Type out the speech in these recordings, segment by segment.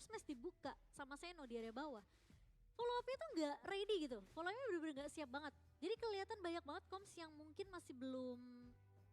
smash dibuka sama Seno di area bawah. Follow up-nya tuh nggak ready gitu, follow up-nya bener-bener nggak siap banget. Jadi kelihatan banyak banget comms yang mungkin masih belum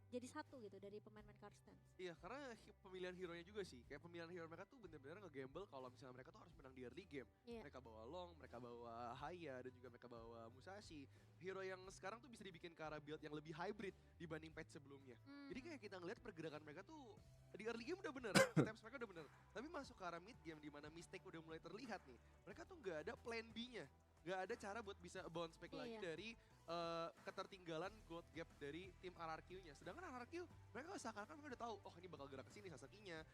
jadi satu gitu dari pemain-pemain Karstens. Iya, karena pemilihan hero-nya juga sih. Kayak pemilihan hero mereka tuh bener-bener nge-gamble kalau misalnya mereka tuh harus menang di early game. Mereka bawa Long, mereka bawa Haya, dan juga mereka bawa Musashi. Hero yang sekarang tuh bisa dibikin ke arah build yang lebih hybrid dibanding patch sebelumnya. Jadi kayak kita ngeliat pergerakan mereka tuh di early game udah bener, steps mereka udah bener. Tapi masuk ke arah mid game di mana mistake udah mulai terlihat nih. Mereka tuh nggak ada plan B-nya. Nggak ada cara buat bisa bounce back lagi dari ketertinggalan gold gap dari tim RRQ-nya. Sedangkan RRQ mereka seakan-akan mereka udah tahu, oh ini bakal gerak ke sini Sasaki-nya,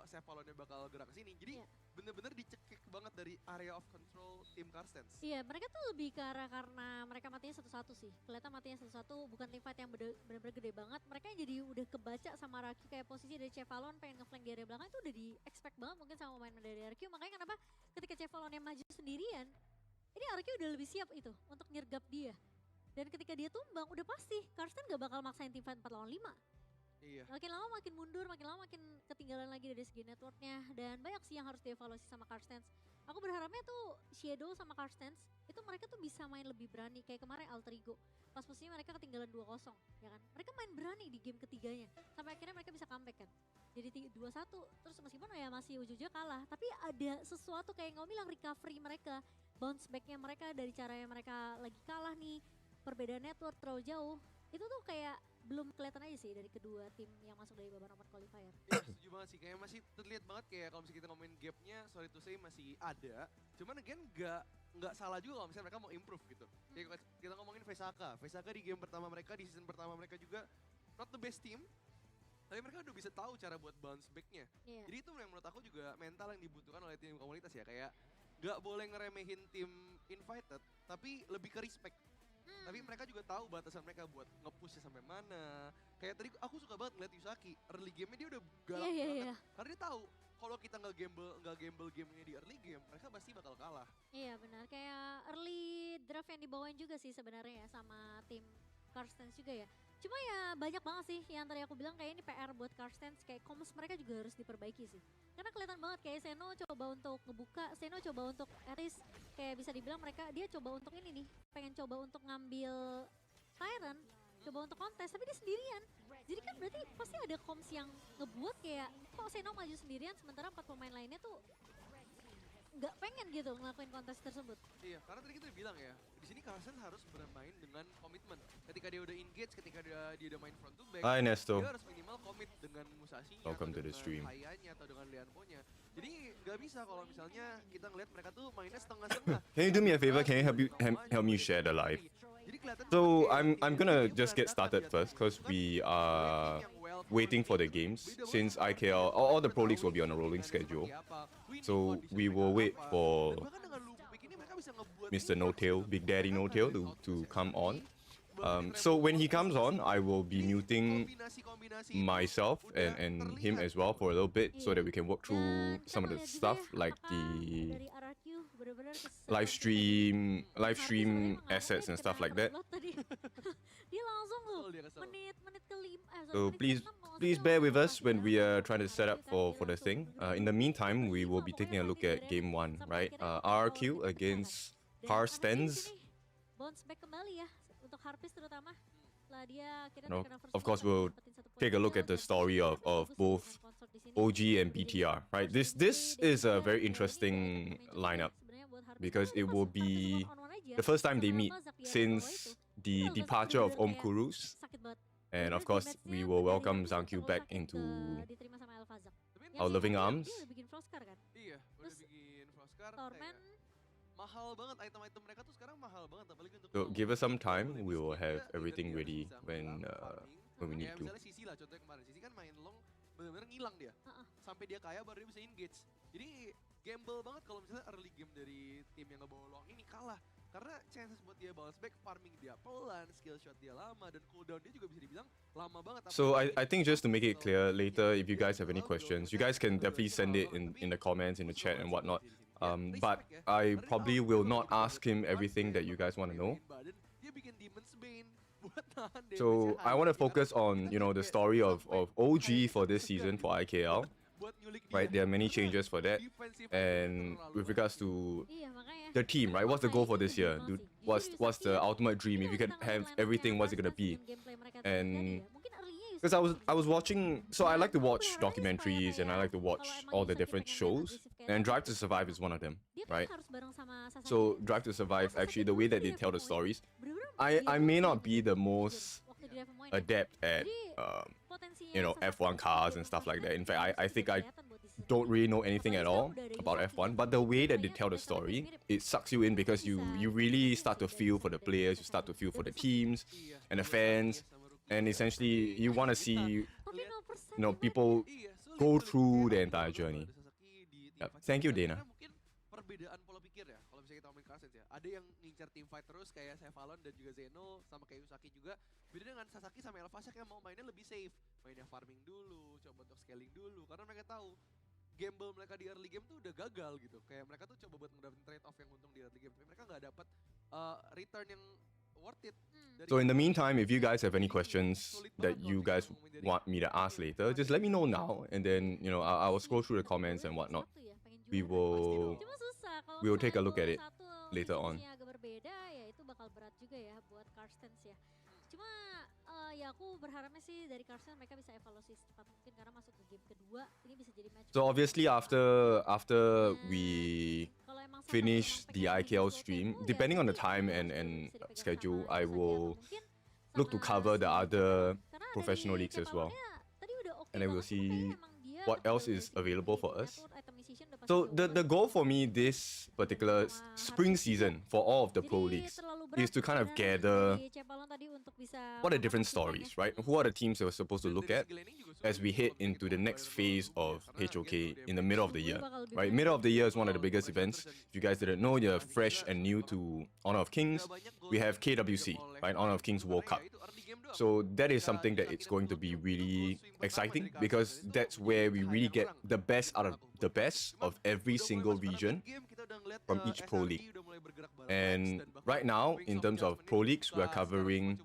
Sevalonnya bakal gerak ke sini. Jadi bener-bener dicekik banget dari area of control tim Karstens. Iya, mereka tuh lebih ke arah karena mereka matinya satu-satu sih. Kelihatan matinya satu-satu, bukan tim fight yang bener-bener gede banget. Mereka jadi udah kebaca sama RRQ kayak posisi dari Cevalon pengen ngeflank di area belakang itu udah di-expect banget mungkin sama pemain dari RRQ. Makanya kenapa ketika Cevalon yang maju sendirian, ini RRQ udah lebih siap itu untuk nyergap dia. Dan ketika dia tumbang, udah pasti Karsten gak bakal maksain tim fight 4 lawan 5. Iya. Makin lama makin mundur, makin lama makin ketinggalan lagi dari segi networknya. Dan banyak sih yang harus dievaluasi sama Karstens. Aku berharapnya tuh Shadow sama Karstens, itu mereka tuh bisa main lebih berani. Kayak kemarin Alter Ego, pas posisinya mereka ketinggalan 2-0, ya kan. Mereka main berani di game ketiganya. Sampai akhirnya mereka bisa comeback kan. Jadi 2-1, terus meskipun ya masih ujung-ujungnya kalah. Tapi ada sesuatu kayak yang bilang recovery mereka. Bounce back-nya mereka dari caranya mereka lagi kalah nih, perbedaan network terlalu jauh, itu tuh kayak belum kelihatan aja sih dari kedua tim yang masuk dari babak nomor qualifier. Iya setuju banget sih, kayak masih terlihat banget kayak kalau misalnya kita ngomongin gapnya, sorry to say masih ada, cuman again nggak salah juga kalau misalnya mereka mau improve gitu. Kayak kita ngomongin Vesaka di game pertama mereka, di season pertama mereka juga not the best team, tapi mereka udah bisa tahu cara buat bounce back-nya. Jadi itu yang menurut aku juga mental yang dibutuhkan oleh tim komunitas ya, kayak gak boleh ngeremehin tim invited, tapi lebih ke respect. Tapi mereka juga tahu batasan mereka buat nge-pushnya sampai mana. Kayak tadi aku suka banget ngeliat Yusaki, early game-nya dia udah galak banget. Karena dia tahu kalau kita nggak gamble game-nya di early game, mereka pasti bakal kalah. Iya benar, kayak early draft yang dibawain juga sih sebenarnya ya sama tim Karstens juga ya. Cuma ya banyak banget sih yang tadi aku bilang kayak ini PR buat Karstens, kayak comms mereka juga harus diperbaiki sih. Karena kelihatan banget kayak Seno coba untuk ngebuka, Seno coba untuk at least kayak bisa dibilang mereka dia coba untuk ini nih, pengen coba untuk ngambil Tyrant, coba untuk kontes, tapi dia sendirian. Jadi kan berarti pasti ada comms yang ngebuat kayak kok Seno maju sendirian sementara 4 pemain lainnya tuh nggak pengen gitu ngelakuin kontes tersebut. Iya, karena tadi kita udah bilang ya, di sini Carlsen harus bermain dengan komitmen. Ketika dia udah engage, ketika dia udah main front to back, Hi, Nesto. dia harus minimal komit dengan Musashi-nya, Welcome atau to the dengan stream. Hayanya, atau dengan Lianpo-nya. Jadi nggak bisa kalau misalnya kita ngeliat mereka tuh mainnya setengah-setengah. Can you do me a favor? Can you help me share the live? So I'm gonna just get started first because we are waiting for the games since IKL all the pro leagues will be on a rolling schedule. So we will wait for Mr. NOTAIL, Big Daddy NOTAIL to come on. So when he comes on, I will be muting myself and him as well for a little bit so that we can walk through some of the stuff like the live stream assets and stuff like that. So please bear with us when we are trying to set up for the thing. In the meantime, we will be taking a look at game 1, right? RRQ against Karstens. Of course, we'll take a look at the story of both OG and BTR, right? This is a very interesting lineup because it will be the first time they meet since the departure of Om Kurus. And of course, we will welcome Zankyu back into our loving arms. Iya, udah bikin Frostcar. Mahal banget, item-item mereka tuh sekarang mahal banget, apalagi untuk So give us some time, we will have everything ready when we need to. Misalnya Sisi lah, contohnya kemarin Sisi kan main long, bener-bener ngilang dia. Sampai dia kaya baru dia bisa engage. Jadi gamble banget kalau misalnya early game dari tim yang ngebawa long ini kalah. Karena chances buat dia bounce back, farming dia pelan, skill shot dia lama, dan cooldown dia juga bisa dibilang lama banget. So I think just to make it clear, later if you guys have any questions, you guys can definitely send it in the comments, in the chat and whatnot. But I probably will not ask him everything that you guys want to know. So I want to focus on, you know, the story of OG for this season for IKL. right? There are many changes for that. And with regards to the team, right? What's the goal for this year? What's the ultimate dream? If you can have everything, what's it gonna be? And because I was watching, so I like to watch documentaries and I like to watch all the different shows, and Drive to Survive is one of them, right? So Drive to Survive, actually, the way that they tell the stories, I may not be the most adept at you know, F1 cars and stuff like that. In fact, I think I don't really know anything at all about F1, but the way that they tell the story, it sucks you in because you really start to feel for the players, you start to feel for the teams and the fans, and essentially you want to see, you know, people go through the entire journey. Yep. Thank you, Dana. Perbedaan pola pikir ya, kalau misalnya kita ngomongin Carstens ya, ada yang ngincer teamfight terus kayak Sevalon dan juga Zeno sama kayak Usaki juga. Beda dengan Sasaki sama Elvashak yang mau mainnya lebih safe, mainnya farming dulu, coba untuk scaling dulu, karena mereka tahu gamble mereka di early game tuh udah gagal gitu. Kayak mereka tuh coba buat ngedapetin trade off yang untung di early game, tapi mereka nggak dapat return yang worth it. So in the meantime, if you guys have any questions that you guys want me to ask later, just let me know now, and then you know I will scroll through the comments and whatnot. We will take a look at it later on. Cuma ya aku berharapnya sih dari Carstens mereka bisa evaluasi secepat mungkin karena masuk ke game kedua ini bisa jadi match. So obviously after we finish the IKL stream, depending on the time and schedule, I will look to cover the other professional leagues as well, and then we'll see what else is available for us. So the goal for me this particular spring season for all of the pro leagues is to kind of gather what are different stories, right? Who are the teams that we're supposed to look at as we head into the next phase of HOK in the middle of the year, right? Middle of the year is one of the biggest events. If you guys didn't know, you're fresh and new to Honor of Kings. We have KWC, right? Honor of Kings World Cup. So that is something that it's going to be really exciting because that's where we really get the best out of the best of every single region from each pro league. And right now, in terms of pro leagues, we're covering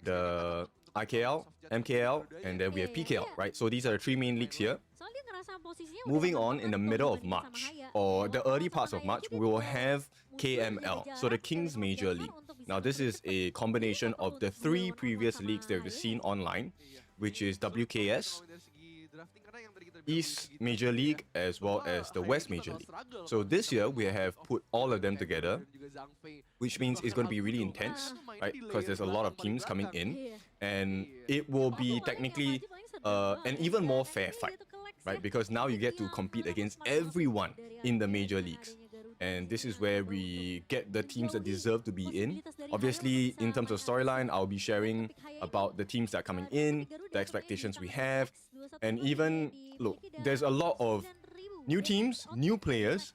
the IKL, MKL, and then we have PKL, right? So these are the three main leagues here. Moving on, in the middle of March, or the early parts of March, we will have KML, so the Kings Major League. Now this is a combination of the three previous leagues that we've seen online, which is WKS, East Major League, as well as the West Major League. So this year, we have put all of them together, which means it's going to be really intense, right? Because there's a lot of teams coming in, and it will be technically an even more fair fight, right? Because now you get to compete against everyone in the major leagues. And this is where we get the teams that deserve to be in. Obviously, in terms of storyline, I'll be sharing about the teams that are coming in, the expectations we have, and even, look, there's a lot of new teams, new players,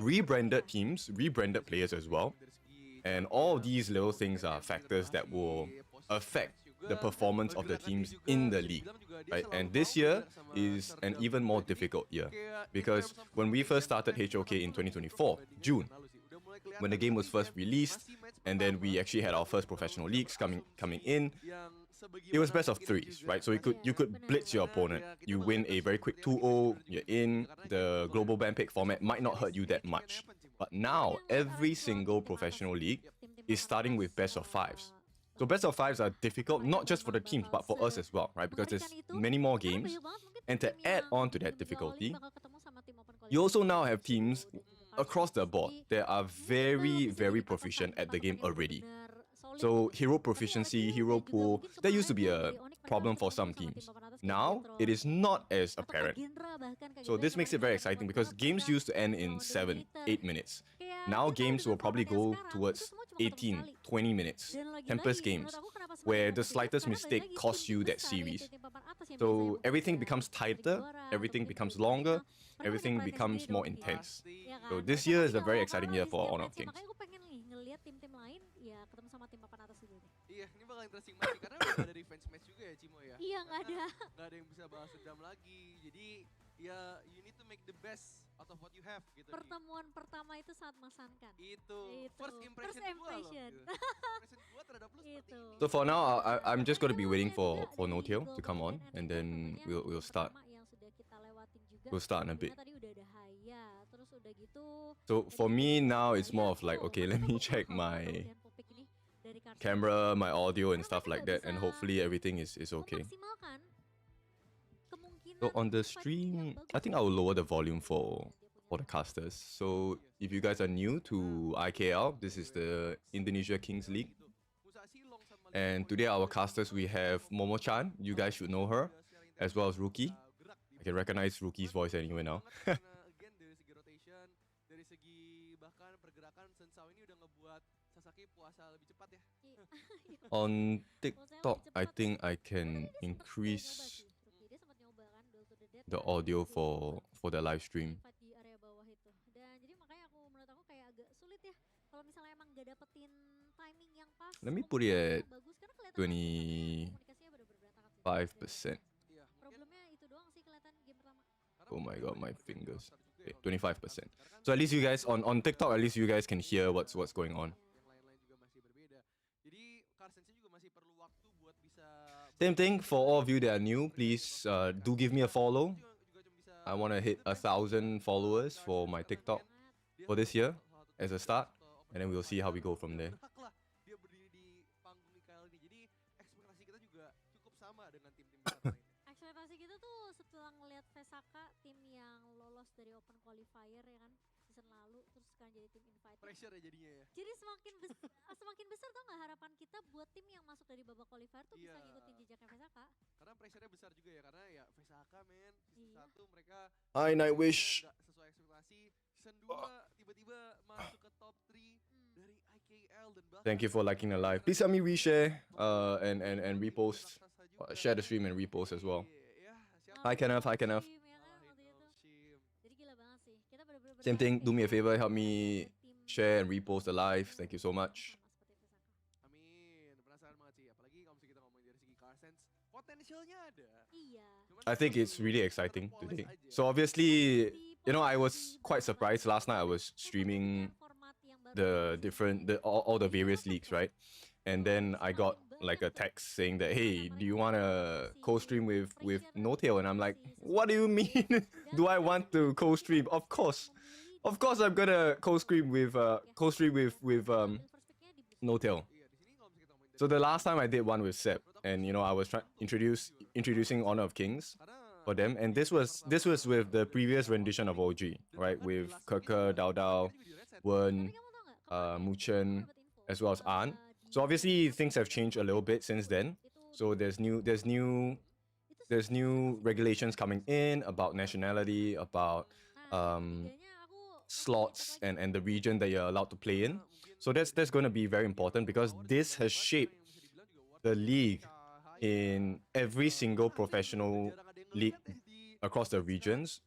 rebranded teams, rebranded players as well. And all of these little things are factors that will affect the performance of the teams in the league, right? And this year is an even more difficult year because when we first started HOK in 2024, June, when the game was first released, and then we actually had our first professional leagues coming in, it was best of threes, right? So you could blitz your opponent. You win a very quick 2-0, you're in. The global ban pick format might not hurt you that much. But now, every single professional league is starting with best of fives. So best of fives are difficult, not just for the teams, but for us as well, right? Because there's many more games. And to add on to that difficulty, you also now have teams across the board that are very, very proficient at the game already. So hero proficiency, hero pool, that used to be a problem for some teams. Now, it is not as apparent. So this makes it very exciting because games used to end in 7, 8 minutes. Now games will probably go towards 18, 20 minutes. Tempest games, where the slightest mistake costs you that series. So everything becomes tighter, everything becomes longer, everything becomes more intense. So this year is a very exciting year for Honor of Kings. Iya, ini bakal interesting banget karena udah ada revenge match juga ya, Cimo ya. Iya, nggak ada. Nggak ada yang bisa balas dendam lagi. Jadi ya you need to make the best out of what you have gitu. Pertemuan pertama itu sangat mengesankan. Itu. First impression gua loh. Gitu. Impression gua terhadap lu seperti ini. So for now, I'm just going to be waiting for Notail to come on, and then we'll start. we'll start in a bit. Tadi udah ada Haya, terus udah gitu. So for me now, it's more of like, okay, let me check my camera, my audio and stuff like that, and hopefully everything is okay. So on the stream, I think I will lower the volume for the casters. So if you guys are new to IKL, this is the Indonesia Kings League. And today our casters, we have Momo-chan, you guys should know her, as well as Rookie. I can recognize Rookie's voice anyway now. On TikTok, I think I can increase the audio for the live stream. Let me put it at 25%. Oh my god, my fingers. Okay, 25%. So at least you guys on TikTok, at least you guys can hear what's going on. Same thing for all of you that are new. Please do give me a follow. I want to hit 1,000 followers for my TikTok for this year as a start, and then we'll see how we go from there. Ekspektasi kita tuh setelah ngelihat Vesaka, tim yang lolos dari Open Qualifier ya kan season lalu, terus sekarang jadi tim invite. Pressure ya jadinya ya. Jadi semakin besar tau nggak harapan kita buat tim yang masuk dari babak qualifier tuh bisa ngikutin jejaknya Vesaka. Karena pressure-nya besar juga ya, karena ya Vesaka men season 1 mereka Hi Nightwish. Sesuai ekspektasi. Season 2 tiba-tiba masuk ke top 3 dari IKL dan bahkan Thank you for liking the live. Please help me reshare and repost. Share the stream and repost as well. Hi Kenneth, hi Kenneth. Same thing, do me a favor, help me share and repost the live. Thank you so much. Amin. Penasaran banget sih, apalagi kalau kita ngomongin dari segi car sense, potensialnya ada. I think it's really exciting today. So obviously, you know, I was quite surprised last night. I was streaming all the various leagues, right? And then I got like a text saying that, hey, do you want to co-stream with NOTAIL? And I'm like, what do you mean? Do I want to co-stream? Of course I'm gonna co-stream with NOTAIL. So the last time I did one with Seb, and you know, I was introducing Honor of Kings for them, and this was with the previous rendition of OG, right? With Keke, Dao Dao, Wen, Muchen, as well as An. So obviously things have changed a little bit since then. So there's new regulations coming in about nationality, about slots and the region that you're allowed to play in. So that's going to be very important because this has shaped the league in every single professional league across the regions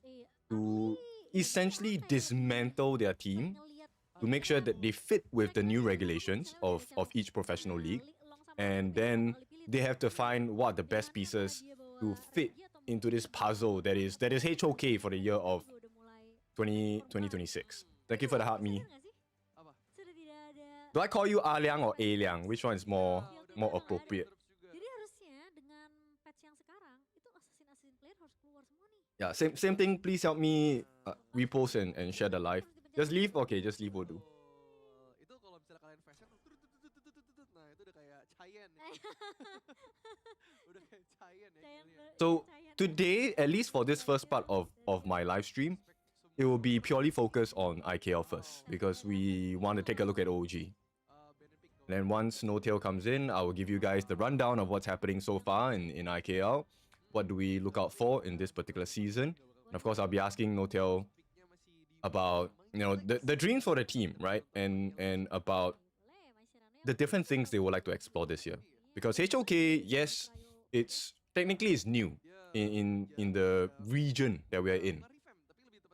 to essentially dismantle their team to make sure that they fit with the new regulations of each professional league. And then they have to find what are the best pieces to fit into this puzzle that is HOK for the year of 2026. Thank you for the heart, me. Do I call you A Liang or A Liang? Which one is more appropriate? Yeah, same thing. Please help me repost and share the live. Just leave? Okay, just leave will do. Itu kalau misalnya kalian fashion, nah itu udah kayak Chayen ya. Udah kayak Chayen ya. So today, at least for this first part of my live stream, it will be purely focused on IKL first because we want to take a look at OG. And then once NOTAIL comes in, I will give you guys the rundown of what's happening so far in IKL. What do we look out for in this particular season? And of course, I'll be asking NOTAIL about, you know, the dreams for the team, right? And about the different things they would like to explore this year. Because HOK, yes, it's technically is new in the region that we're in.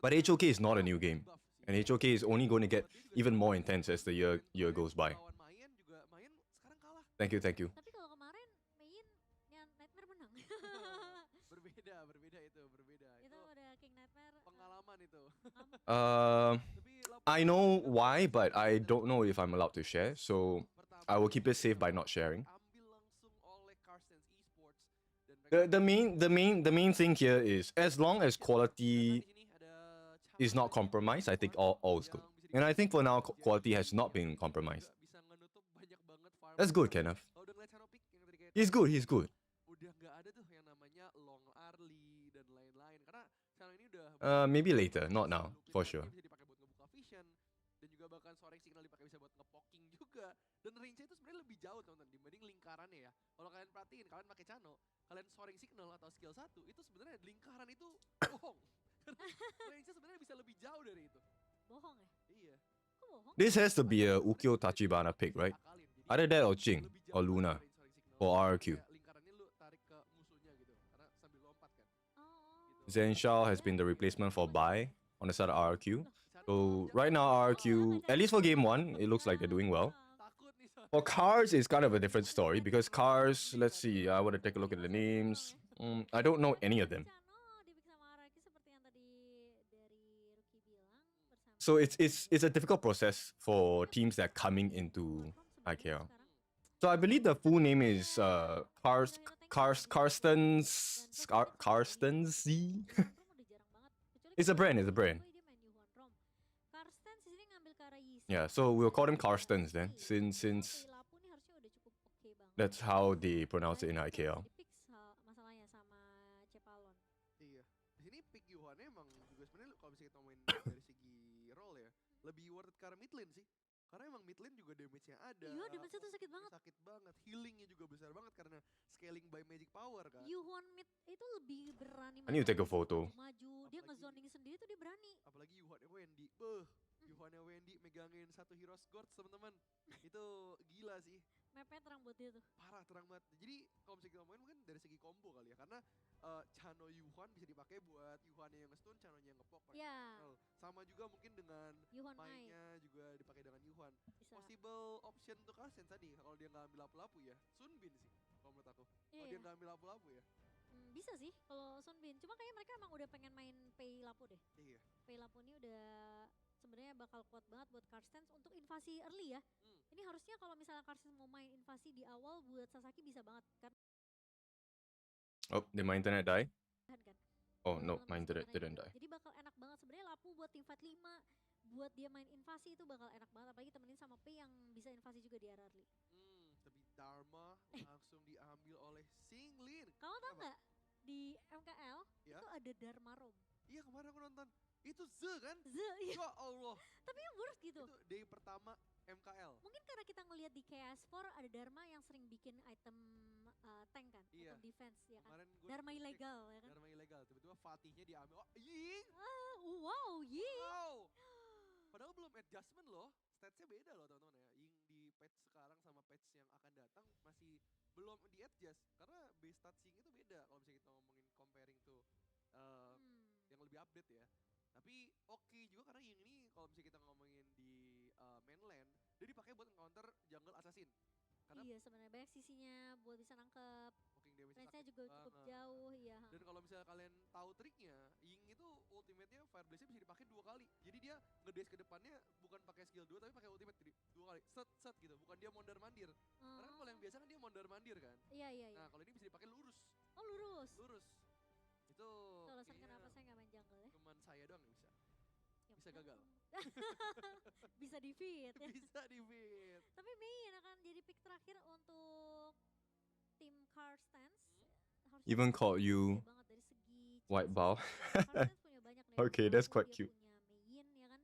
But HOK is not a new game. And HOK is only going to get even more intense as the year goes by. Thank you. I know why, but I don't know if I'm allowed to share, so I will keep it safe by not sharing. The main thing here is as long as quality is not compromised, I think all is good. And I think for now quality has not been compromised. That's good, Kenneth. He's good. Udah nggak ada tuh yang namanya long early dan lain-lain karena channel ini udah Maybe later, not now, for sure. Bisa dipakai buat ngebuka vision dan juga bahkan soaring signal dipakai bisa buat ngepoking juga dan range-nya itu sebenarnya lebih jauh teman-teman dibanding lingkarannya ya. Kalau kalian perhatiin, kalian pakai channel, kalian soaring signal atau skill 1 itu sebenarnya lingkaran itu bohong. Range-nya sebenarnya bisa lebih jauh dari itu. Bohong ya? Iya. Kok bohong? This has to be a Ukyo Tachibana pick, right? Either that or Jing or Luna for RRQ. Zhen Shao has been the replacement for Bai on the side of RRQ. So right now RRQ, at least for game 1, it looks like they're doing well. For Cars, it's kind of a different story because Cars, let's see, I want to take a look at the names. I don't know any of them. So it's a difficult process for teams that are coming into IKL. So I believe the full name is Karsten Z. It's a brand. Yeah, so we'll call them Karstens then, since that's how they pronounce it in IKL. Iya, di sini pick Yuhannya emang juga sebenarnya kalau bisa kita ngomongin dari segi role ya, lebih worth it karena mid lane sih. Karena emang mid lane juga damage-nya ada. Iya, damage-nya tuh sakit banget. Sakit banget. Healing-nya juga besar banget karena scaling by magic power kan. Yuhan mid itu lebih berani. I need to take a photo. Maju, dia ngezoning sendiri tuh dia berani. Apalagi Yuhannya Wendy. Yuhannya Wendy megangin satu Heroes Guards teman-teman. Itu gila sih. Mapnya terang buat dia tuh. Parah, terang banget. Jadi kalau bisa kita ngomongin mungkin dari segi combo kali ya. Karena Chano Yuhan bisa dipakai buat Yuhannya yang nge-stun, Chanonya yang nge-pok. Ya. Sama juga mungkin dengan Yuhan mainnya juga dipakai dengan Yuhan. Bisa. Possible option untuk Carsten tadi kalau dia nggak ambil lapu-lapu ya. Sunbin sih kalau menurut aku. Kalau dia nggak ambil lapu-lapu ya. Bisa sih kalau Sunbin. Cuma kayaknya mereka emang udah pengen main pay lapu deh. Iya. Pay lapu ini udah sebenarnya bakal kuat banget buat Carsten untuk invasi early ya. Ini harusnya kalau misalnya Carsten mau main invasi di awal buat Sasaki bisa banget kan. Oh, did my internet die? Kan. Oh no, my internet didn't die. Jadi bakal enak banget sebenarnya lapu buat tim fight 5. Buat dia main invasi itu bakal enak banget. Apalagi temenin sama P yang bisa invasi juga di area early. Tapi Dharma langsung diambil oleh Singlin. Kamu tau nggak di MKL ya? Itu ada Dharma Rom. Iya kemarin aku nonton. Itu Z kan? Z, iya. Ya Allah. Tapi yang worst gitu. Itu day pertama MKL. Mungkin karena kita ngelihat di KS4 ada Dharma yang sering bikin item tank kan, iya. item defense ya kan. Dharma ilegal ya kan. Dharma ilegal, tiba-tiba Fatihnya diambil. Oh, Ying. Wow, Ying. Wow. Padahal belum adjustment loh. Statsnya beda loh teman-teman ya. Ying di patch sekarang sama patch yang akan datang masih belum di adjust. Karena base stats Ying itu beda kalau bisa kita ngomongin comparing to yang lebih update ya. Tapi oke juga karena Ying ini kalau bisa kita ngomongin di mainland, dia dipakai buat counter jungle assassin. Karena iya sebenarnya banyak sisinya buat bisa nangkep. Range-nya juga cukup jauh ya. Dan kalau misalnya kalian tahu triknya, Ying itu ultimate-nya Fire Blaze-nya bisa dipakai 2 kali. Jadi dia ngedash ke depannya bukan pakai skill 2 tapi pakai ultimate 2 kali. Set gitu, bukan dia mondar-mandir. Karena kalau yang biasa kan dia mondar-mandir kan. Iya. Nah, kalau ini bisa dipakai lurus. Oh, lurus. Itu alasan kenapa saya nggak main jungle ya. Cuman saya doang yang bisa. Bisa gagal. Bisa di-feed ya. Bisa di-feed. Tapi main akan jadi pick terakhir untuk tim Carstens. Even called you White Bow. Okay, that's quite cute. Dia punya main ya kan.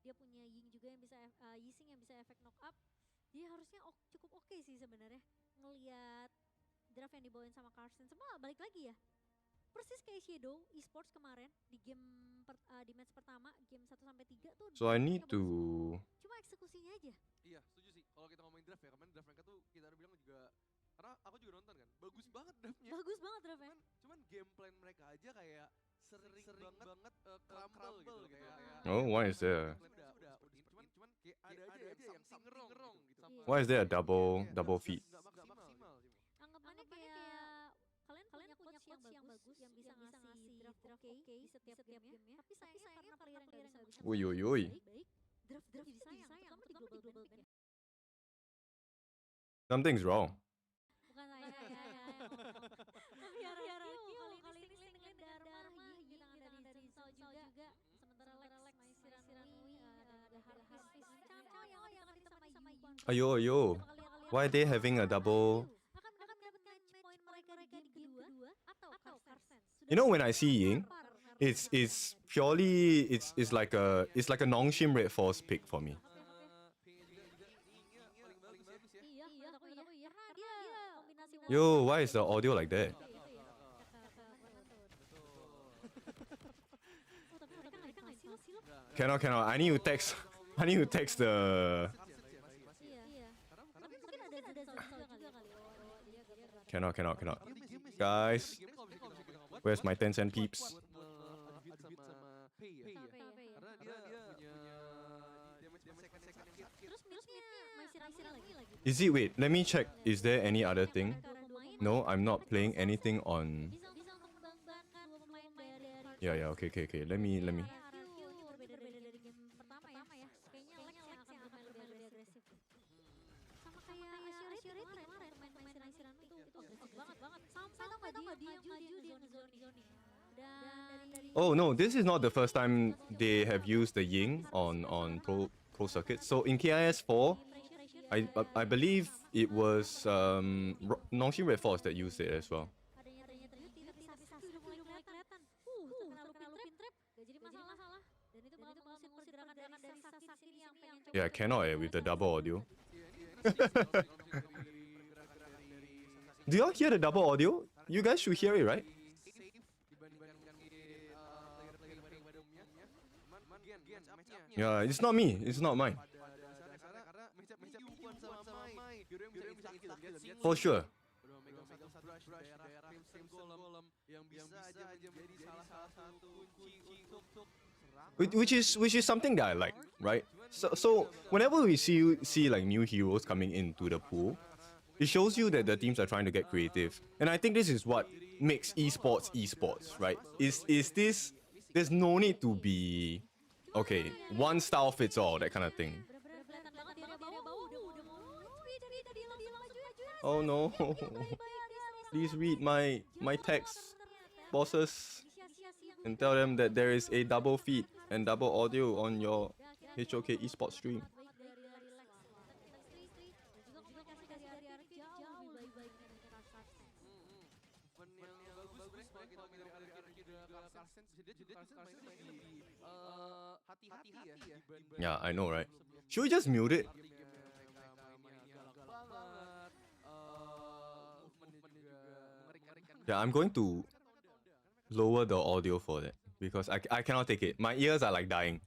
Dia punya Ying juga yang bisa Yixing yang bisa efek knock up. Dia harusnya cukup oke sih sebenarnya. Ngelihat draft yang dibawain sama Carstens. Semua balik lagi ya. Persis kayak Shadow Esports kemarin di game di match pertama game 1 sampai 3 tuh. So I need to cuma eksekusinya aja. Iya, setuju sih. Kalau kita ngomongin draft ya, kemarin draft mereka tuh kita udah bilang juga karena aku juga nonton kan. Bagus banget draftnya. Bagus banget draftnya. Cuman game plan mereka aja kayak sering banget crumble gitu kayak. Oh, why is there? Cuman kayak ada aja yang ngerong gitu. Why is there a double feed? Anggapannya kayak kalian punya coach yang bagus yang bisa ngasih draft oke di setiap gamenya. Tapi sayangnya karena player yang nggak bisa Ui. Draft jadi sayang, terutama di global band pick ya. Something's wrong. Bukan saya ya. Biar Ayo, ayo. Why are they having a double? Akan mendapatkan match point mereka di game kedua atau Carstens? You know, when I see Ying, it's purely it's like a non-shim red force pick for me. Iya, menurut aku iya. Karena dia kombinasi Yo, why is the audio like that? itu ya. Oh, tapi mereka nggak silap. Cannot. I need to text. I need to text the. Iya. Tapi mungkin ada zone juga kali. Oh, dia agak berat. Cannot. Guys, where's my 10 cent peeps? Terus minusnya masih lagi. Is it, wait, let me check. Is there any other thing? No, I'm not playing anything on. Bisa untuk mengembangkan dua pemain dari Yeah, okay. Let me. RRQ berbeda dari game pertama ya. Kayaknya Lex yang akan bermain lebih agresif. Sama kayak Assurate kemarin pemain Sirano itu agresif banget. Sampai tau gak dia maju dia nge-zoning. Dan dari Oh no, this is not the first time they have used the Ying on pro circuit. So in KIS 4, I believe it was non-shim red force that used it as well. adanya terjadi tapi udah mulai kelihatan. Terkena lupin trap gak jadi masalah. Dan itu bakal mengusir pergerakan dari Sasaki ini yang pengen coba. Yeah, cannot with the double audio. Do y'all hear the double audio? You guys should hear it, right? Yeah, it's not me. It's not mine. For sure. Which is something that I like, right? So whenever we see like new heroes coming into the pool, it shows you that the teams are trying to get creative. And I think this is what makes esports, right? Is this, there's no need to be, okay, one style fits all, that kind of thing. Oh no. Please read my text, bosses, and tell them that there is a double feed and double audio on your HOK esports stream. Yeah, I know, right? Should we just mute it? Yeah, I'm going to lower the audio for that because I cannot take it. My ears are like dying.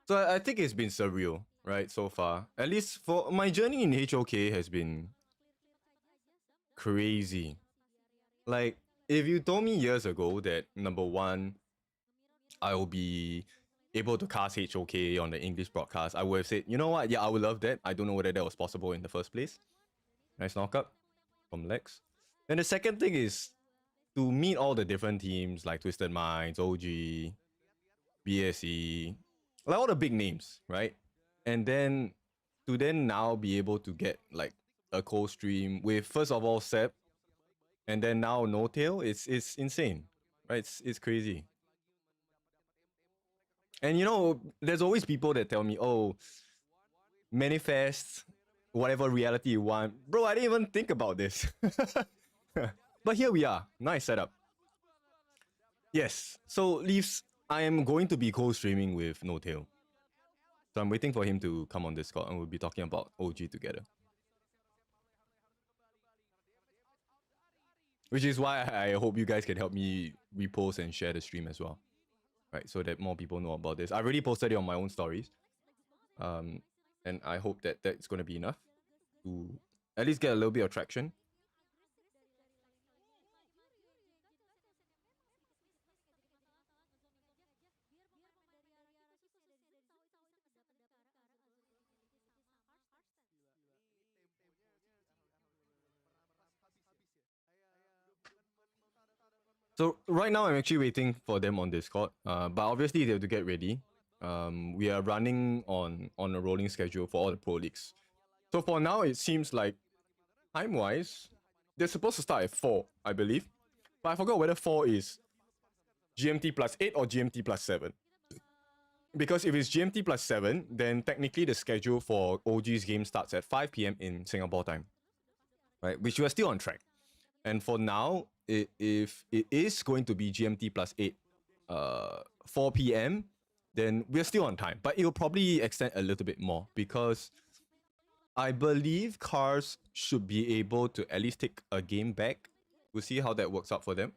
So I think it's been surreal, right, so far. At least for my journey in HOK has been crazy. Like, if you told me years ago that, number one, I will be able to cast HOK on the English broadcast, I would have said, you know what, yeah, I would love that. I don't know whether that was possible in the first place. Nice knockup from Lex. And the second thing is to meet all the different teams like Twisted Minds, OG, BSE, like all the big names, right? And then to then now be able to get like a co-stream with, first of all, Seb, and then now NOTAIL, it's insane, right? It's crazy. And you know, there's always people that tell me, oh, manifest whatever reality you want. Bro, I didn't even think about this. But here we are. Nice setup. Yes. So, Leafs, I am going to be co-streaming with NOTAIL. So I'm waiting for him to come on Discord and we'll be talking about OG together. Which is why I hope you guys can help me repost and share the stream as well. Right, so that more people know about this. I already posted it on my own stories. And I hope that that's going to be enough to at least get a little bit of traction. So right now I'm actually waiting for them on Discord, but obviously they have to get ready. We are running on a rolling schedule for all the pro leagues. So for now, it seems like time-wise, they're supposed to start at 4, I believe. But I forgot whether 4 is GMT plus 8 or GMT plus 7. Because if it's GMT plus 7, then technically the schedule for OG's game starts at 5 p.m. in Singapore time, right? Which we are still on track. And for now, if it is going to be GMT plus 8, 4 p.m., then we're still on time. But it will probably extend a little bit more because I believe cars should be able to at least take a game back. We'll see how that works out for them.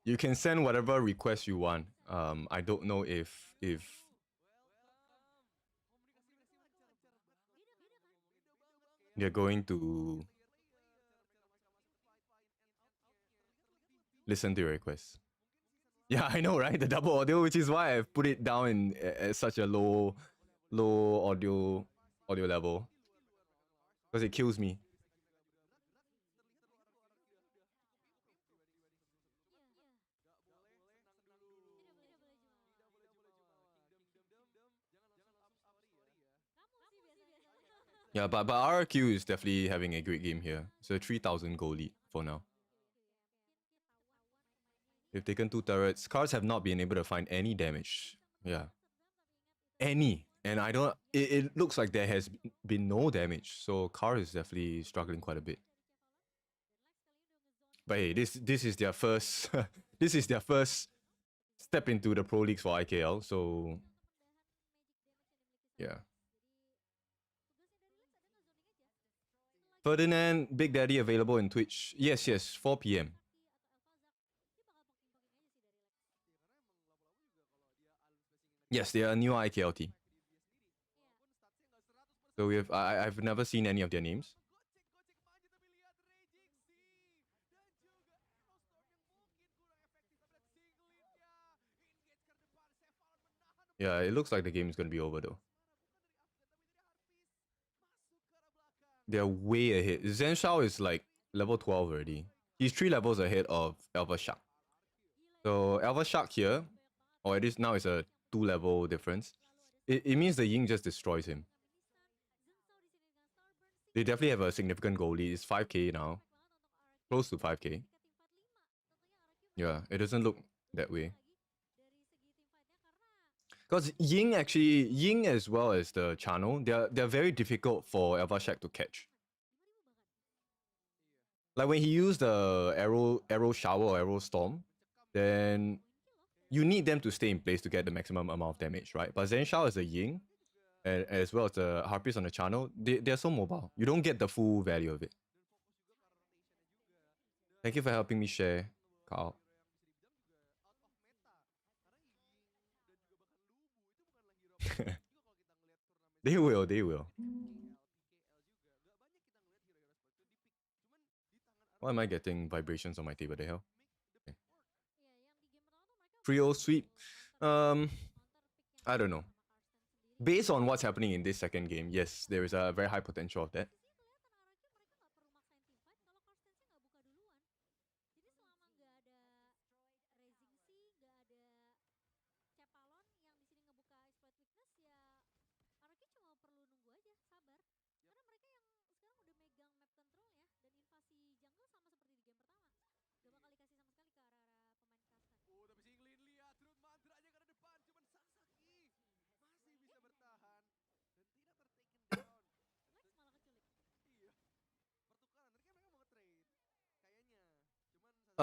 You can send whatever request you want. I don't know if they're going to listen to your requests. Yeah, I know, right? The double audio, which is why I've put it down in at such a low audio level, because it kills me. Yeah, but RRQ is definitely having a great game here. It's a 3,000 goal lead for now. They've taken 2 turrets. Cars have not been able to find any damage. Yeah. Any. And I don't... It looks like there has been no damage. So Car is definitely struggling quite a bit. But hey, this is their first... this is their first step into the Pro Leagues for IKL. So... yeah. Ferdinand, Big Daddy available in Twitch. Yes, 4 p.m. Yes, they are a new IKL team. So I've never seen any of their names. Yeah, it looks like the game is going to be over though. They're way ahead. Zhen Shao is like level 12 already. He's 3 levels ahead of Alpha Shark. So Alpha Shark here, or at least now it's a 2 level difference. It means the Ying just destroys him. They definitely have a significant goal lead. It's 5k now. Close to 5k. Yeah, it doesn't look that way. Because Ying as well as the channel, they're very difficult for Alpha Shack to catch. Like when he used the arrow shower or arrow storm, then you need them to stay in place to get the maximum amount of damage, right? But Zhen Shao as a Ying, and as well as the Harpies on the channel, they're so mobile. You don't get the full value of it. Thank you for helping me share, Carl. They will. Why am I getting vibrations on my table? The hell? Okay. Trio sweep. I don't know. Based on what's happening in this second game, yes, there is a very high potential of that.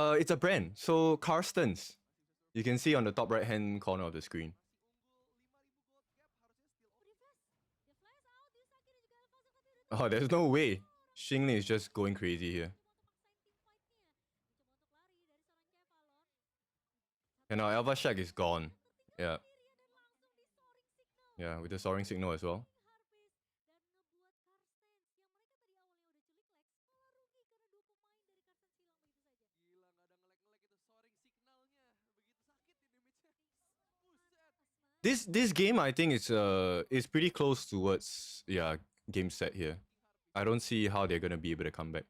It's a brand. So Karstens, you can see on the top right hand corner of the screen. Oh, there's no way. Xingling is just going crazy here. And now Alpha Shack is gone. Yeah. Yeah, with the soaring signal as well. This game I think is pretty close towards game set here. I don't see how they're gonna be able to come back.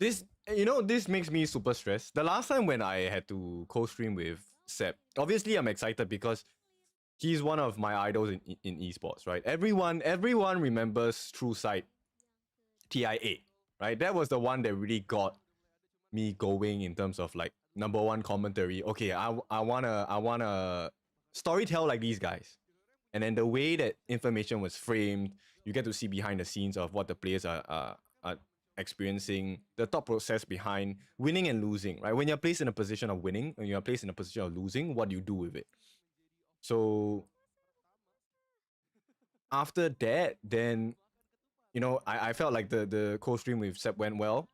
This, this makes me super stressed. The last time when I had to co-stream with Seb, obviously I'm excited because he's one of my idols in esports, right? Everyone remembers True Sight TI8, right? That was the one that really got me going in terms of like number one commentary. Okay, I wanna storytell like these guys. And then the way that information was framed, you get to see behind the scenes of what the players are experiencing, the thought process behind winning and losing, right? When you're placed in a position of winning, when you're placed in a position of losing, what do you do with it? So after that, then, I felt like the co-stream with Seb went well.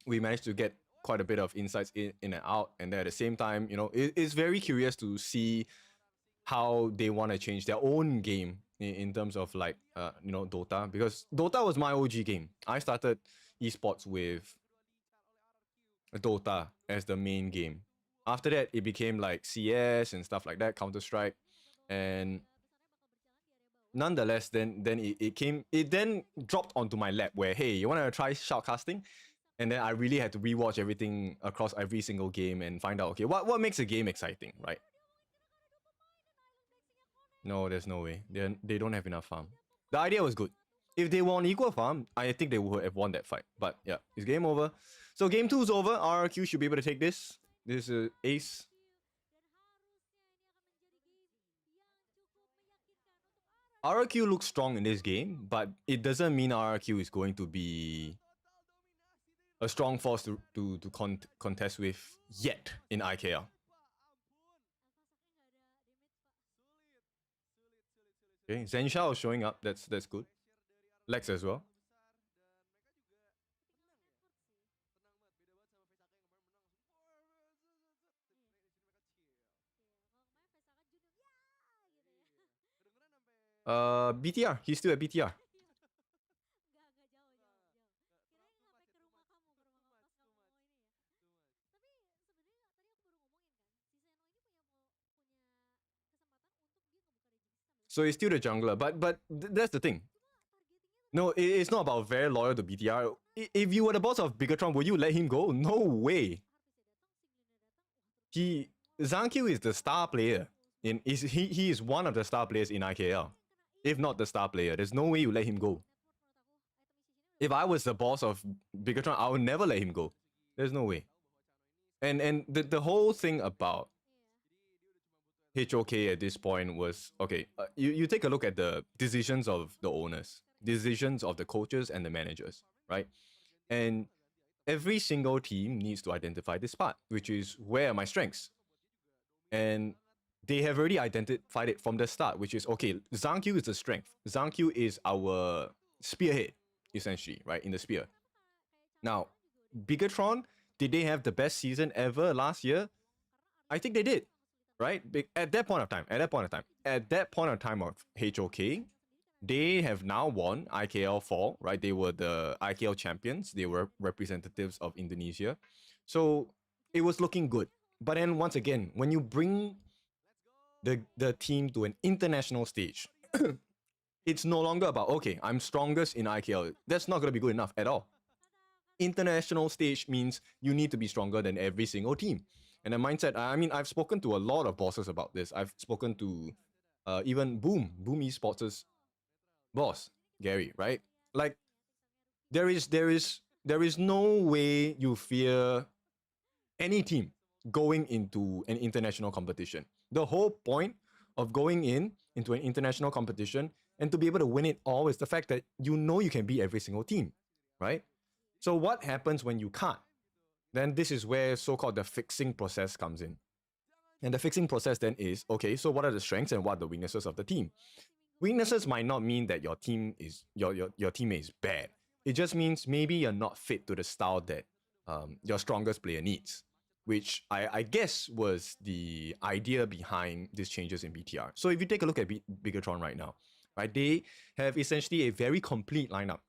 We managed to get quite a bit of insights in and out. And then at the same time, it's very curious to see how they want to change their own game in terms of like Dota, because Dota was my OG game. I started esports with Dota as the main game. After that, it became like CS and stuff like that, Counter-Strike, and nonetheless, then it then dropped onto my lap where, hey, you want to try shoutcasting? And then I really had to rewatch everything across every single game and find out, okay, what makes a game exciting, right? No, there's no way. They don't have enough farm. The idea was good. If they won equal farm, I think they would have won that fight. But yeah, it's game over. So game 2 is over. RRQ should be able to take this. This is ace. RRQ looks strong in this game, but it doesn't mean RRQ is going to be a strong force to contest with yet in IKL. Okay, Zenshao showing up. That's good. Lex as well. BTR. He's still at BTR. So he's still the jungler, but that's the thing. No, it's not about very loyal to BTR. If you were the boss of Bigatron, would you let him go? No way. Zhang is the star player. He is one of the star players in IKL. If not the star player, there's no way you let him go. If I was the boss of Bigatron, I would never let him go. There's no way. And the whole thing about HOK at this point was, okay, you take a look at the decisions of the owners, decisions of the coaches and the managers, right? And every single team needs to identify this part, which is where are my strengths? And they have already identified it from the start, which is, okay, Zhang is the strength. Zhang is our spearhead, essentially, right, in the spear. Now, Bigatron, did they have the best season ever last year? I think they did. Right? At that point of time of HOK, they have now won IKL 4, right? They were the IKL champions. They were representatives of Indonesia. So it was looking good. But then once again, when you bring the team to an international stage, it's no longer about, okay, I'm strongest in IKL. That's not going to be good enough at all. International stage means you need to be stronger than every single team. And the mindset, I mean, I've spoken to a lot of bosses about this. I've spoken to even Boom Esports' boss, Gary, right? Like, there is no way you fear any team going into an international competition. The whole point of going into an international competition and to be able to win it all is the fact that you know you can beat every single team, right? So what happens when you can't? Then this is where so-called the fixing process comes in. And the fixing process then is, okay, so what are the strengths and what are the weaknesses of the team? Weaknesses might not mean that your team is your teammate is bad. It just means maybe you're not fit to the style that your strongest player needs, which I guess was the idea behind these changes in BTR. So if you take a look at Bigatron right now, right, they have essentially a very complete lineup.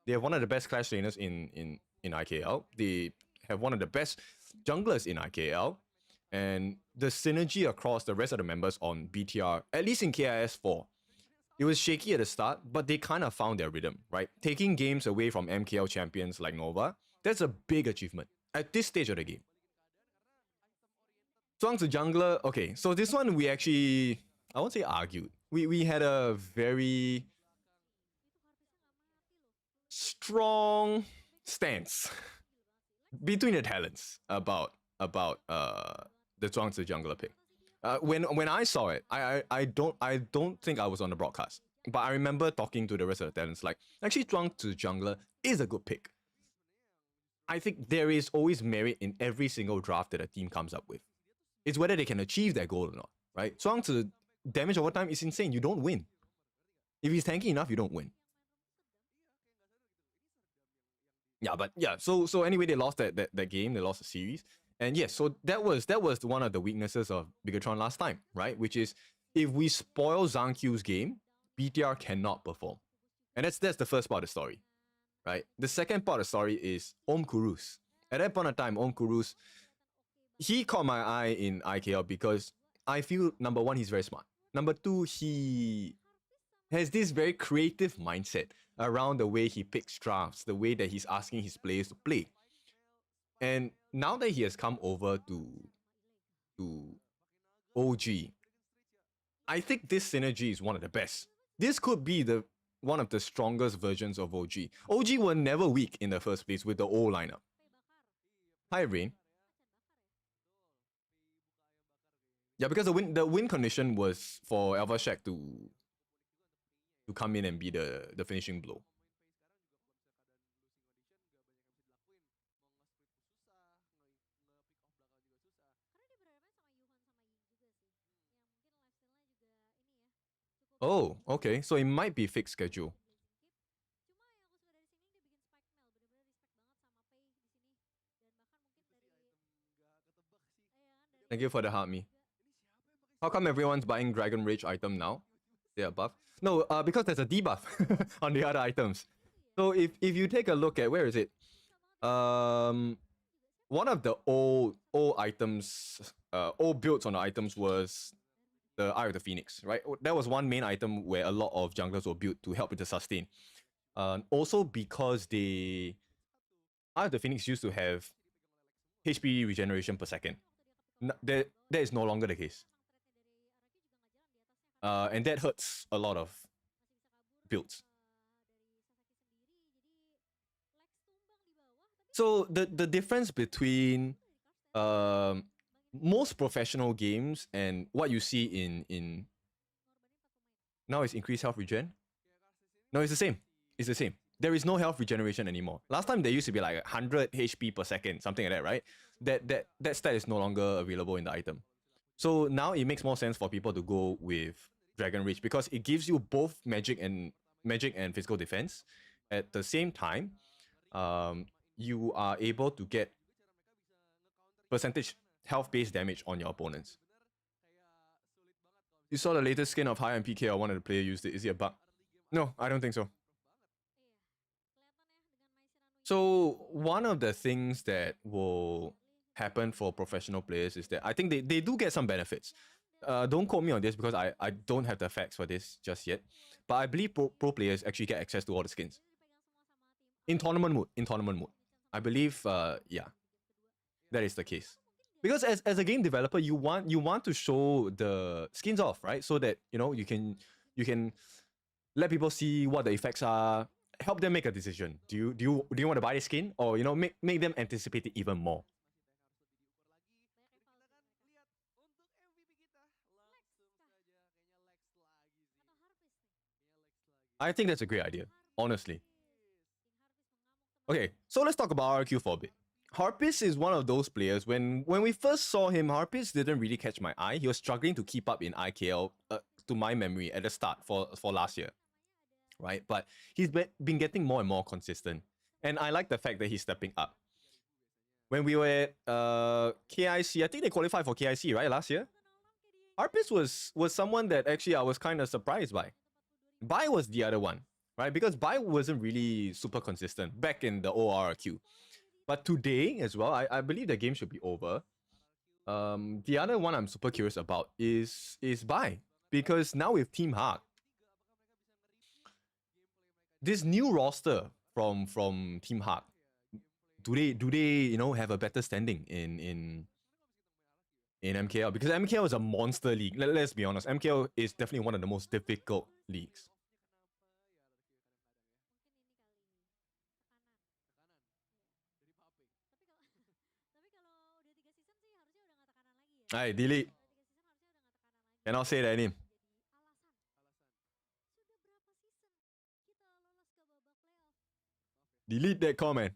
They have one of the best Clash trainers in IKL. They have one of the best junglers in IKL, and the synergy across the rest of the members on BTR, at least in KIS 4, it was shaky at the start, but they kind of found their rhythm, right? Taking games away from MKL champions like Nova That's a big achievement at this stage of the game. Zhuangzi jungler, okay, so this one we actually, I won't say argued. We had a very strong stance between the talents about the Zhuangzi jungler pick. When I saw it, I don't think I was on the broadcast, but I remember talking to the rest of the talents like, actually Zhuangzi jungler is a good pick. I think there is always merit in every single draft that a team comes up with. It's whether they can achieve their goal or not, right? Zhuangzi damage over time is insane. You don't win. If he's tanky enough, you don't win. Yeah, but yeah, so anyway, they lost that game, they lost the series. And yes, so that was one of the weaknesses of Bigatron last time, right? Which is if we spoil Zhang Q's game, BTR cannot perform. And that's the first part of the story, right? The second part of the story is Om Kurus. At that point of time, Om Kurus, he caught my eye in IKL because I feel, number one, he's very smart. Number two, he has this very creative mindset around the way he picks drafts, the way that he's asking his players to play. And now that he has come over to OG, I think this synergy is one of the best. This could be one of the strongest versions of OG. OG were never weak in the first place with the old lineup. Hi, Rain. Yeah, because the win condition was for Alpha Shack to come in and be the finishing blow. Oh, okay. So it might be fixed schedule. Thank you for the heart, me. How come everyone's buying Dragon Rage item now? They are buff? No, because there's a debuff on the other items. So if you take a look at, where is it? One of the old items, old builds on the items was the Eye of the Phoenix, right? That was one main item where a lot of junglers were built to help with the sustain. Also because Eye of the Phoenix used to have HP regeneration per second. That is no longer the case. And that hurts a lot of builds. So the difference between most professional games and what you see in now is increased health regen. No, it's the same. It's the same. There is no health regeneration anymore. Last time there used to be like 100 HP per second, something like that, right? That stat is no longer available in the item. So now it makes more sense for people to go with Dragon Rage because it gives you both magic and physical defense. At the same time, you are able to get percentage health-based damage on your opponents. You saw the latest skin of High and PK or one of the players used it. Is it a bug? No, I don't think so. So one of the things that will happen for professional players is that I think they do get some benefits. Don't quote me on this because I don't have the facts for this just yet. But I believe pro players actually get access to all the skins. In tournament mode. I believe, yeah, that is the case. Because as a game developer, you want to show the skins off, right? So that, you know, you can let people see what the effects are, help them make a decision. Do you want to buy the skin, or, you know, make them anticipate it even more? I think that's a great idea, honestly. Okay, so let's talk about RQ for a bit. Harpist is one of those players, when we first saw him, Harpist didn't really catch my eye. He was struggling to keep up in IKL, to my memory, at the start for last year, right? But he's been getting more and more consistent. And I like the fact that he's stepping up. When we were at KIC, I think they qualified for KIC, right, last year? Harpist was someone that actually I was kind of surprised by. Bai was the other one, right? Because Bai wasn't really super consistent back in the ORQ. But today as well, I believe the game should be over. The other one I'm super curious about is Bai. Because now with Team HOK, this new roster from Team HOK, do they have a better standing in MKL? Because MKL is a monster league. Let's be honest, MKL is definitely one of the most difficult leagues. Hey, delete. Cannot say that name. Delete that comment.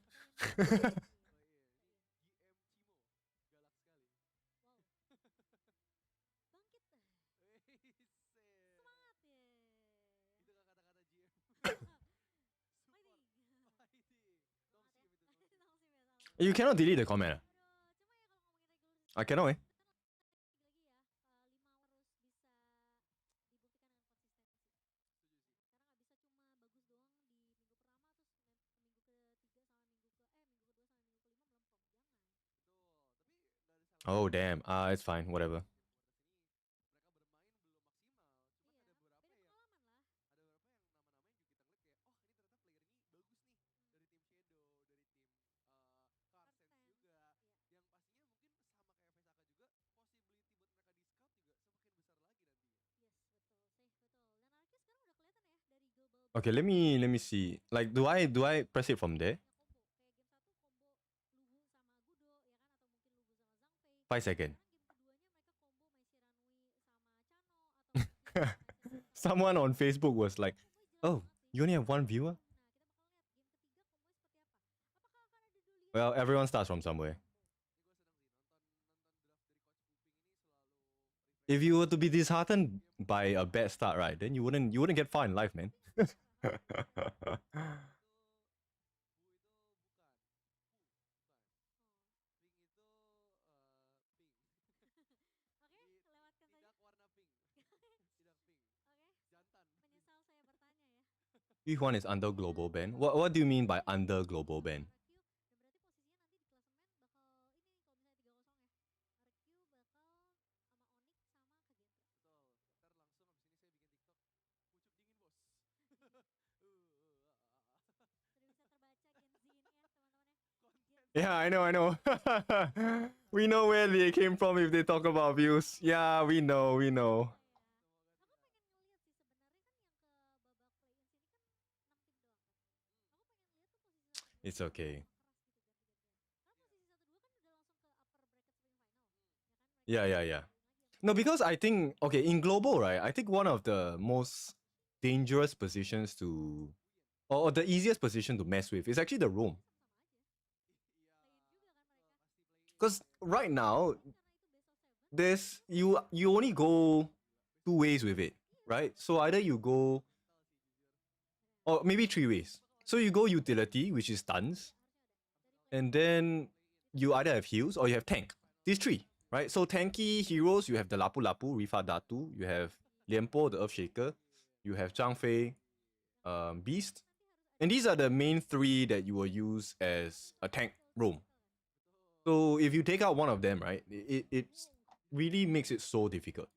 You cannot delete the comment. I cannot. Oh damn. It's fine. Whatever. Okay, let me see. Like, do I press it from there? 5 seconds. Someone on Facebook was like, "Oh, you only have one viewer?" Well, everyone starts from somewhere. If you were to be disheartened by a bad start, right, then you wouldn't get far in life, man. Yuhuan is under global ban. What do you mean by under global ban? Yeah, I know. We know where they came from if they talk about views. Yeah, we know. It's okay. Yeah. No, because I think, okay, in global, right, I think one of the most dangerous positions to, or the easiest position to mess with is actually the roam. Because right now, there's you only go 2 ways with it, right? So either you go, or maybe 3 ways. So you go utility, which is stuns, and then you either have heals or you have tank. These three, right? So tanky heroes, you have the Lapu Lapu, Rifa Datu, you have Lianpo, the Earthshaker, you have Zhang Fei, Beast. And these are the main three that you will use as a tank roam. So if you take out one of them, right, it really makes it so difficult.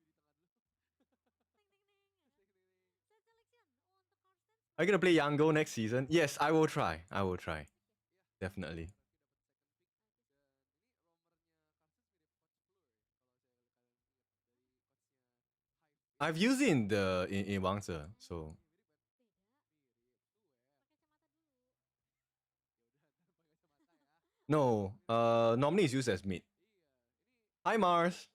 Are you gonna play Yango next season? Yes, I will try. Definitely. I've used it in Wangzhe, so no. Normally it's used as mid. Hi Mars.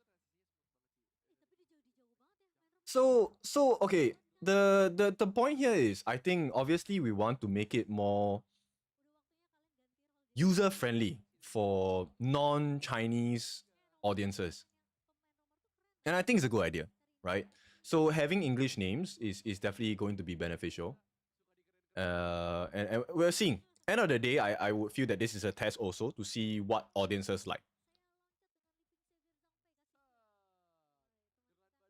So okay. The point here is, I think obviously we want to make it more user friendly for non-Chinese audiences, and I think it's a good idea, right? So having English names is definitely going to be beneficial. And we're seeing. End of the day, I would feel that this is a test also to see what audiences like.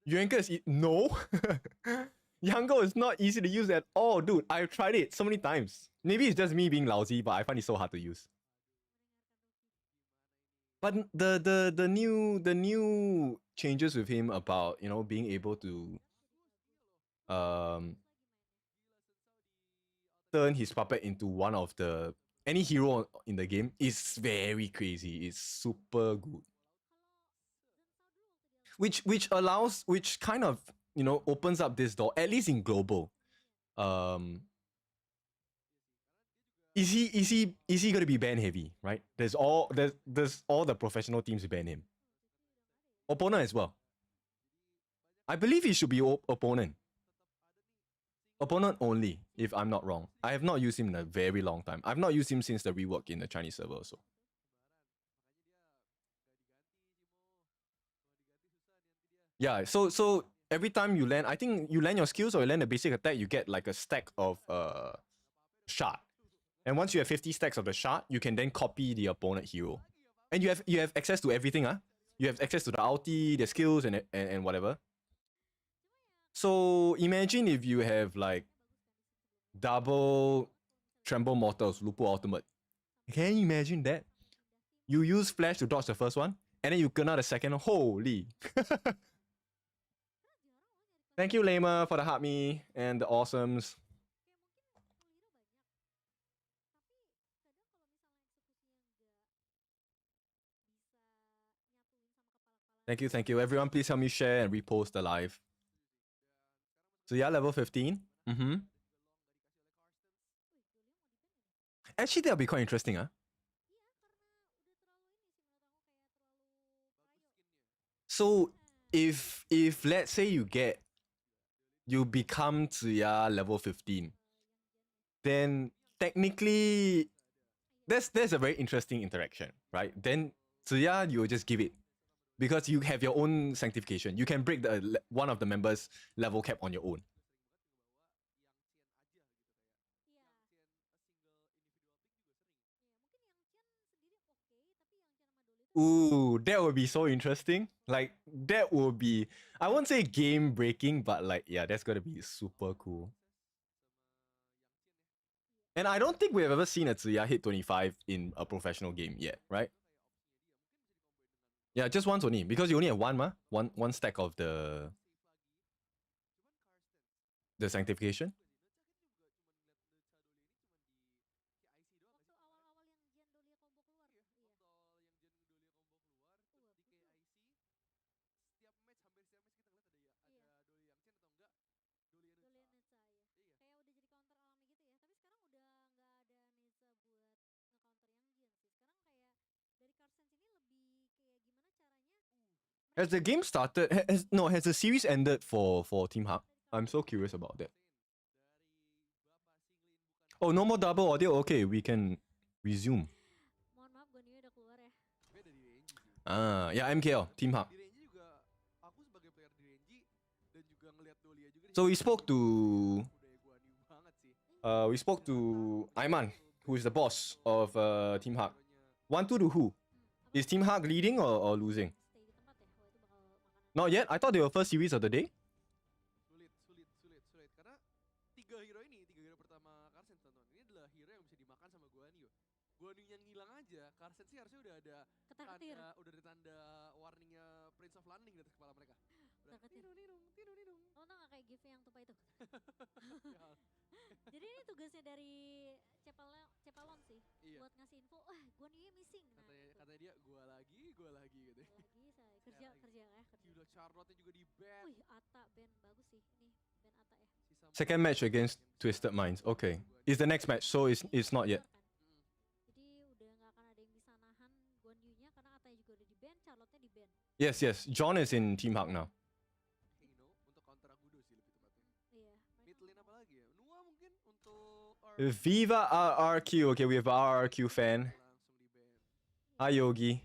Yuanke is no. Yango is not easy to use at all, dude. I've tried it so many times. Maybe it's just me being lousy, but I find it so hard to use. But the new changes with him about being able to turn his puppet into one of the any hero in the game is very crazy. It's super good. Which kind of, you know, opens up this door, at least in global. Is he gonna be ban heavy, right? There's all the professional teams ban him. Opponent as well. I believe he should be opponent. Opponent only, if I'm not wrong. I have not used him in a very long time. I've not used him since the rework in the Chinese server also. Yeah, so every time you land, I think you land your skills or you land a basic attack, you get like a stack of shard. And once you have 50 stacks of the shard, you can then copy the opponent hero. And you have access to everything, huh? You have access to the ulti, the skills, and whatever. So imagine if you have like double Tremble Mortals, Lupo Ultimate. Can you imagine that? You use Flash to dodge the first one, and then you kena the second. Holy. Thank you, Lema, for the heart me and the awesomes. Thank you. Everyone, please help me share and repost the live. So yeah, level 15. Actually, that'll be quite interesting, huh? So if let's say you become Ziya level 15, then technically there's a very interesting interaction, right? Then Ziya, you will just give it. Because you have your own sanctification. You can break the one of the members' level cap on your own. Ooh, that would be so interesting. Like, that would be, I won't say game breaking, but like, yeah, that's gonna be super cool. And I don't think we've ever seen a Ziya hit 25 in a professional game yet, right? Yeah, just once only, because you only have one stack of the sanctification. Has the game started? Has the series ended for Team Hak? I'm so curious about that. Oh, no more double audio. Okay, we can resume. Yeah, MKL, Team Hak. So we spoke to Aiman, who is the boss of Team Hak. 1-2 to who? Is Team Hak leading or losing? Not yet. I thought they were first series of the day. Sulit. Karena tiga hero pertama Karsen, tonton. Ini adalah hero yang bisa dimakan sama Guanyu. Guanyu yang ngilang aja, Karsen sih harusnya udah ada tanda warningnya Prince of Landing di atas kepala mereka. Tidung. Lo tau gak kayak gif yang tupai itu? Jadi ini tugasnya dari Cepalon sih, iya. Buat ngasih info, Guanyu missing. Katanya dia, gua lagi gitu. Lagi saya kerja ya. Gila, Charlotte juga di ban. Wih, Ata ban bagus sih. Nih, ban Ata ya. Second match against Twisted Minds. Okay. It's the next match, so it's not yet. Jadi udah gak akan ada yang bisa nahan Guanyunya karena Ata juga udah di ban, Charlotte-nya di ban. Yes. John is in Team Hak now. Untuk counter Agudo sih lebih tepatnya. Iya. Mid lane apa lagi ya? Nua mungkin untuk Viva RRQ. Okay, we have RRQ fan. Hi Yogi.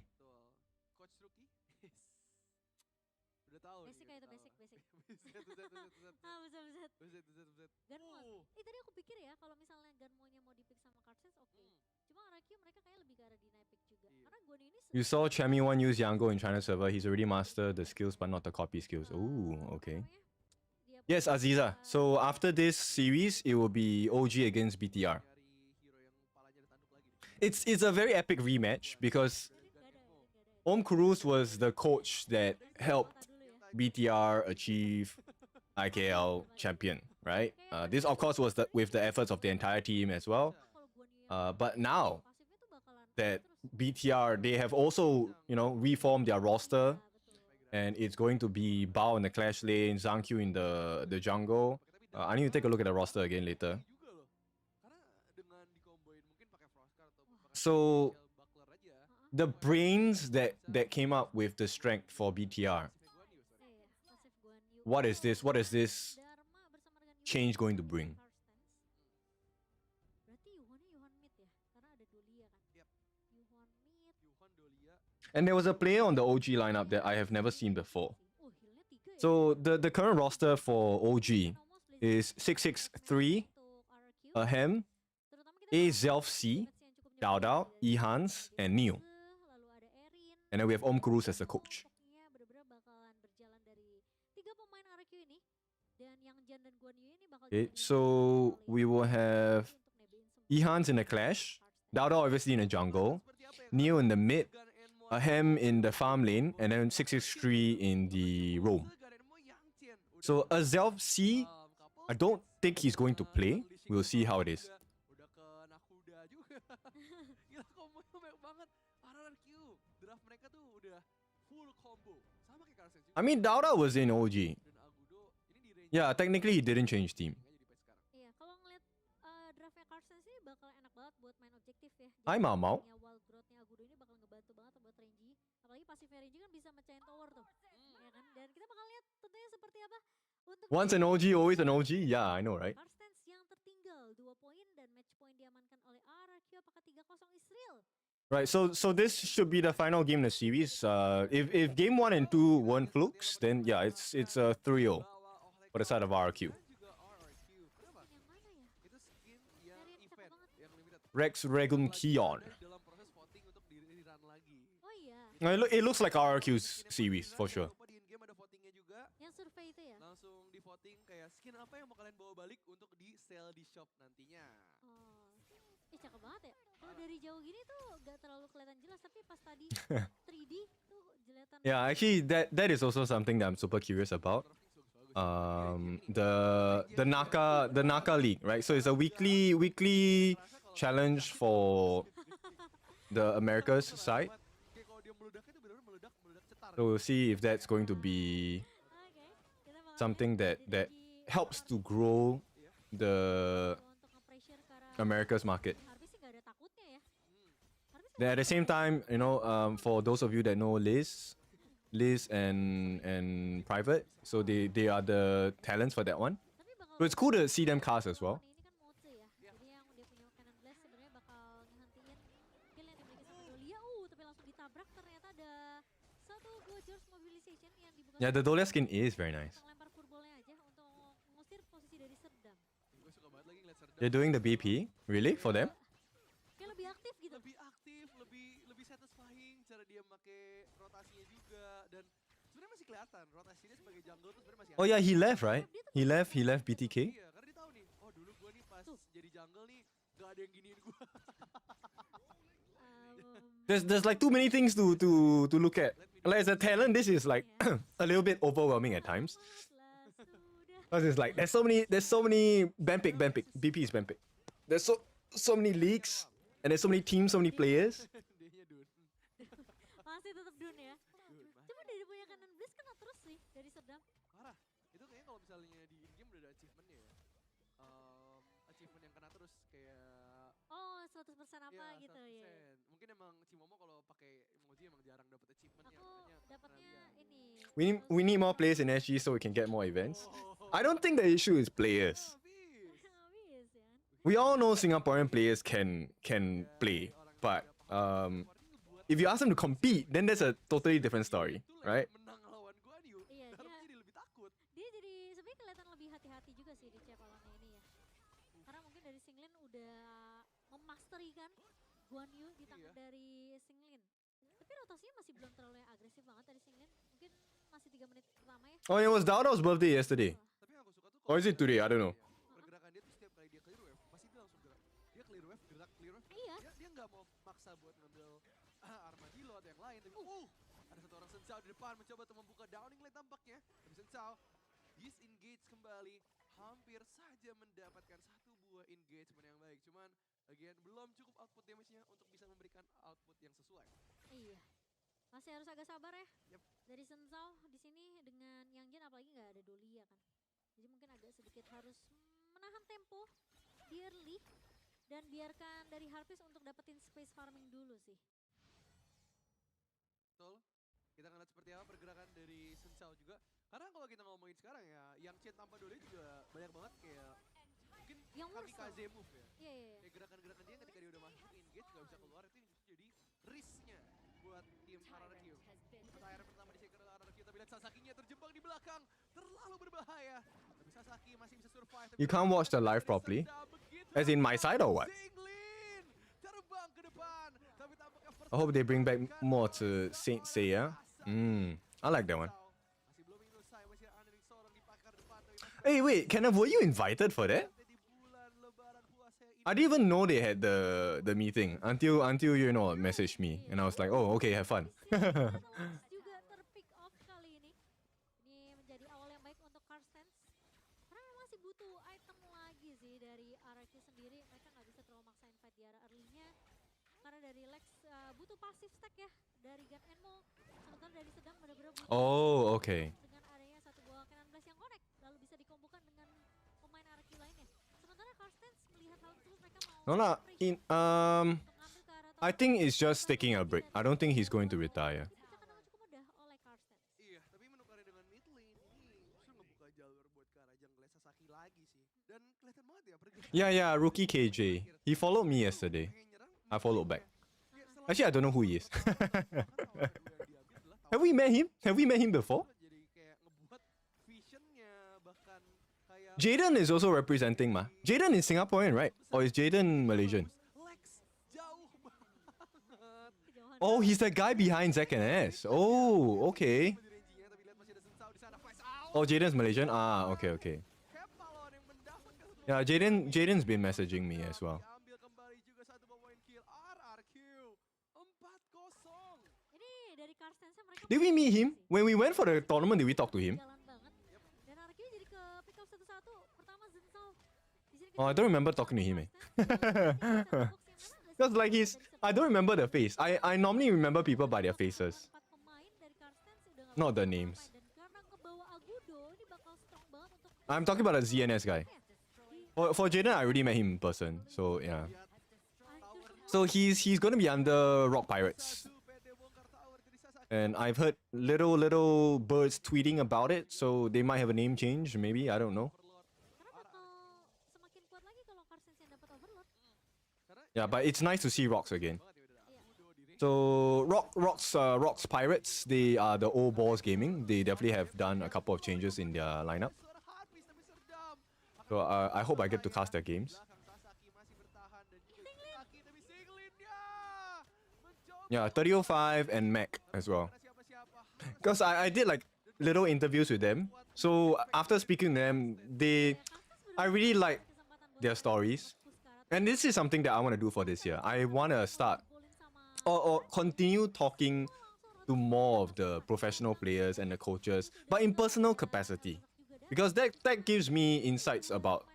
Coach Rookie. Udah tahu. Basic kayak itu basic. Buset. Ganmos. Tadi aku pikir ya kalau misalnya Ganmonya mau di-pick sama Cardsens oke. Cuma RRQ mereka kayak lebih ke arah deny pick juga. Karena Guanyu ini You saw Chemi One use Yango in China server. He's already mastered the skills but not the copy skills. Ooh, okay. Yes, Aziza. So after this series, it will be OG against BTR. It's a very epic rematch because Om Kurus was the coach that helped BTR achieve IKL champion, right? This of course was with the efforts of the entire team as well. But now Pasifnya tuh bakalan that terus. BTR, they have also, reformed their roster, and it's going to be Bao in the Clash lane, Zhang in the jungle. I need to take a look at the roster again later. So the brains that came up with the strength for BTR. What is this? What is this change going to bring? And there was a player on the OG lineup that I have never seen before. So the current roster for OG is 663, Ahem, A Zelf C, Dao Dao, Ehans, and Neo. And then we have Om Kurus as the coach. Okay, so we will have Ehans in the Clash, Dao Dao obviously in the jungle, Neo in the mid, Ahem in the farm lane, and then 663 in the roam. So a Zelf C, I don't think he's going to play. We'll see how it is. I mean, Dauda was in OG. Yeah, technically he didn't change team. Iya, kalau ngeliat draftnya Carson sih bakal enak banget buat main objektif ya. Hai Mau. Wild growth-nya Agudo ini bakal ngebantu banget buat Renji. Apalagi pasifnya Renji kan bisa mecahin tower tuh. Ya kan? Dan kita bakal lihat tentunya seperti apa. Untuk Once an OG, always an OG. Yeah, I know, right? Carstens yang tertinggal 2 poin dan match point diamankan oleh RRQ. Apakah 3-0 is real? Right, so this should be the final game in the series. If game 1 and 2 weren't flukes, then yeah, it's a 3-0 for the side of RRQ. Rex Regum Kion. Oh iya. It looks like RRQ's series for sure. Yang survei itu ya? Langsung di voting kayak skin apa yang mau kalian bawa balik untuk di sell di shop nantinya. Oh, cakep banget ya. Kalau dari jauh gini tuh gak terlalu kelihatan jelas, tapi pas tadi 3D tuh kelihatan. Yeah, actually that is also something that I'm super curious about. The Naka League, right? So it's a weekly challenge for the Americas side. So we'll see if that's going to be something that helps to grow the Americas market. Then at the same time, for those of you that know Liz and Private, so they are the talents for that one. So it's cool to see them cast as well. Yeah, the Dolia skin is very nice. They're doing the BP, really, for them? Lebih aktif gitu. Lebih satisfying cara dia pakai rotasinya juga dan sebenarnya masih kelihatan rotasinya sebagai jungle tuh sebenarnya masih. Oh yeah, he left, right? He left BTK. Iya, karena dia tahu nih. Oh, dulu gua nih pas jadi jungle nih gak ada yang giniin gua. There's like too many things to look at. Like as a talent, this is like a little bit overwhelming at times. Because it's like there's so many Bampic, BP is Bampic. There's so many leagues and there's so many teams, so many players. Masih tetap Dun ya. Cuma dari punya kanan Blitz kena terus sih dari Serdam. Parah. Itu kayaknya kalau misalnya di in-game udah ada achievementnya ya. Achievement yang kena terus kayak 100% apa ya, gitu 100%. ya. Mungkin emang Cimomo kalau pakai emoji emang jarang dapat achievementnya. Aku dapatnya ini. We need more players in SG so we can get more events. I don't think the issue is players. We all know Singaporean players can play, but if you ask them to compete, then that's a totally different story, right? Iya, dia jadi sebenarnya kelihatan lebih hati-hati juga sih di Cepalonnya ini ya. Karena mungkin dari Singlin udah memasteri kan Guan Yu di tangan dari Singlin. Tapi rotasinya masih belum terlalu agresif banget dari Singlin. Mungkin masih 3 menit pertama ya. Oh, it was Dauda's birthday yesterday. Or is it today? I don't know. Pergerakan dia tuh setiap kali dia clear wave, pasti dia langsung gerak. Dia clear wave, gerak, clear wave. Iya. Dia nggak mau maksa buat ngambil armadillo atau yang lain. Tapi ada satu orang Sensao di depan mencoba untuk membuka downing lane tampaknya. Tapi Sensao disengage kembali, hampir saja mendapatkan satu buah engagement yang baik. Cuman, again, belum cukup output damage-nya untuk bisa memberikan output yang sesuai. Iya. Masih harus agak sabar ya. Yep. Dari Sensao di sini dengan Yang Jin apalagi nggak ada Dolia kan. Jadi mungkin agak sedikit harus menahan tempo di early dan biarkan dari Harpist untuk dapetin space farming dulu sih. Betul. Kita akan lihat seperti apa pergerakan dari Sensao juga. Karena kalau kita ngomongin sekarang ya, yang Chen tanpa Dolia juga banyak banget kayak mungkin Yang kamikaze move ya. Iya, iya. Kayak gerakan-gerakan dia ketika dia udah masuk engage gak bisa keluar, itu justru jadi risk-nya buat tim RRQ. Tyrant pertama di-shake oleh RRQ, tapi lihat Sasaki-nya terjebak di belakang, terlalu berbahaya. Tapi Sasaki masih bisa survive. You can't watch the live properly? As in my side or what? Zinglin terbang ke depan, tapi tampaknya I hope they bring back more to Saint Seiya. I like that one. masih belum selesai, masih ada seorang di pakar depan. Hey, wait, Kenneth, were you invited for that? Di bulan Lebaran puasa ini. I didn't even know they had the meeting until you know messaged me, and I was like, oh, okay, have fun. Juga terpick off kali ini. Ini menjadi awal yang baik untuk Carstens. Karena memang masih butuh item lagi sih dari RRQ sendiri. Mereka nggak bisa terlalu maksain fight di arah early-nya. Karena dari Lex butuh passive stack ya dari Gun Enmo. Sementara dari Sedang benar-benar butuh Oh, okay. dengan adanya satu buah cannon blast yang connect. Lalu bisa dikombokan dengan pemain RRQ lainnya. Sementara Carstens melihat hal tersebut mereka mau No lah, operasi in untuk ngambil ke arah I think it's just taking a break. I don't think he's going to retire. dipecahkan dengan cukup mudah oleh Carstens. Iya, tapi menukari dengan mid lane ini justru ngebuka jalur buat ke arah jungle Sasaki lagi sih. Dan kelihatan banget ya pergerakan. Yeah, rookie KJ. He followed me yesterday. I followed back. Actually, I don't know who he is. Have we met him? Have we met him before? Jadi kayak ngebuat visionnya bahkan kayak Jaden is also representing mah. Jaden is Singaporean, right? Or is Jaden Malaysian? Lex jauh banget. Kejauhan. Oh, he's the guy behind Zack and S. Oh, okay. Di range-nya, tapi lihat masih ada Sensao di sana, flash out. Oh, Jaden's Malaysian. Ah, okay. Kepalon yang mendapatkan satu Yeah, Jaden's been messaging me as well. diambil kembali juga satu poin kill RRQ 4-0. Ini dari Carstensnya mereka Did we meet him when we went for the tournament? Did we talk to him? jalan banget. Dan RRQ jadi ke pick up satu-satu. Pertama Zensao. Di sini Oh, I don't remember talking to him. Because like I don't remember the face. I normally remember people by their faces, Empat pemain dari Carstens udah nggak not the bisa names. bermain. Dan karena kebawa Agudo ini bakal strong banget untuk I'm talking about the ZNS guy. For Jaden, I already met him in person. So yeah. So he's gonna be under Rock Pirates, PT bongkar tower dari Sasaki. and I've heard little birds tweeting about it. So they might have a name change, maybe, I don't know. karena bakal semakin kuat lagi kalau Carstens yang dapat overload. Yeah, but it's nice to see Rocks again. Banget ya, udah ada Agudo di range. So Rocks Pirates, they are the old balls gaming. They definitely have done a couple of changes in their lineup. Suara Harpist tapi Serdam. So I hope I get to cast their games. Belakang Sasaki masih bertahan dan juga Sasaki tapi Zinglinnya mencoba Yeah, 3005 and Mac as well. karena siapa-siapa harus Because I did like little interviews with them. So after speaking to them, I really like their stories. And this is something that I want to do for this year. I want to start or continue talking to more of the professional players and the coaches, but in personal capacity. Because that gives me insights about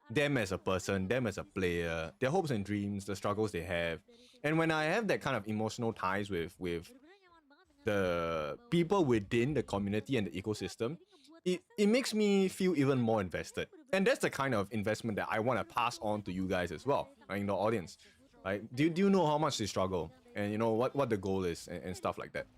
them as a person, them as a player, their hopes and dreams, the struggles they have. And when I have that kind of emotional ties with the people within the community and the ecosystem, it makes me feel even more invested. And that's the kind of investment that I want to pass on to you guys as well, right, in the audience. Right? Do you know how much they struggle? And you know what the goal is and stuff like that.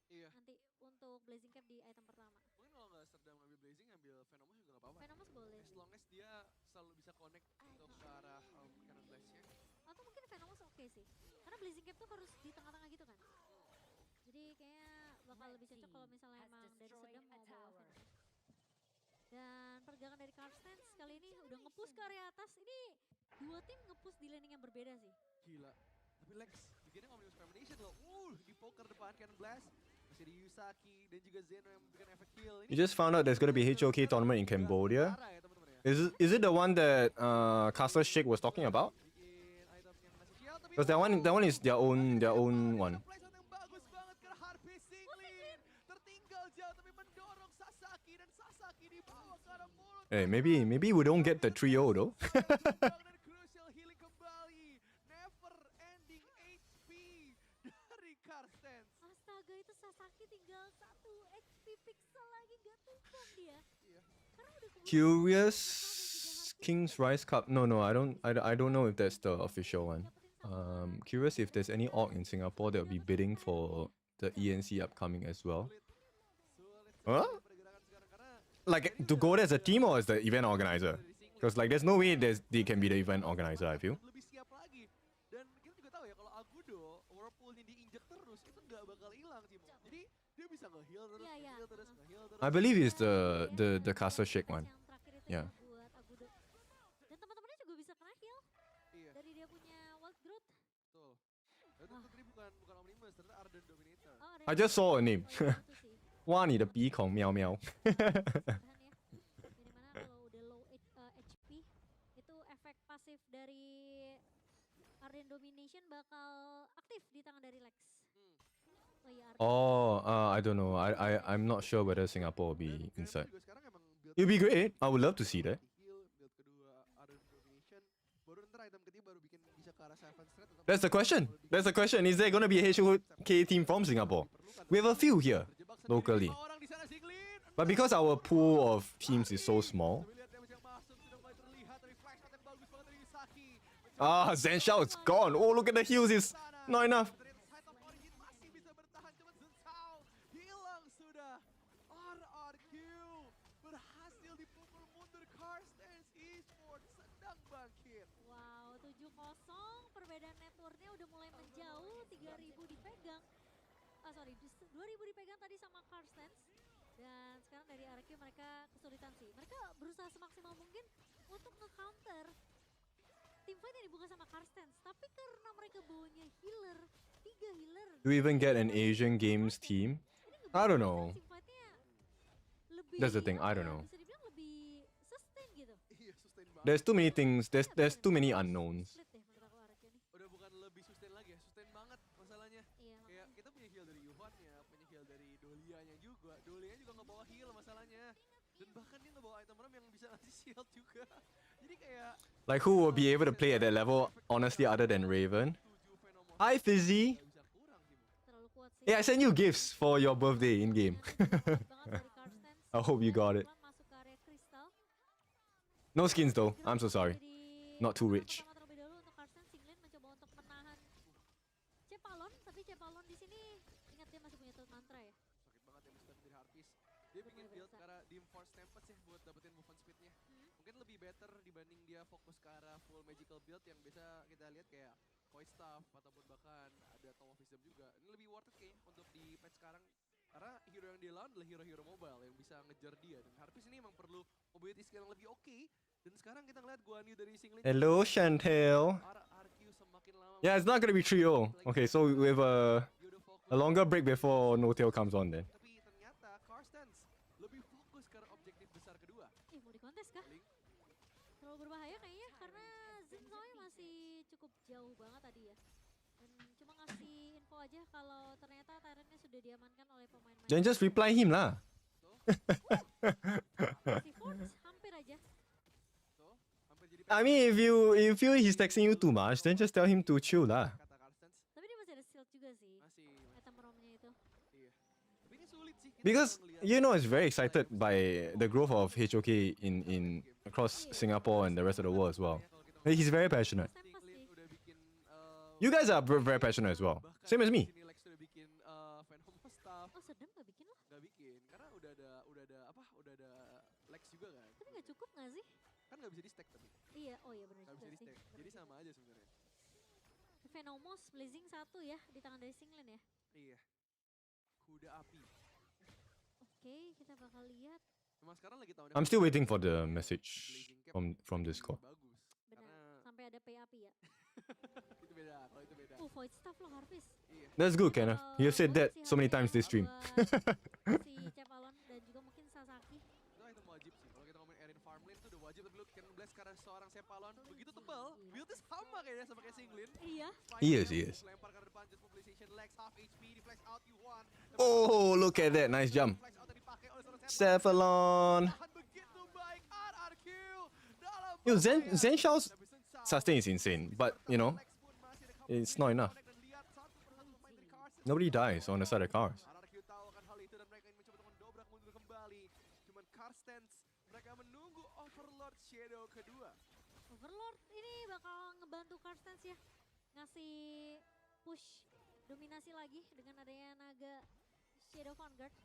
Iya. Nanti untuk Blazing Cap di item pertama. Mungkin kalau nggak Serdam ngambil Blazing, ngambil Venomous juga nggak apa-apa. Venomous boleh. As long as dia selalu bisa connect untuk ke arah Cannon Blast-nya. Atau mungkin Venomous oke sih. Karena Blazing Cap tuh harus di tengah-tengah gitu kan. Jadi kayaknya bakal lebih cocok kalau misalnya emang dari Sedang mau bawa Venomous. Dan pergerakan dari Carstens kali ini udah nge-push ke area atas. Ini dua tim nge-push di laning yang berbeda sih. Gila. Tapi Lex, bikinnya ngomongin Spamnation loh. Di poker depan Cannon Blast. Masih ada Yusaki dan juga Zeno yang memberikan efek kill. You just found out there's gonna be HOK tournament in Cambodia. Parah ya teman-teman ya. Is it the one that Castle Shake was talking about? Bikin item yang masih shield, tapi Because that one is their own one. placement yang bagus banget karena Harpist Zinglin tertinggal jauh tapi mendorong Sasaki dan Sasaki dibawa ke arah mulut Hey, maybe we don't get the trio though. Crucial healing kembali. Never ending HP dari Karstens. Astaga, itu Sasaki tinggal 1 HP pixel lagi, gak tumpang dia. Iya. Karena udah keburu Curious Notail dan juga Harpy King's udah Rise Cup. No, I don't know if that's the official one. Curious if there's any org in Singapore that will be bidding for the ENC upcoming as well. Huh? Like to go there as a team or as the event organizer? Because like there's no way they can be the event organizer, I feel. Lebih siap lagi. Dan kita juga tahu ya kalau Agudo whirlpoolnya diinjek terus itu nggak bakal hilang Cimo. Jadi dia bisa nge-heal terus, Iya, iya. nge-heal terus, nge-heal terus. I believe it's the Castle Shake one. yang terakhir itu Yeah. ya buat Agudo. Dan teman-temannya juga bisa kena heal Iya, dari dia punya Wild Growth. betul. Itu tadi bukan Omnimus, ternyata Arden Dominator. Oh, ada I yang- just saw a name. Oh, iya, itu sih. 哇，你的鼻孔喵喵。 Tahan ya. Dimana kalau udah low HP itu efek pasif dari Arden Domination bakal aktif di tangan dari Lex. Oh iya, Arden. Oh, I don't know. I'm not sure whether Singapore will be Dan inside. juga sekarang emang build It'll be great. I would love to see that. heal, build kedua Arden Domination, baru ntar item ketiga baru bikin bisa ke arah 7 straight. atau That's the question. That's the question. Is there gonna be a HOK team from Singapore? We have a few here Terjebak sendiri, locally, 5 orang di sana, Siglin. but because our pool of teams is so small, Tapi lihat damage yang masuk sudah mulai terlihat dari flash shot yang bagus banget dari Yusaki. Zen Shao's gone. Oh, look at the heals. It's not enough. Ternyata Side of Origin masih bisa bertahan, cuma Zhen Cao hilang sudah. RRQ berhasil dipukul mundur. Karstens Esports sedang bangkit. Wow, 7-0. Perbedaan networknya udah mulai menjauh. 3.000 dipegang. Sorry, 2.000 dipegang tadi sama Karstens. Dan sekarang dari RQ mereka kesulitan sih. Mereka berusaha semaksimal mungkin untuk nge-counter teamfight yang dibuka sama Karstens. Tapi karena mereka bawanya healer, 3 healer. Do we even get an Asian Games team? Ini I don't ngebikin know. teamfightnya lebih, That's the thing, I apa don't ya, know. Bisa dibilang lebih sustain gitu. Iya, sustain banget. There's too many things. There's too many unknowns. Split deh menurut aku RQ nih. Udah bukan lebih sustain lagi ya, sustain banget masalahnya. Iya, Kayak kita punya heal dari Yuhannya, punya heal dari Dolianya juga. Dolianya juga ngebawa heal masalahnya. Dan bahkan dia ngebawa item rem yang bisa ngasih shield juga. Jadi kayak Like who will be able to play at that level? Honestly, other than Raven. 7 Venomous Hi, Fizzy. nggak bisa kurang sih. terlalu kuat sih. Yeah, I sent you gifts for your birthday in game. I hope you got it. Masuk ke area kristal. No skins though. I'm so sorry. Jadi Not too pertama rich. terlebih dahulu untuk Karsten, Singlin mencoba untuk menahan Cepalon, tapi Cepalon di sini ingat dia masih punya Tooth Mantra ya. Sakit banget ya mesti dari Harpis. Dia bikin Bener-bener build besar. ke arah Dim Force Tempest ya buat dapetin movement speednya. Mungkin lebih better dibanding dia fokus ke arah full magical build yang biasa kita lihat kayak Void Staff ataupun bahkan ada Tome of Wisdom juga. Ini lebih worth it kayaknya untuk di patch sekarang. Karena hero yang dia lawan adalah hero-hero mobile yang bisa ngejar dia. Dan Harpis ini emang perlu mobility skill yang lebih oke. Dan sekarang kita ngeliat Guan Yu dari Singlin. Hello, Chantel. RRQ semakin lama. Yeah, it's not gonna be trio. Okay, so we have dia udah fokus. a longer break before NOTAIL comes on then. Tapi ternyata Karstens lebih fokus ke arah objektif besar kedua. Mau dikontes kah? Link. Terlalu berbahaya kayaknya karena Zinzoi masih cukup jauh banget tadi ya. Dan cuma ngasih info aja kalau ternyata Tyrantnya sudah diamankan oleh pemain main. Then just reply him lah. Si Forge hampir aja. So, hampir jadi I mean, if you feel he's texting you too much, then just tell him to chill lah. kata Karstens. Tapi dia masih ada shield juga sih. Masih, Item romnya itu. iya. Tapi ini sulit sih. Kita Because kalau ngeliat you know, it's very excited by the growth of HOK in across Singapore and the rest of the world as well. kalau kita He's very passionate. Tempest Singlin sih. udah bikin You guys are very passionate as well. bahkan Same as me. di sini Lex udah bikin Venomous Staff. Oh sedem gak bikin loh. Nggak bikin karena udah ada Lex juga kan. Tapi gak cukup gak sih? Kan nggak bisa di stack tapi. Iya, oh iya bener Nggak juga bisa di sih. stack. Jadi sama aja sebenarnya. Venomous Blazing 1 ya di tangan dari Singlin ya. Iya. Kuda api. Oke, kita bakal lihat. Memang sekarang lagi tahun I'm still waiting for the message from Discord. Bagus. Benar, Karena sampai ada PAP ya. itu beda, kalau itu beda. Void Staff loh Harpis. Iya. That's good, Kenneth. You have said that so many times this stream. Si Cepalon dan juga mungkin Sasaki. Itu wajib sih. Kalau kita ngomongin Erin Farmlane itu udah wajib tapi lu can blast karena seorang Sepalon begitu tebal. Build-nya sama kayaknya sama kayak Singlin. Iya. Yes, yes. Lempar ke depan just mobilization Lex half HP di flash out Yuan. Oh, look at that. Nice jump. Flash out yang dipakai oleh seorang Cephalon. Tahan begitu baik. You know, Zen Shao's sustain is insane, but you know, it's not enough. Nobody dies on the side of cars. RRQ tahu akan hal itu dan mereka ingin mencoba untuk mendobrak mundur kembali. Cuman Carstens, mereka menunggu Overlord Shadow kedua. Overlord ini bakal ngebantu Carstens ya, ngasih push dominasi lagi dengan adanya naga Shadow Vanguard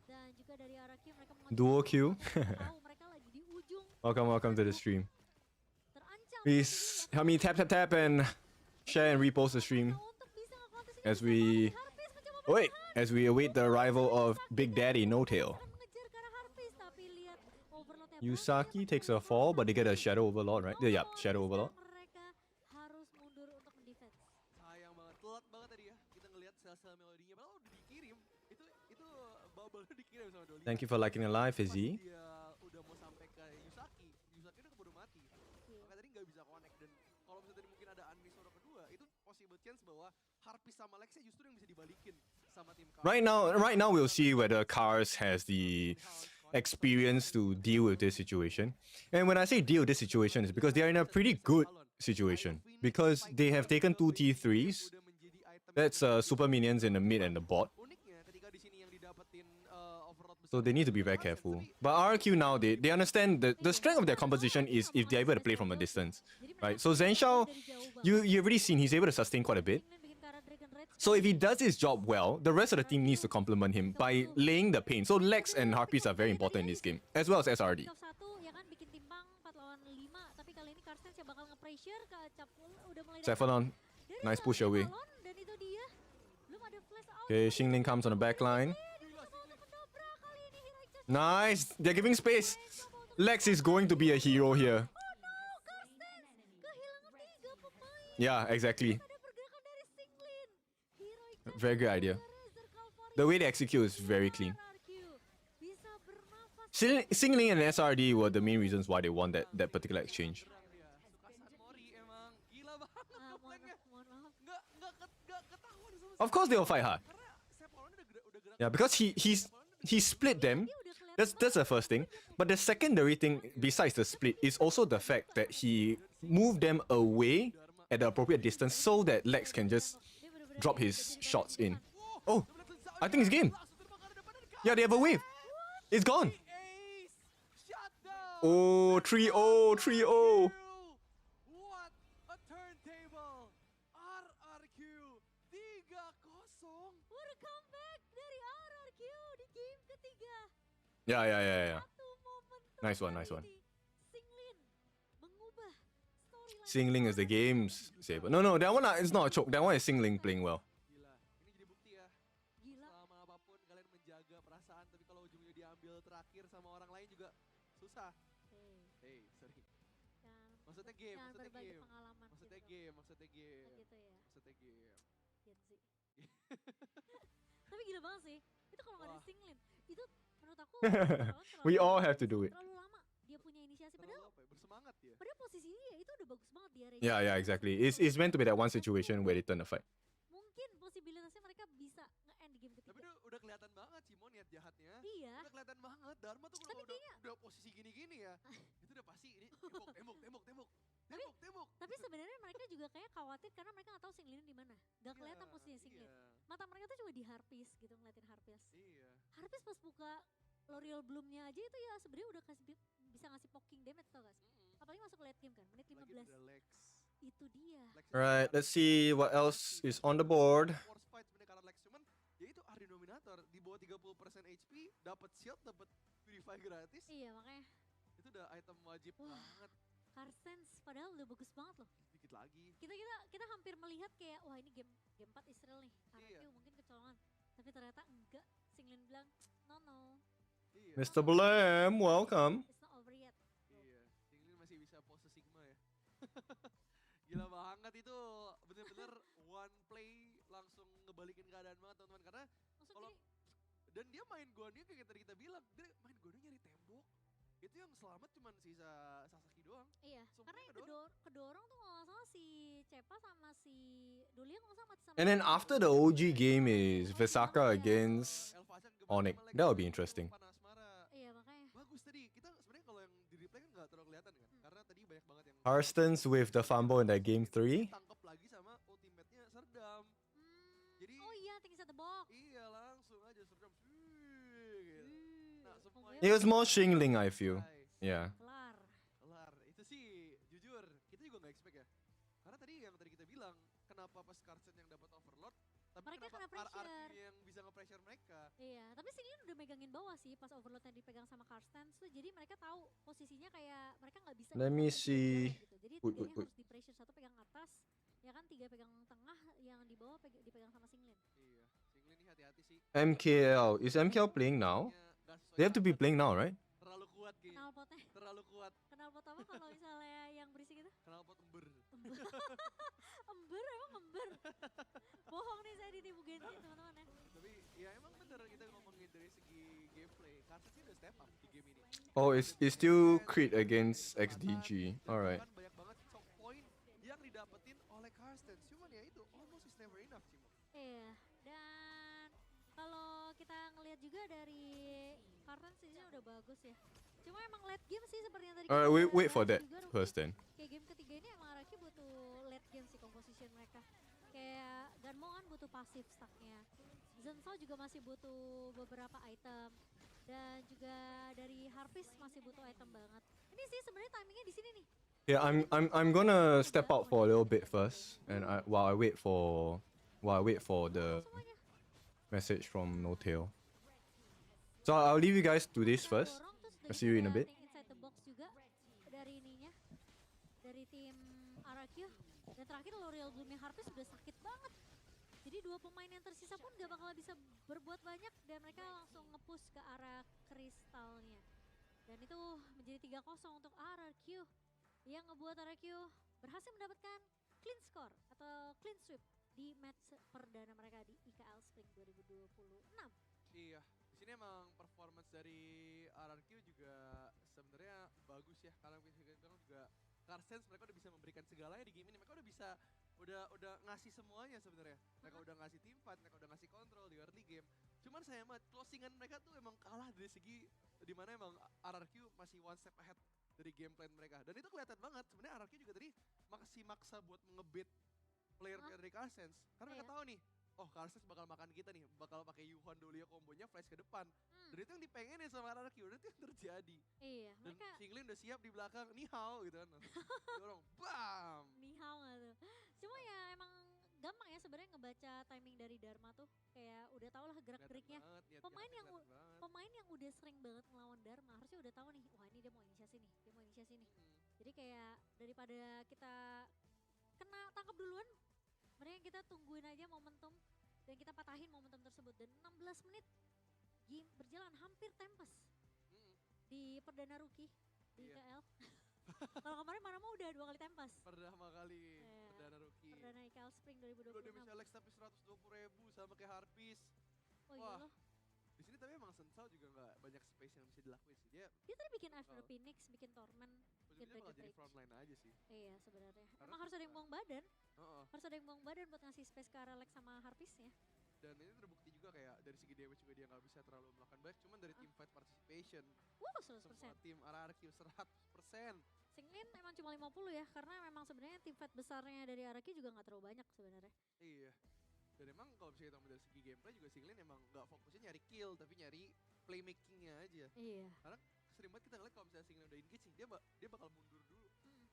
dan juga dari RRQ mereka Duo Q. tahu mereka lagi di ujung. Welcome to the stream. Terancam. Please help me tap and share and repost the stream as we await the arrival of Big Daddy NOTAIL. Yusaki takes a fall, but they get a Shadow Overlord, right? Yeah, Shadow Overlord. Mereka harus mundur untuk mendefense. Sayang banget, telat banget tadi ya. Kita ngelihat sel-sel melodinya, padahal udah dikirim. Itu bubble dikirim sama Dolly. Thank you for liking the live, Izzy. Dia udah mau sampai ke Yusaki udah keburu mati. Maka tadi nggak bisa connect dan kalau misalnya tadi mungkin ada Unleash Soro kedua, itu possible chance bahwa Harpist sama Lexnya justru yang bisa dibalikin sama tim Cars. Right now we'll see whether Cars has the experience to deal with this situation. And when I say deal with this situation, is because they are in a pretty good situation because they have taken 2 T3s. That's super minions in the mid and the bot. So they need to be very careful. But RQ now, they understand the strength of their composition is if they're able to play from a distance, right? So Zen Shao, you've already seen he's able to sustain quite a bit. So if he does his job well, the rest of the team needs to complement him by laying the pain. So Lex and Harpies are very important in this game, as well as SRD. Cephalon, nice push away. Okay, Xingling comes on the back line. Nice, they're giving space. Lex is going to be a hero here. Yeah, exactly. Very good idea. The way they execute is very clean. Xingling and SRD were the main reasons why they won that particular exchange. Of course they will fight hard. Yeah, because he split them. That's the first thing. But the secondary thing, besides the split, is also the fact that he moved them away at the appropriate distance so that Lex can just drop his shots in. Oh, I think it's game. Yeah, they have a wave. It's gone. Oh, 3-0, 3-0. What a turntable. RRQ 3-0. What a comeback dari RRQ di game ketiga. Yeah. Nice one. Xingling is the game's saver. No, that one is not a choke. That one is Xingling playing well. Gila, ini jadi bukti ya. Selama apapun kalian menjaga perasaan, tapi kalau ujungnya diambil terakhir sama orang lain juga susah. Hey, sorry. Maksudnya game. Maksudnya game. Tapi gila banget sih. Itu kalau nggak ada Xingling, itu menurut aku We all have to do it. terlalu lama dia punya inisiasi padahal bersemangat ya. Padahal posisinya ya itu udah bagus banget di area. Yeah, exactly. It's meant to be that one situation where they turn the fight. Mungkin posibilitasnya mereka bisa nge-end di game ketiga. Tapi udah kelihatan banget Cimo niat jahatnya. Iya. Udah kelihatan banget. Dharma tuh kalau udah posisi gini-gini ya. Itu udah pasti ini tembok. Tapi sebenarnya mereka juga kayak khawatir karena mereka nggak tahu Xingling di mana. Gak kelihatan posisinya Xingling. Mata mereka tuh cuma di Harpies gitu ngeliatin Harpies. Iya. Harpies pas buka L'Oreal Bloom-nya aja itu ya sebenarnya udah bisa ngasih poking damage tau gak sih? Apalagi masuk late game kan, menit 15. Itu dia. Alright, let's see what else is on the board. Force fight sebenarnya karena Lex cuman ya itu Ardi Dominator di bawah 30% HP dapat shield, dapat purify gratis. Iya, makanya itu udah item wajib banget. Carstens padahal udah bagus banget loh. Dikit lagi. Kita hampir melihat kayak wah ini game 4 Israel nih. RQ mungkin kecolongan. Tapi ternyata enggak. Xingling bilang no. Iya. Mr. Blam, welcome. It's not over yet. Iya, Xingling masih bisa pose Sigma ya. Gila banget itu, bener-bener one play langsung ngebalikin keadaan banget teman-teman. Karena kalau dan dia main gonnya kayak tadi kita bilang, dia main gonnya nyari tembok. Itu yang selamat cuman sisa Sasaki doang. Iya, karena yang kedorong tuh kalau nggak salah si Cepa sama si Dolia nggak salah mati sama. And then after the OG game is Vesaka against Onyx. That would be interesting. Iya makanya. Bagus tadi, kita sebenarnya kalau yang di replay kan nggak terlalu kelihatan kan, karena tadi banyak banget Karstens with the fumble in that game 3. Tangkap lagi sama ultimate-nya Serdam. Jadi oh iya, things at the box. Iya, langsung aja Serdam. Gitu. Nah, semua It was more shingling, I feel. Yeah. Kelar. Itu sih jujur kita juga nggak expect ya. Karena tadi yang tadi kita bilang, kenapa pas Karsten yang dapat overload, tapi Mereka kenapa kena pressure. RRQ yang bisa nge-pressure mereka? Iya, tapi Singlin udah megangin bawah sih pas overloadnya dipegang sama Karstens tuh, jadi mereka tahu posisinya kayak mereka nggak bisa. Let me see. Gitu. Jadi tiganya harus di pressure, satu pegang atas, ya kan, 3 pegang tengah, yang di bawah dipegang sama Singlin. Iya, Singlin ini hati-hati sih. MKL, is MKL playing now? They have to be playing now, right? Terlalu kuat kayaknya. Knalpotnya. Terlalu kuat. Knalpot apa kalau misalnya yang berisik itu? Knalpot ember. Ember, emang ember? Bohong nih, saya ditipu Genji teman-teman ya. Tapi ya emang bener kita ngomongin dari segi gameplay. Karsten sih udah step up di game ini. Oh, it's still crit against XDG. Alright. Banyak banget choke point yang didapetin oleh Karsten. Cuman ya itu almost is never enough sih. Iya, dan kalau kita ngelihat juga dari Karsten sih udah bagus ya. Cuma emang late game sih seperti yang tadi. Alright, wait for that first then. Kayak game ketiga ini emang Araki butuh late game sih composition mereka. Kayak Ganmo kan butuh passive stacknya. Zensou juga masih butuh beberapa item. Dan juga dari Harpist masih butuh item banget. Ini sih sebenarnya timingnya di sini nih. Yeah, I'm gonna step out for a little bit first, and while I wait for the message from NOTAIL. So I'll leave you guys to this first. I'll see you in a bit. Inside the box juga dari ininya, dari tim RRQ. Dan terakhir L'Oreal Blooming Harvest sudah sakit banget. Jadi 2 pemain yang tersisa pun gak bakal bisa berbuat banyak dan mereka langsung nge-push ke arah kristalnya. Dan itu menjadi 3-0 untuk RRQ yang ngebuat RRQ berhasil mendapatkan clean score atau clean sweep di match perdana mereka di IKL Spring 2026. Iya, di sini emang performance dari RRQ juga sebenarnya bagus ya. Karena bisa bilang juga Karstens mereka udah bisa memberikan segalanya di game ini. Mereka udah bisa udah ngasih semuanya sebenarnya. Mereka udah ngasih team fight, mereka udah ngasih kontrol di early game. Cuman sayang banget closingan mereka tuh emang kalah dari segi dimana emang RRQ masih one step ahead dari game plan mereka. Dan itu kelihatan banget. Sebenarnya RRQ juga tadi masih maksa buat ngebait player dari Karstens. Karena mereka tahu nih, oh Karstens bakal makan kita nih, bakal pakai Yuhan Dolia kombonya flash ke depan. Dan itu yang dipengenin sama RRQ, dan itu yang terjadi. Iya, dan mereka Singlin udah siap di belakang, ni hao gitu kan. Dorong, bam! Ni hao gak tuh. Cuma ya emang gampang ya sebenarnya ngebaca timing dari Dharma tuh. Kayak udah tau lah gerak-geriknya. Pemain yang udah sering banget ngelawan Dharma harusnya udah tahu nih, wah ini dia mau inisiasi nih, dia mau inisiasi nih. Jadi kayak daripada kita kena tangkap duluan, mending kita tungguin aja momentum dan kita patahin momentum tersebut. Dan 16 menit game berjalan hampir tempest di perdana rookie di IKL. Kalau kemarin mana mau udah 2 kali tempest. Pertama kali perdana rookie. Perdana IKL Spring 2026. Udah damage Alex tapi 120.000 sama kayak Harpist. Oh iya loh. Di sini tapi emang Sensao juga nggak banyak space yang bisa dilakuin sih. Dia tadi bikin After Phoenix, bikin Torment, bikin bakal jadi frontline aja sih. Iya sebenarnya. Emang harus ada yang buang badan. Harus ada yang buang badan buat ngasih space ke Alex sama Harpistnya. Dan ini terbukti juga kayak dari segi damage juga dia nggak bisa terlalu melakukan banyak. Cuman dari team fight participation. 100%. Semua tim RRQ 100%. Singlin emang cuma 50 ya, karena memang sebenarnya tim fight besarnya dari RRQ juga nggak terlalu banyak sebenarnya. Iya. Dan emang kalau bisa kita dari segi gameplay juga Singlin emang nggak fokusnya nyari kill, tapi nyari playmakingnya aja. Iya. Karena sering banget kita ngeliat kalau misalnya Singlin udah engage nih, dia bakal mundur dulu.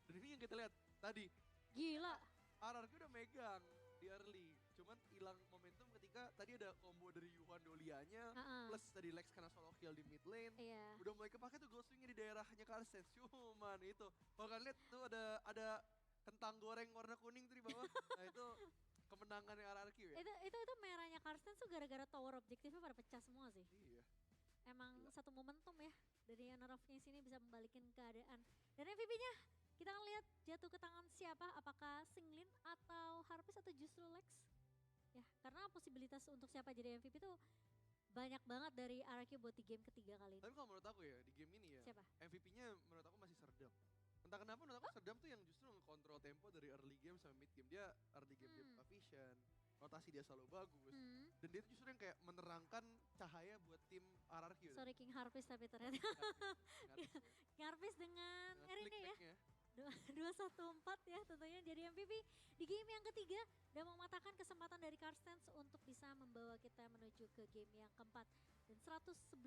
Dan ini yang kita lihat tadi. Gila. RRQ udah megang di early. Cuman hilang momentum ketika tadi ada combo dari Yuhan Dolianya plus tadi Lex karena solo kill di mid lane. Iya. Udah mulai kepake tuh ghost swingnya di daerahnya Karstens. Cuman itu kalau kalian lihat tuh ada kentang goreng warna kuning tuh di bawah. Nah itu kemenangan RRQ ya. Itu merahnya Karstens tuh gara-gara tower objektifnya pada pecah semua sih. Iya. Emang satu momentum ya dari Nerofnya sini bisa membalikin keadaan. Dan MVP-nya kita akan lihat jatuh ke tangan siapa, apakah Singlin atau Harpist atau justru Lex. Ya, karena posibilitas untuk siapa jadi MVP itu banyak banget dari RRQ buat di game ketiga kali ini. Tapi kalau menurut aku ya, di game ini ya, siapa? MVP-nya menurut aku masih Serdam. Entah kenapa menurut aku Serdam tuh yang justru ngekontrol tempo dari early game sampai mid game. Dia early game dia buka vision, rotasi dia selalu bagus. Dan dia tuh justru yang kayak menerangkan cahaya buat tim RRQ. Sorry King Harpist tapi ternyata. King Harpist dengan Erinnya ya. 214 ya tentunya jadi MVP di game yang ketiga dan mematahkan kesempatan dari Carstens untuk bisa membawa kita menuju ke game yang keempat. Dan 111.000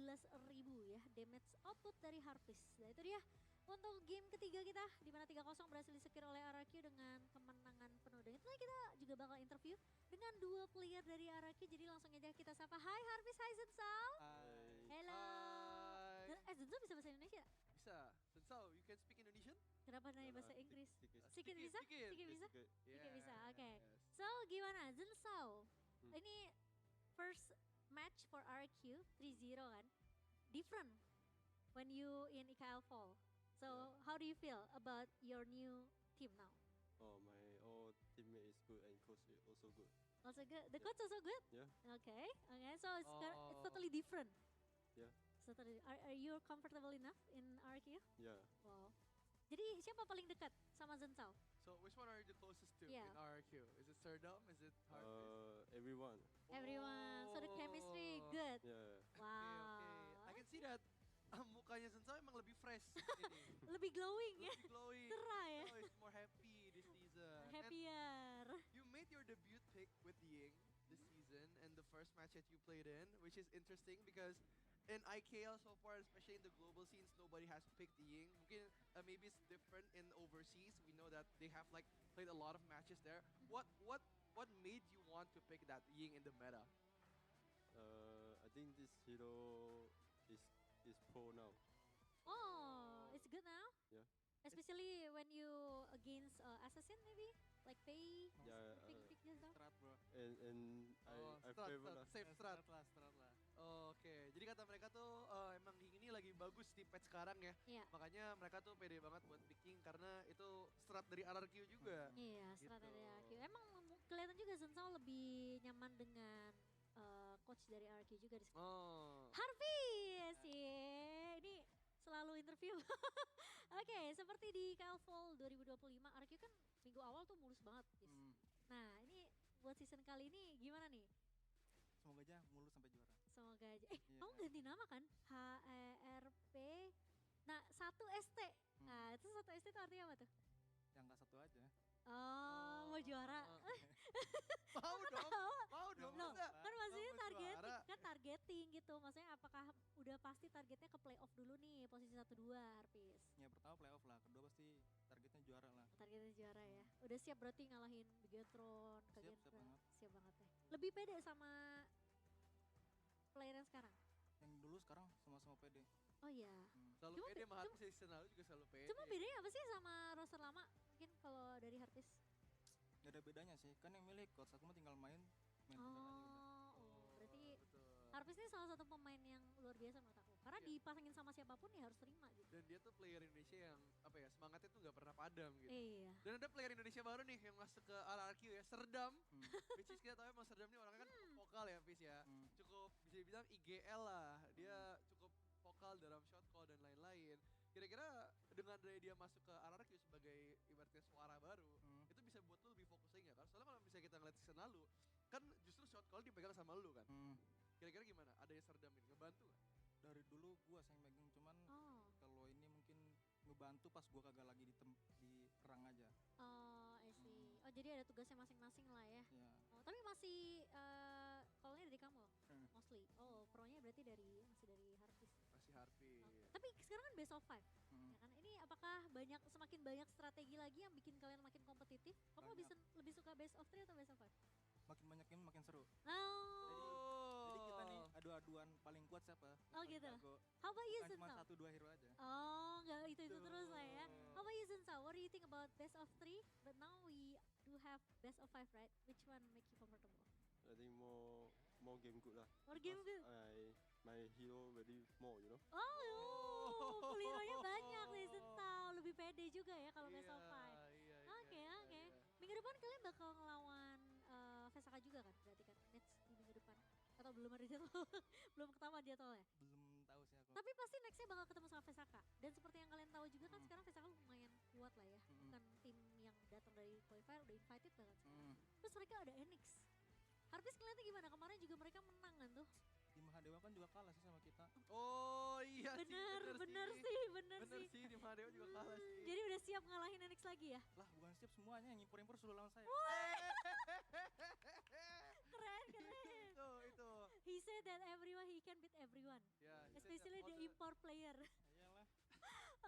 ya damage output dari Harpist. Nah itu dia untuk game ketiga kita di mana 3-0 berhasil disekir oleh RRQ dengan kemenangan penuh. Dan itulah kita juga bakal interview dengan dua player dari RRQ. Jadi langsung aja kita sapa. Hai Harpist, hai Zensao. Hai. Hello. Hai. Zensao bisa bahasa Indonesia? Bisa. So, you can speak Indonesian? Kenapa nanya bahasa Inggris? Sedikit bisa? Sedikit. Sedikit bisa? Sedikit. Sedikit bisa, oke. Yes. So gimana Zensao? Hmm. Ini first match for RRQ 3-0 kan? Different when you in IKL Fall. So how do you feel about your new team now? Oh, my old teammate is good and coach is also good. Also good. The coach also good? Yeah. Okay. Okay. So it's Oh. totally different. Yeah. So are you comfortable enough in RRQ? Yeah. Wow. Jadi siapa paling dekat sama Zensao? So, which one are you the closest to Yeah. in RRQ? Is it Serdam? Is it Harvest? Everyone. Everyone. So the chemistry Oh. good. Yeah. Wow. Okay. I can see that mukanya Sensei emang lebih fresh ini. Lebih glowing ya. Lebih glowing. Cerah ya. Oh, it's more happy this season. And Happier. you made your debut pick with Ying this season and the first match that you played in, which is interesting because in IKL so far, especially in the global scenes, nobody has picked Ying. Mungkin maybe it's different in overseas. We know that they have like played a lot of matches there. What made you want to pick that Ying in the meta? I think this hero is pro now. Oh, it's good now? Yeah. Especially when you against assassin maybe? Like Pei? Yeah. Pick just now? Strat bro. And I favor lah. Safe strat. Strat lah. Oke, jadi kata mereka tuh emang Ying ini lagi bagus di patch sekarang ya. Iya. Makanya mereka tuh pede banget buat picking karena itu strat dari RRQ juga. Iya, Gitu. strat dari RRQ. Emang kelihatan juga Zensao lebih nyaman dengan coach dari RRQ juga di sini. Oh. Harvey sih, ini selalu interview. Oke, seperti di IKL Fall 2025, RRQ kan minggu awal tuh mulus banget. Guys. Nah, ini buat season kali ini gimana nih? Semoga aja mulus sampai juara. Semoga aja. Iya. Kamu ganti nama kan? HERP. Nah, 1ST. Nah, itu 1ST itu artinya apa tuh? Yang gak satu aja. Oh, mau juara. Mau dong, mau dong. Loh, masa? kan maksudnya Mau targeting, juara? kan targeting gitu. Maksudnya apakah udah pasti targetnya ke playoff dulu nih, posisi 1-2 Harpis? Ya pertama playoff lah, kedua pasti targetnya juara lah. Targetnya juara ya. Udah siap berarti ngalahin Bigatron, Siap, siap Kagentra. banget. Siap banget ya. Lebih pede sama player yang sekarang? Yang dulu sekarang sama-sama pede. Oh iya. Selalu Cuma pede, mah Harpis season lalu juga selalu pede. Cuma bedanya apa sih sama roster lama? Mungkin kalau dari Harpis? Gak ada bedanya sih, kan yang milik coach aku mah tinggal main bener aja udah. Berarti betul. Harpis ini salah satu pemain yang luar biasa menurut aku. Karena Iya. dipasangin sama siapapun ya harus terima gitu. Dan dia tuh player Indonesia yang apa ya, semangatnya tuh nggak pernah padam gitu. Iya. Dan ada player Indonesia baru nih yang masuk ke RRQ ya, Serdam. Which is kita tahu emang Serdam ini orangnya kan cukup vokal ya, Fis ya. Cukup bisa dibilang IGL lah. Dia cukup vokal dalam shot call dan lain-lain. Kira-kira dengan dari dia masuk ke RRQ sebagai ibaratnya suara baru, itu bisa buat lu lebih fokus lagi nggak kan? Soalnya kalau misalnya kita ngeliat season lalu, kan justru shot call dipegang sama lu kan. Kira-kira gimana? Ada yang Serdam ini ngebantu nggak? Dari dulu gua yang megang, cuman kalau ini mungkin ngebantu pas gua kagak lagi di kerang aja. Oh, I see. Oh, jadi ada tugasnya masing-masing lah ya. Ya. Oh, tapi masih call-nya dari kamu Hmm. mostly. Oh, pro-nya berarti masih dari Harpis. Masih Harpis. Tapi sekarang kan best of 5. Ya kan? Ini apakah semakin banyak strategi lagi yang bikin kalian makin kompetitif? Kamu Banyak. lebih suka best of 3 atau best of 5? Makin banyak game makin seru. Oh. Jadi kita nih adu-aduan paling kuat siapa? Oh, Paling gitu. jago. How about you, Bukan cuma Zensao? 1-2 hero aja. Oh, enggak itu Tuh. terus lah ya. How about you, Zensao? What do you think about best of 3? But now we do have best of 5, right? Which one make you comfortable? I think more game good lah. More game good? My hero very more, you know. Oh, pelironya banyak nih Zensao. Lebih pede juga ya kalau best of 5. Iya, Oke. Minggu depan kalian bakal ngelawan Vesaka juga kan? Berarti kan match di minggu depan. Atau belum ada jadwal? Belum ketahuan jadwalnya? Belum tahu sih aku. Tapi pasti nextnya bakal ketemu sama Vesaka. Dan seperti yang kalian tahu juga kan sekarang Vesaka lumayan kuat lah ya. Bukan tim yang datang dari qualifier, udah invited banget sekarang. Terus mereka ada Enix. Harpis ngeliatnya gimana? Kemarin juga mereka menang kan tuh. Di Mahadewa kan juga kalah sih sama kita. Oh iya Bener sih. sih. Bener sih, di Mahadewa juga kalah sih. Jadi udah siap ngalahin Enix lagi ya? Lah bukan siap semuanya, yang impor-impor sudah lawan saya. Keren. Itu. He said that everyone he can beat everyone. Ya, Especially the import player. Iyalah.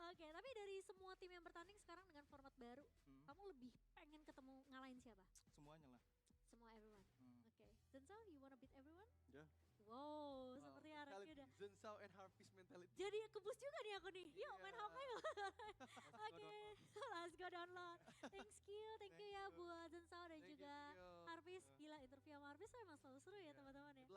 Oke, tapi dari semua tim yang bertanding sekarang dengan format baru, kamu lebih pengen ketemu ngalahin siapa? Semuanya lah. Semua everyone. Oke. Zensao, you wanna beat everyone? Ya. Wow, seperti Araki udah. Zensao and Harvest mentality. Jadi kebus juga nih aku nih. Yuk main HP yuk. Oke, let's go download. Thank you ya buat Zensao dan juga Harvis. Gila, interview sama Harvis emang selalu seru ya teman-teman ya.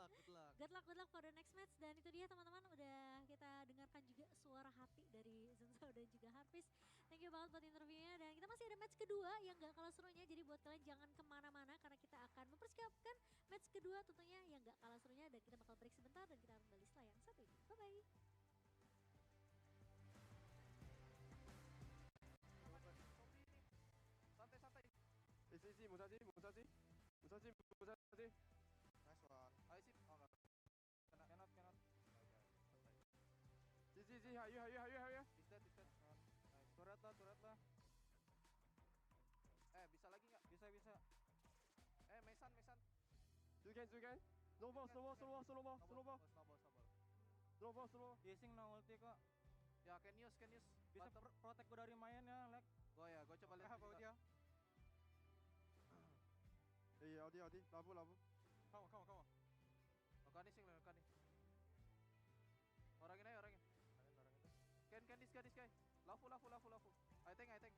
Good luck for the next match. Dan itu dia teman-teman, udah kita dengarkan juga suara hati dari Zensao dan juga Harvis. Thank you banget buat interviewnya. Dan kita masih ada match kedua yang gak kalah serunya. Jadi buat kalian jangan kemana-mana karena kita akan mempersiapkan match kedua tentunya yang gak kalah serunya. Dan kita bakal break sebentar dan kita akan kembali setelah yang satu ini. Bye-bye. Santai. Isi, Musashi. Nice one. Ayo sip. Oh enggak. Cannot. Isi, hayu. Is that. Nice. Turret lah. Bisa lagi enggak? Bisa. Mesan. Zugen. Slow ball. Yesing no ulti kok. Ya, can use. Bisa protect gue dari main ya, Lek. Gue coba lihat. Apa dia? Audi. Labu. Kamu. Okani sing Okani. Orangin. Can this guy. Lafu. I think. Nice.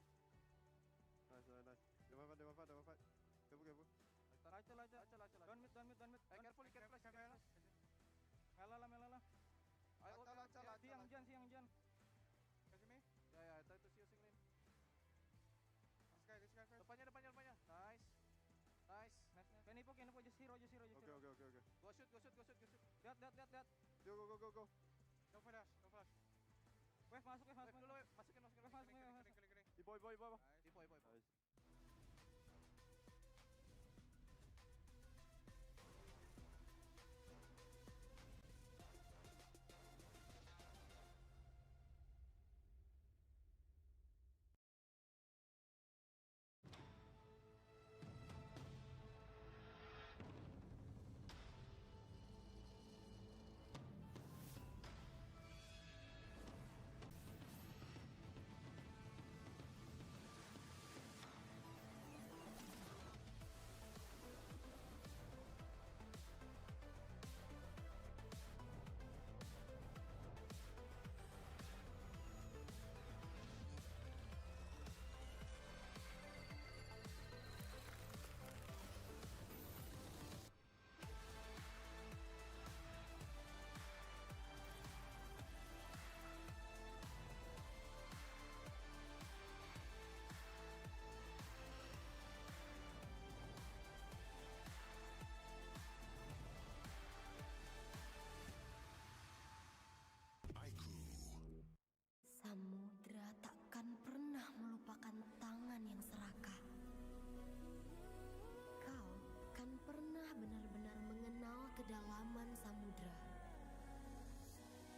Dia fight. Kebu. Acel. Don't mid. Careful, flash. Melah. Ayo, Siang Jan. Kasih me. Ya, itu si using lane. This guy first. Depannya. Nice. Can you just hero. Okay. Go shoot. Lihat. Go. No flash. Wave masuk. Dulu, masukin. Kering. Di boy. Di boy. Nice. Samudra takkan pernah melupakan tangan yang serakah. Kau kan pernah benar-benar mengenal kedalaman samudra.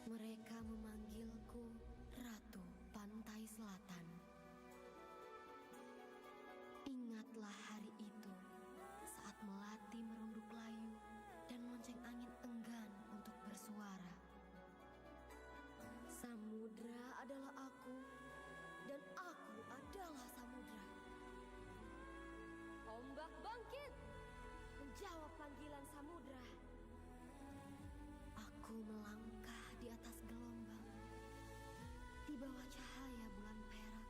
Mereka memanggilku Ratu Pantai Selatan. Ingatlah hari itu saat melati merunduk layu dan lonceng angin enggan untuk bersuara. Samudra adalah aku, dan aku adalah samudra. Ombak bangkit, menjawab panggilan samudra. Aku melangkah di atas gelombang, di bawah cahaya bulan perak.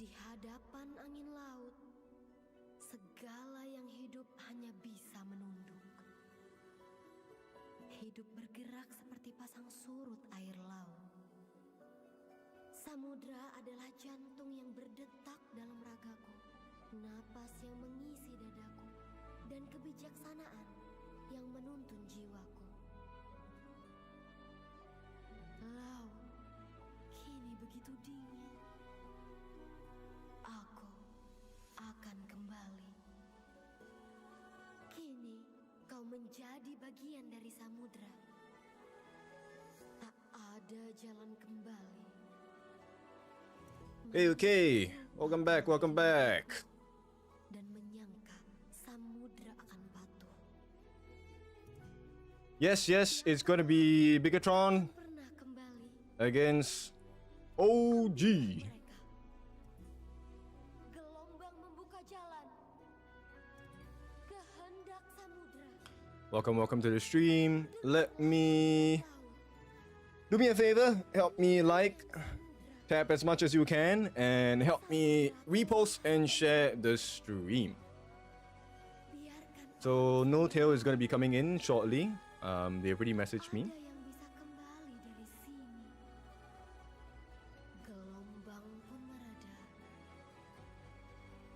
Di hadapan angin laut, segala yang hidup hanya bisa menunduk. Hidup bergerak seperti pasang surut air laut. Samudra adalah jantung yang berdetak dalam ragaku, napas yang mengisi dadaku, dan kebijaksanaan yang menuntun jiwaku. Laut kini begitu dingin. Aku akan kembali. Kini kau menjadi bagian dari samudra. Tak ada jalan kembali. Hey, okay. Welcome back, welcome back. Dan menyangka samudra akan patuh. Yes, it's gonna be Bigatron Pernah kembali against OG. mereka. Gelombang membuka jalan. Kehendak samudra. Welcome to the stream. Let me do me a favor, help me like, tap as much as you can, and help me repost and share the stream. Biarkan So NOTAIL is gonna be coming in shortly. They've already messaged me. ada yang bisa kembali dari sini. Gelombang pun mereda.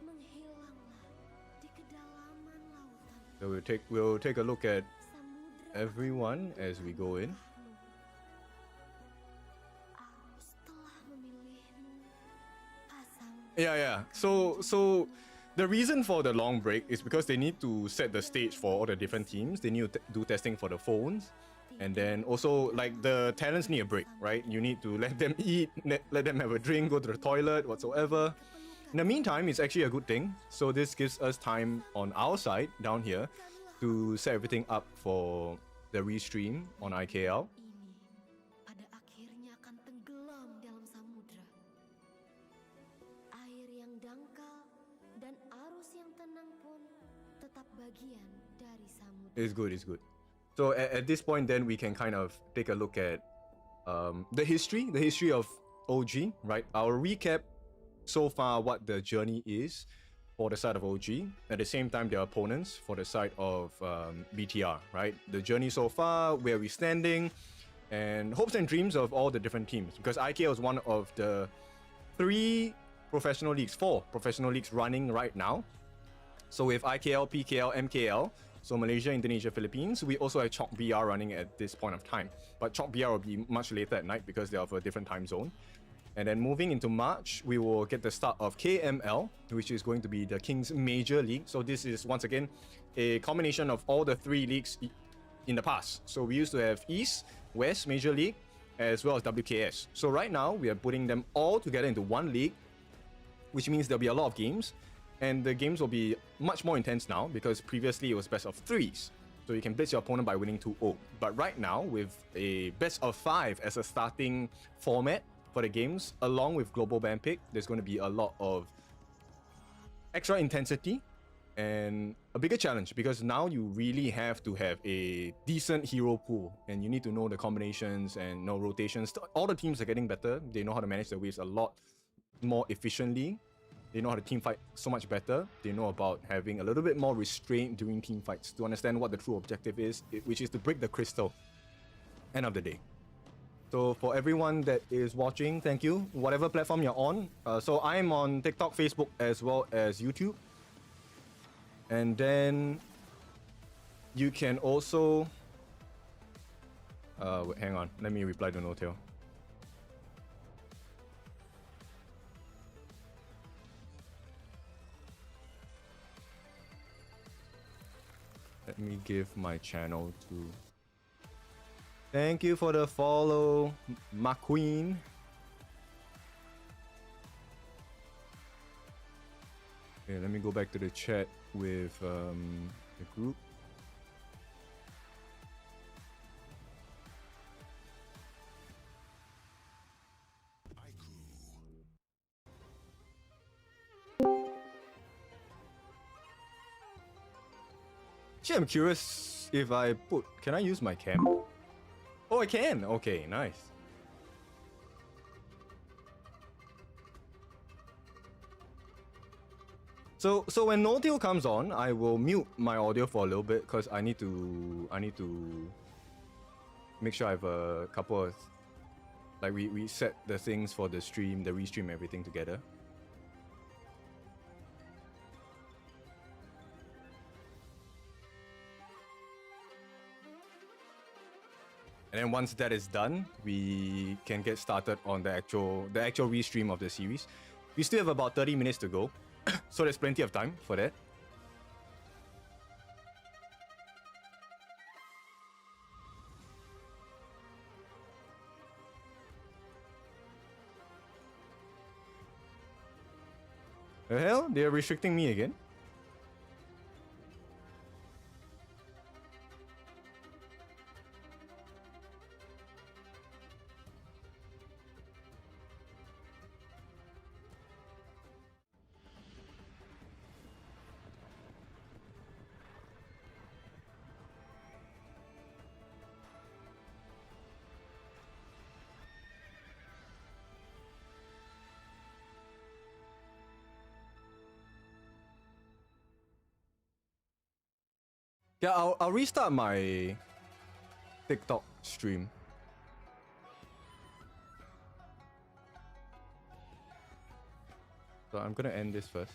Menghilanglah di kedalaman lautan. So we'll take a look at Samudra everyone as we go in. Arus telah memilihmu. Pasang Yeah. So the reason for the long break is because they need to set the stage for all the different teams. They need to do testing for the phones. And then also, like, the talents need a break, right? You need to let them eat, let them have a drink, go to the toilet, whatsoever. In the meantime, it's actually a good thing. So this gives us time on our side, down here, to set everything up for the restream on IKL. ini pada akhirnya akan tenggelam dalam samudra. Air yang dangkal dan arus yang tenang pun tetap bagian dari samudra. It's good. So at this point, then we can kind of take a look at the history of OG, right? Our recap so far, what the journey is for the side of OG. At the same time, their opponents for the side of BTR, right? The journey so far, where we're standing, and hopes and dreams of all the different teams. Because IKL is one of the 4 professional leagues running right now. So with IKL, PKL, MKL, so Malaysia, Indonesia, Philippines, we also have Chok BR running at this point of time. But Chok BR will be much later at night because they're of a different time zone. And then moving into March, we will get the start of KML, which is going to be the King's Major League. So this is, once again, a combination of all the 3 leagues in the past. So we used to have East, West Major League, as well as WKS. So right now, we are putting them all together into one league, which means there'll be a lot of games. And the games will be much more intense now because previously it was best of 3s. So you can blitz your opponent by winning 2-0. But right now, with a best of 5 as a starting format for the games, along with global ban pick, there's going to be a lot of extra intensity and a bigger challenge because now you really have to have a decent hero pool and you need to know the combinations and know rotations. All the teams are getting better. They know how to manage their waves a lot more efficiently. They know how to team fight so much better. They know about having a little bit more restraint during team fights to understand what the true objective is, which is to break the crystal. End of the day. So for everyone that is watching, thank you. Whatever platform you're on. So I'm on TikTok, Facebook, as well as YouTube. And then you can also... wait, hang on. Let me reply to NOTAIL. Let me give my channel to... Thank you for the follow, my queen. Okay, let me go back to the chat with the group. Actually, I'm curious if I put... Can I use my cam? Oh, I can! Okay, nice. So when NOTAIL comes on, I will mute my audio for a little bit because I need to make sure I have a couple of... Like, we set the things for the stream, the restream, everything together. And then once that is done, we can get started on the actual restream of the series. We still have about 30 minutes to go, so there's plenty of time for that. The hell? They're restricting me again? Yeah, I'll restart my TikTok stream. So I'm gonna end this first.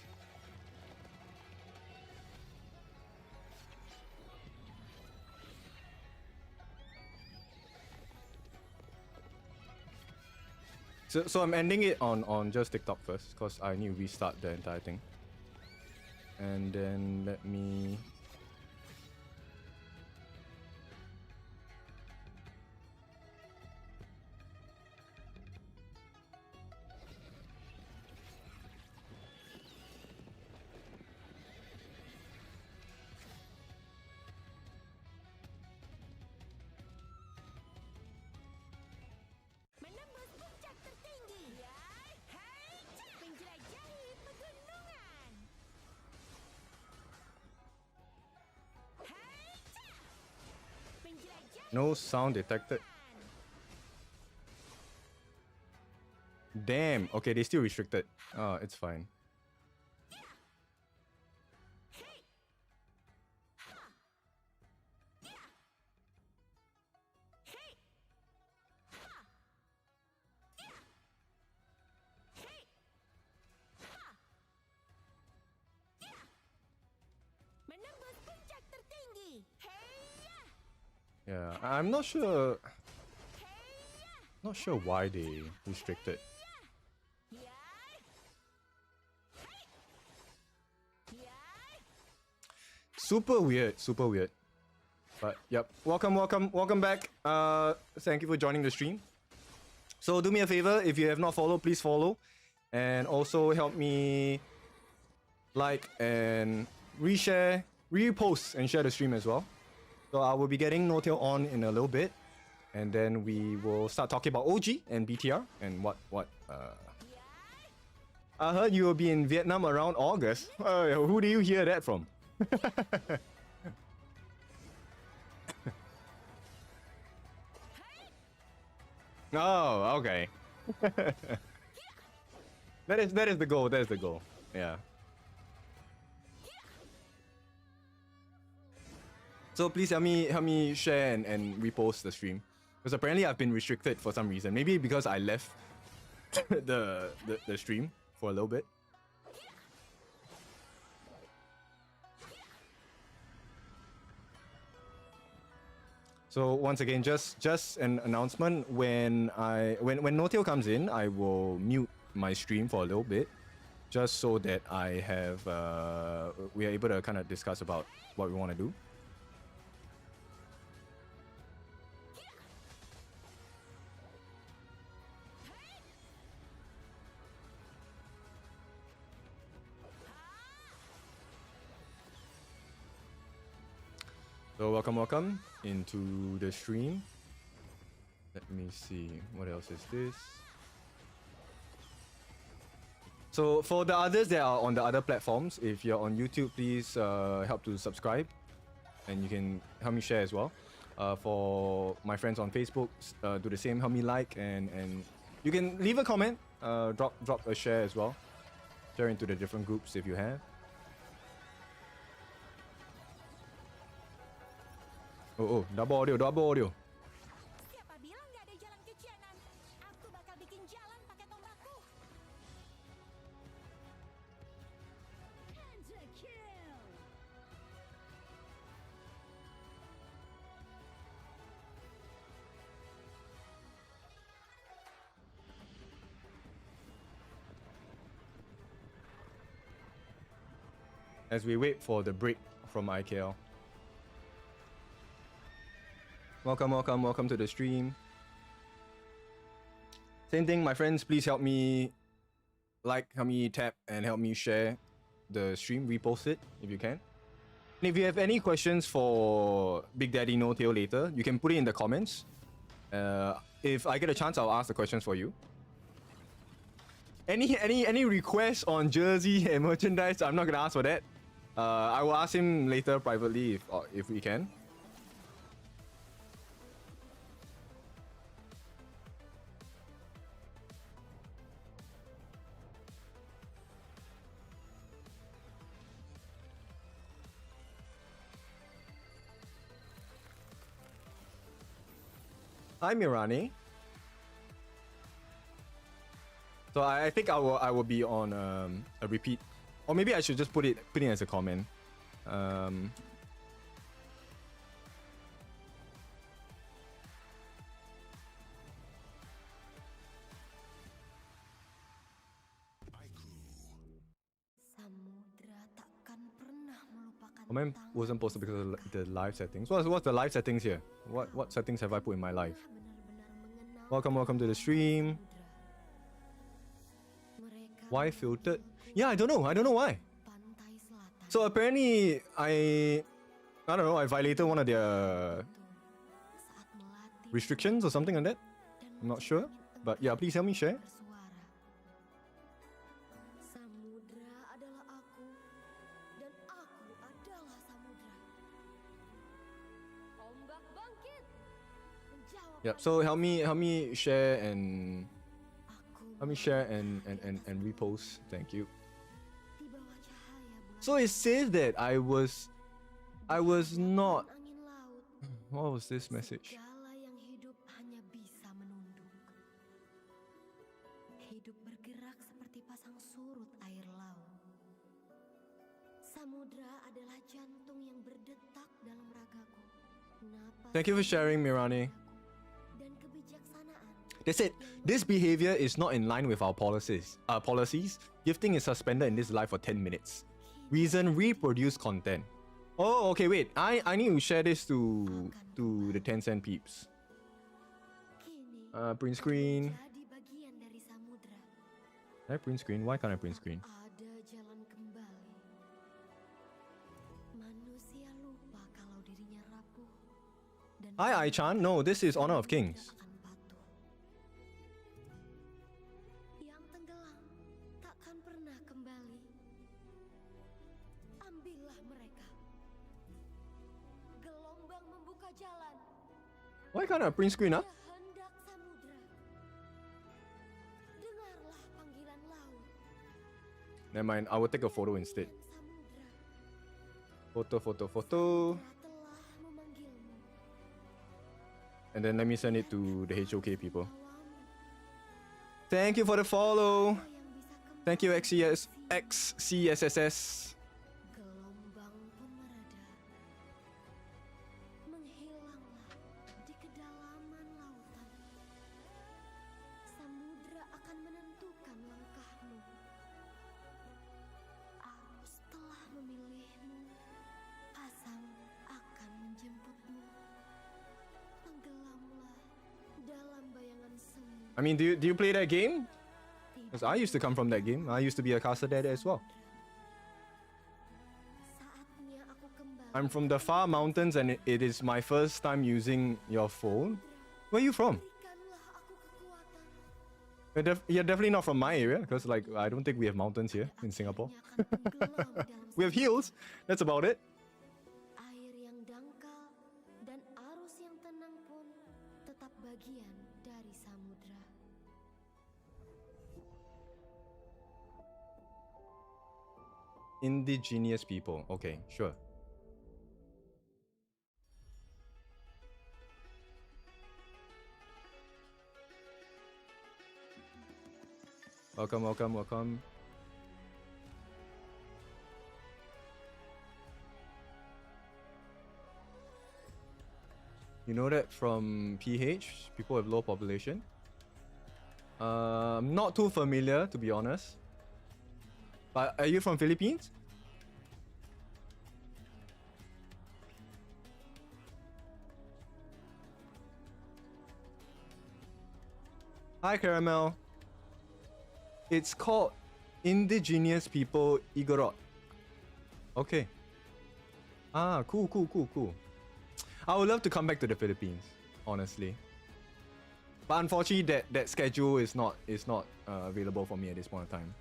So I'm ending it on just TikTok first because I need to restart the entire thing. And then let me... Menembus puncak tertinggi. Menjelajahi pegunungan. Menjelajahi No sound detected. Damn. Okay, they still restricted. Oh, it's fine. menembus puncak tertinggi. Yeah, I'm not sure. Not sure why they restricted. Super weird, super weird. But yep, welcome back. Thank you for joining the stream. So do me a favor, if you have not followed, please follow, and also help me like and reshare, repost, and share the stream as well. So I will be getting NOTAIL on in a little bit, and then we will start talking about OG and BTR and what. I heard you will be in Vietnam around August. Who do you hear that from? Oh, okay. that is the goal. That is the goal. Yeah. So please help me share and repost the stream, because apparently I've been restricted for some reason. Maybe because I left the stream for a little bit. So once again, just an announcement. When NOTAIL comes in, I will mute my stream for a little bit, just so that I have we are able to kind of discuss about what we want to do. So welcome into the stream. Let me see, what else is this? So for the others that are on the other platforms, if you're on YouTube, please help to subscribe, and you can help me share as well. For my friends on Facebook, do the same. Help me like, and you can leave a comment, drop a share as well. Share into the different groups if you have. Oh, double audio. Siapa bilang nggak ada jalan ke Cianan? Aku bakal bikin jalan pakai tombakku. As we wait for the break from IKL. Welcome to the stream. Same thing, my friends, please help me like, help me tap, and help me share the stream, repost it if you can. And if you have any questions for Big Daddy NOTAIL later, you can put it in the comments. If I get a chance, I'll ask the questions for you. Any requests on jersey and merchandise? I'm not gonna ask for that. I will ask him later privately if we can. Hi Mirani. So I think I will be on a repeat, or maybe I should just put it as a comment. Comment wasn't posted because of the live settings. What's the live settings here? What settings have I put in my live? Welcome to the stream. Why filtered? Yeah, I don't know why. So apparently I don't know, I violated one of their restrictions or something like that. I'm not sure, but yeah, please help me share. Yep. So help me share and repost. Thank you. So it says that I was not. What was this message? Thank you for sharing, Mirani. They said this behavior is not in line with our policies. Gifting is suspended in this live for 10 minutes. Reason: reproduce content. Oh, okay, wait. I need to share this to the 10 cent peeps. Print screen. Can I print screen? Why can't I print screen? Hi, Ai-chan. No, this is Honor of Kings. Why can't I print screen, huh? Never mind, I will take a photo instead. Photo. And then let me send it to the HOK people. Thank you for the follow. Thank you, XCSSS. I mean, do you play that game? Because I used to come from that game. I used to be a caster there as well. I'm from the far mountains and it is my first time using your phone. Where are you from? You're definitely not from my area, because like I don't think we have mountains here in Singapore. We have hills. That's about it. Indigenous people. Okay, sure. Welcome. You know that from PH, people with low population? Not too familiar, to be honest. But are you from Philippines? Hi, Caramel. It's called Indigenous people Igorot. Okay. Ah, cool. I would love to come back to the Philippines, honestly. But unfortunately, that schedule is not available for me at this point in time.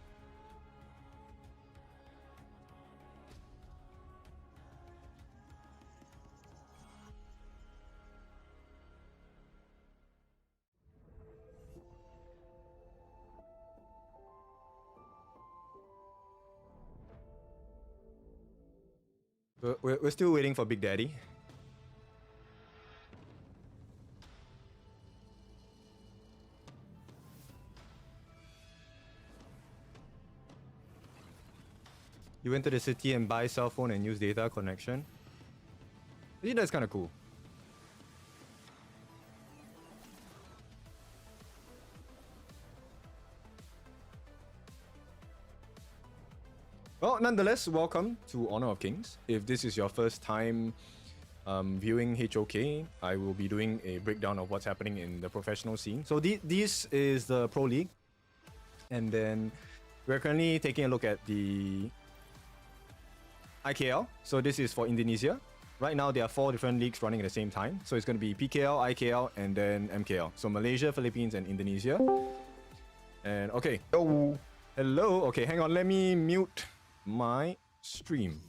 We're still waiting for Big Daddy. You went to the city and buy cell phone and use data connection. I think that's kind of cool. Well, nonetheless, welcome to Honor of Kings. If this is your first time viewing HOK, I will be doing a breakdown of what's happening in the professional scene. So this is the Pro League. And then we're currently taking a look at the IKL. So this is for Indonesia. Right now, there are 4 different leagues running at the same time. So it's going to be PKL, IKL, and then MKL. So Malaysia, Philippines, and Indonesia. And okay. Oh, hello. Okay, hang on. Let me mute my stream.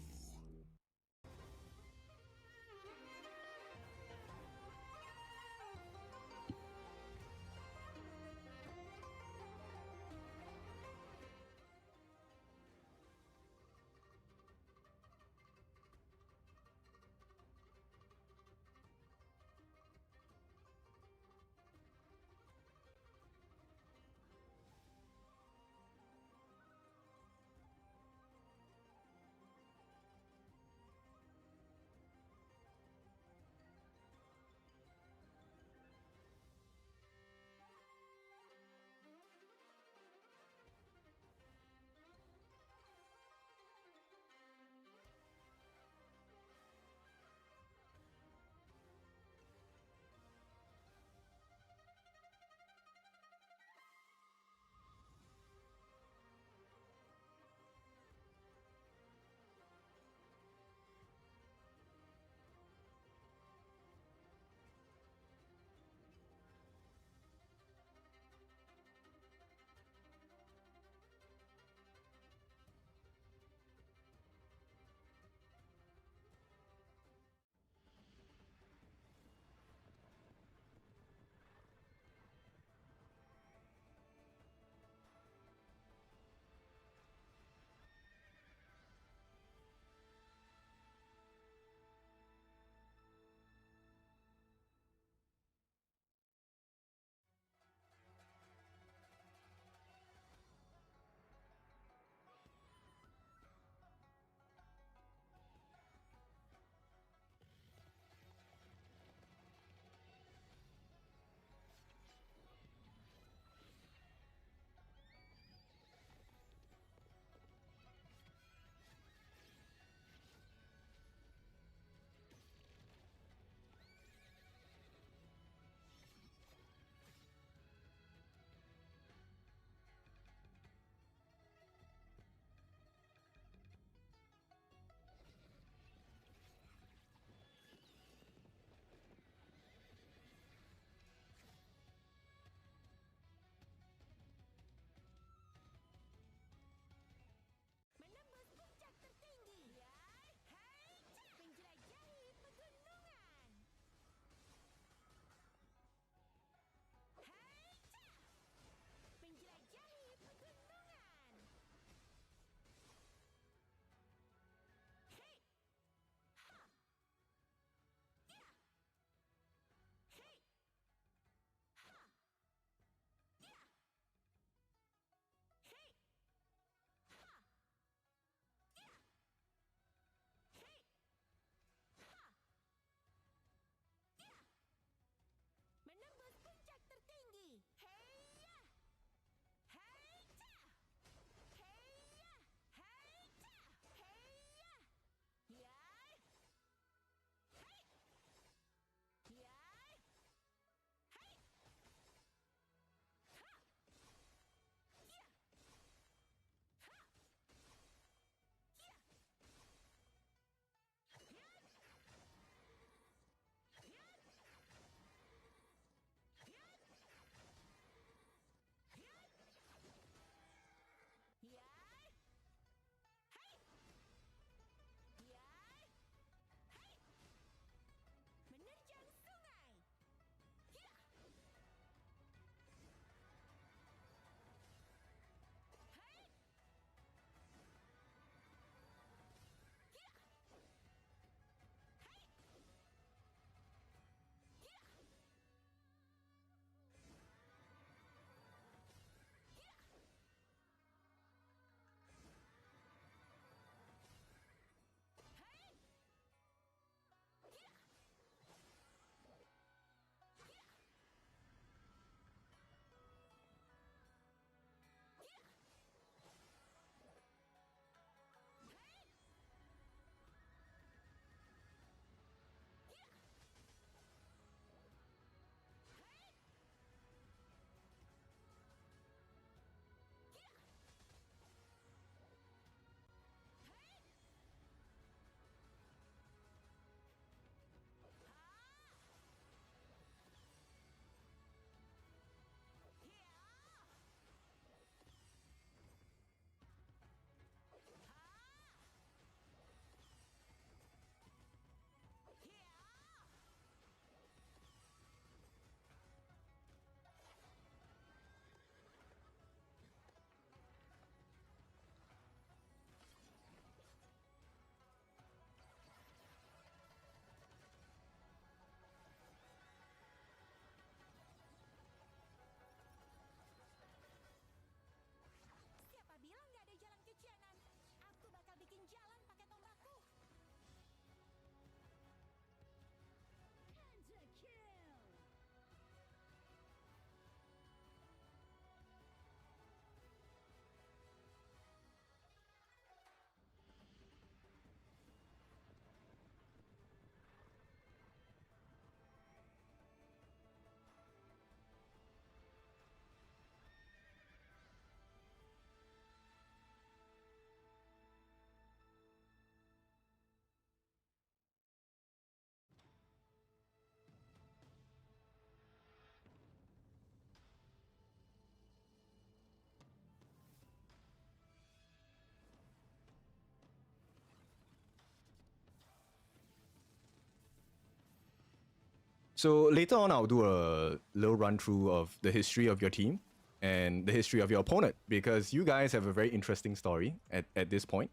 So later on, I'll do a little run through of the history of your team and the history of your opponent, because you guys have a very interesting story at this point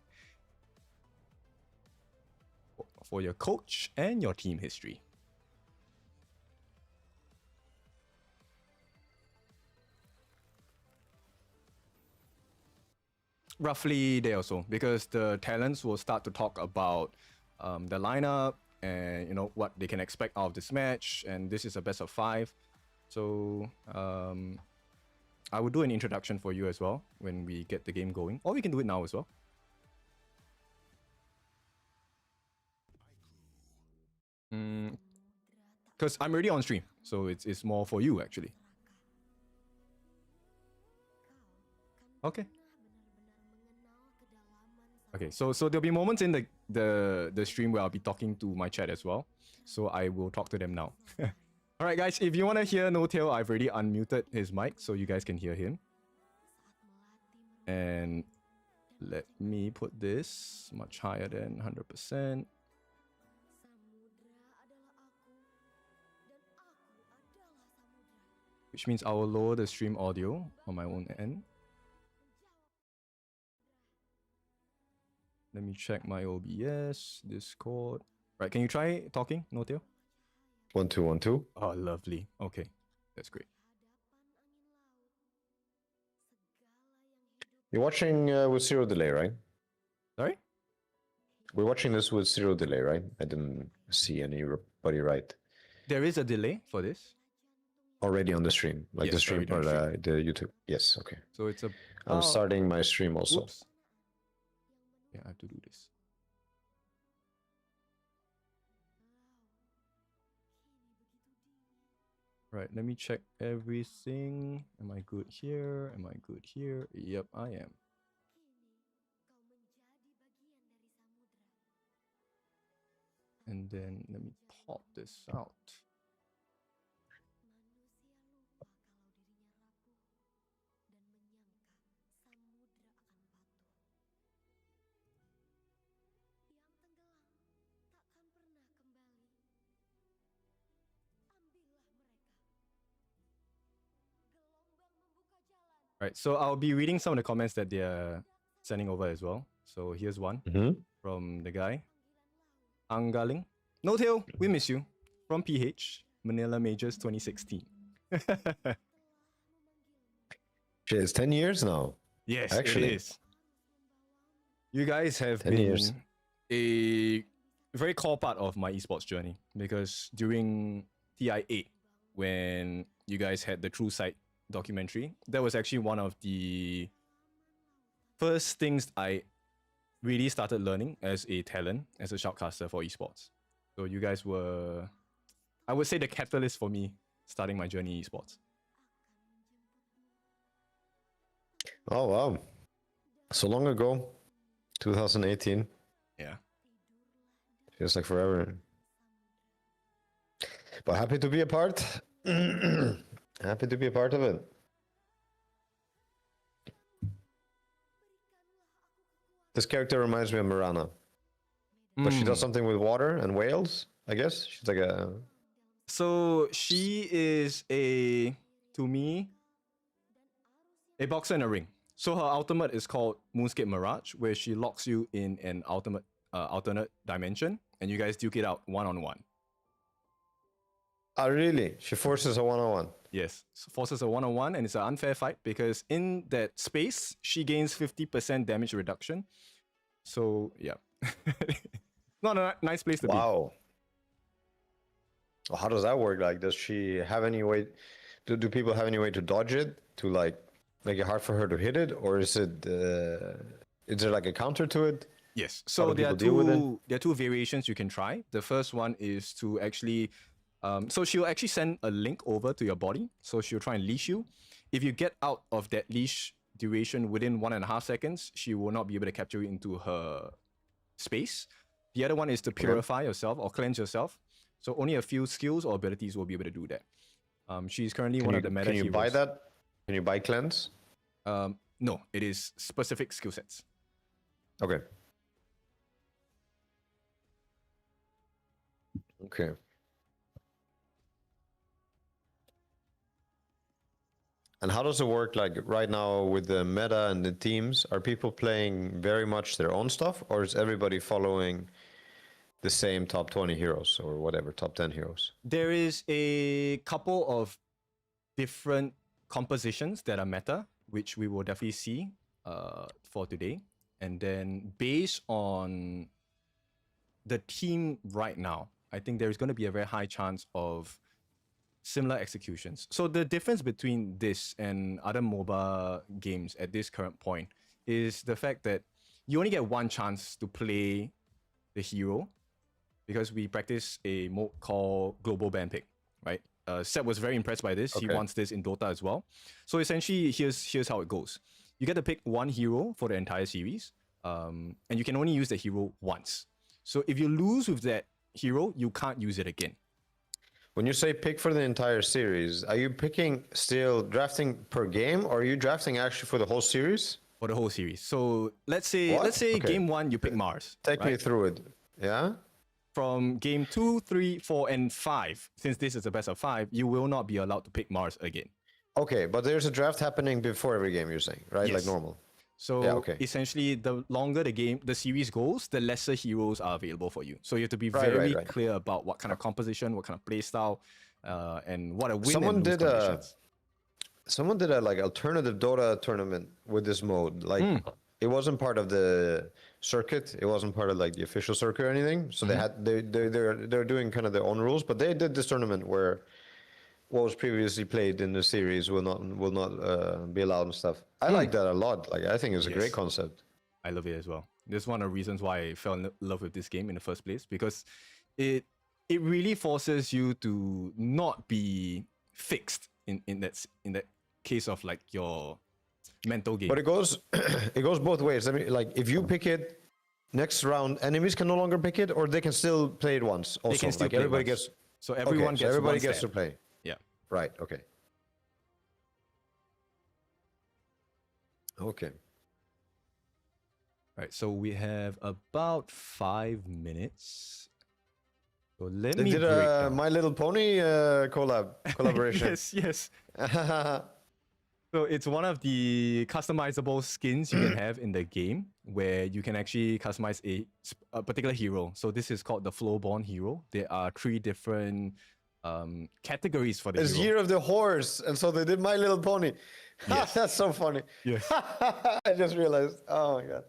for your coach and your team history. Roughly there or so, because the talents will start to talk about the lineup and what they can expect out of this match, and this is a best of 5. So I will do an introduction for you as well when we get the game going, or we can do it now as well. Because I'm already on stream, so it's more for you actually. Okay. Okay, so there'll be moments in the stream where I'll be talking to my chat as well. So I will talk to them now. Alright guys, if you want to hear NOTAIL, I've already unmuted his mic so you guys can hear him. And let me put this much higher than 100%. Which means I will lower the stream audio on my own end. Let me check my OBS, Discord. Right, can you try talking, NOTAIL? 1 2 1 2. Oh, lovely. Okay, that's great. You're watching with 0 delay, right? Sorry? We're watching this with 0 delay, right? I didn't see anybody right. There is a delay for this. Already on the stream, like Yes, the stream already on or the YouTube. Yes, okay. So it's a. I'm starting my stream also. Oops. Yeah, I have to do this. Right, let me check everything. Am I good here? Am I good here? Yep, I am. And then let me pop this out. Right, so I'll be reading some of the comments that they're sending over as well. So here's one from the guy. Angaling. NOTAIL, we miss you. From PH, Manila Majors 2016. Shit, it's 10 years now. Yes, actually. it is. You guys have 10 been years. a very core part of my esports journey, because during TI8, when you guys had the True Sight documentary, that was actually one of the first things I really started learning as a talent, as a shoutcaster for esports. So you guys were, I would say, the catalyst for me starting my journey in esports. Oh, wow. So long ago. 2018. Yeah. Feels like forever. But happy to be a part. Happy to be a part of it. This character reminds me of Mirana. But she does something with water and whales, I guess. She's like a... So she is to me, a boxer in a ring. So her ultimate is called Moonscape Mirage, where she locks you in an alternate dimension, and you guys duke it out one-on-one. Oh, really? She forces a one-on-one? Yes, forces a one-on-one, and it's an unfair fight because in that space, she gains 50% damage reduction. So, yeah. Not a nice place to be. Wow. Well, how does that work? Like, does she have any way... Do people have any way to dodge it? To, like, make it hard for her to hit it? Or is it... is there, like, a counter to it? Yes. So there are two variations you can try. The first one is to actually... so she'll actually send a link over to your body. So she'll try and leash you. If you get out of that leash duration within 1.5 seconds, she will not be able to capture you into her space. The other one is to purify yourself or cleanse yourself. So only a few skills or abilities will be able to do that. She's currently one of the meta heroes. Can you buy that? Can you buy cleanse? No, it is specific skill sets. Okay. Okay. And how does it work like right now with the meta and the teams? Are people playing very much their own stuff, or is everybody following the same top 20 heroes or whatever, top 10 heroes? There is a couple of different compositions that are meta, which we will definitely see for today. And then based on the team right now, I think there is going to be a very high chance of similar executions. So the difference between this and other MOBA games at this current point is the fact that you only get one chance to play the hero, because we practice a mode called Global Ban Pick, right? Seb was very impressed by this. Okay. He wants this in Dota as well. So essentially, here's how it goes. You get to pick one hero for the entire series, and you can only use the hero once. So if you lose with that hero, you can't use it again. When you say pick for the entire series, are you picking still drafting per game, or are you drafting actually for the whole series? For the whole series. So let's say Okay. game 1 you pick Mars. Take me right? through it. Yeah? From game 2, 3, 4, and 5, since this is a best of 5, you will not be allowed to pick Mars again. Okay, but there's a draft happening before every game, you're saying, right? Yes. Like normal. So Yeah, okay. essentially, the longer the series goes, the lesser heroes are available for you. So you have to be Right, very right. clear about what kind of composition, what kind of play style, and what a win Someone and lose did a conditions. Someone did a like alternative Dota tournament with this mode. Like it wasn't part of the circuit. It wasn't part of like the official circuit or anything. So they're doing kind of their own rules. But they did this tournament where what was previously played in the series will not be allowed and stuff. I like that a lot. Like I think it's a great concept. I love it as well. This is one of the reasons why I fell in love with this game in the first place, because it really forces you to not be fixed in that case of like your mental game. But it goes it goes both ways. I mean, like if you pick it next round, enemies can no longer pick it, or they can still play it once. Also, They can still like play it everybody once. gets. So everyone Okay, gets everybody one gets step. to play. Yeah. Right. Okay. Okay. Right. So we have about 5 minutes. So let They me did break a down. My Little Pony collaboration. Yes. So it's one of the customizable skins you can have in the game, where you can actually customize a particular hero. So this is called the Flowborn hero. There are 3 different categories for the It's hero. Year of the Horse, and so they did My Little Pony. Yes. That's so funny. Yes. I just realized. Oh my god.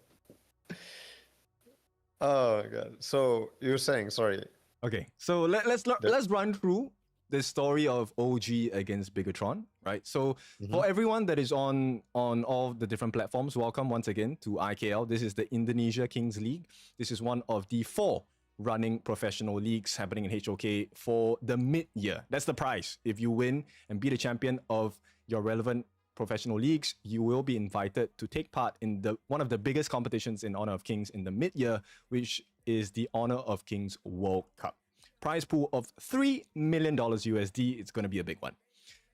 Oh my god. So you're saying, sorry. Okay, so let's run through the story of OG against Bigatron, right? So for everyone that is on all the different platforms, welcome once again to IKL. This is the Indonesia Kings League. This is one of the 4 running professional leagues happening in HOK for the mid-year. That's the prize. If you win and be the champion of your relevant professional leagues, you will be invited to take part in one of the biggest competitions in Honor of Kings in the mid-year, which is the Honor of Kings World Cup. Prize pool of $3 million USD. It's going to be a big one.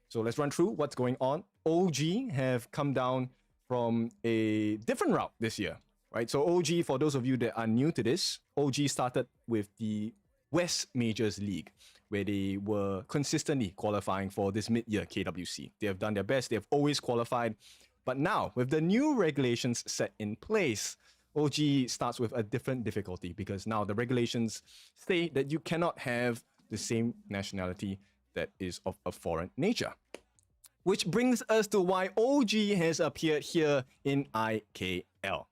So let's run through what's going on. OG have come down from a different route this year, right? So OG, for those of you that are new to this, OG started with the West Majors League, where they were consistently qualifying for this mid-year KWC. They have done their best. They have always qualified. But now, with the new regulations set in place, OG starts with a different difficulty, because now the regulations say that you cannot have the same nationality that is of a foreign nature. Which brings us to why OG has appeared here in IKL.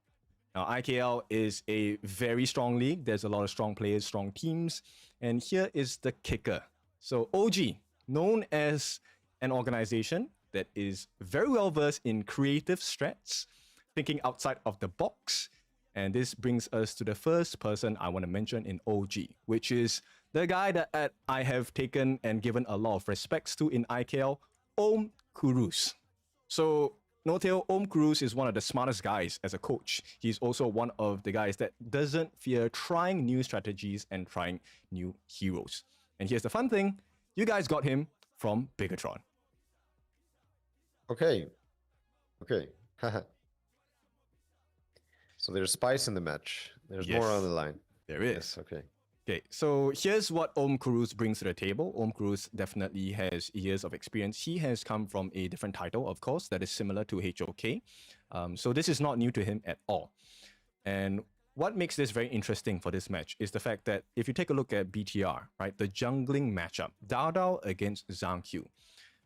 Now, IKL is a very strong league. There's a lot of strong players, strong teams. And here is the kicker. So OG, known as an organization that is very well versed in creative strats, thinking outside of the box. And this brings us to the first person I want to mention in OG, which is the guy that I have taken and given a lot of respects to in IKL, Om Kurus. So Notail, Om Kurus is one of the smartest guys as a coach. He's also one of the guys that doesn't fear trying new strategies and trying new heroes. And here's the fun thing, you guys got him from Bigatron. Okay. So there's spice in the match. There's more Yes. on the line. There is. Yes, okay. Okay, so here's what Cruz brings to the table. Cruz definitely has years of experience. He has come from a different title, of course, that is similar to HOK. So this is not new to him at all. And what makes this very interesting for this match is the fact that if you take a look at BTR, right, the jungling matchup, Dao against Zhang Q.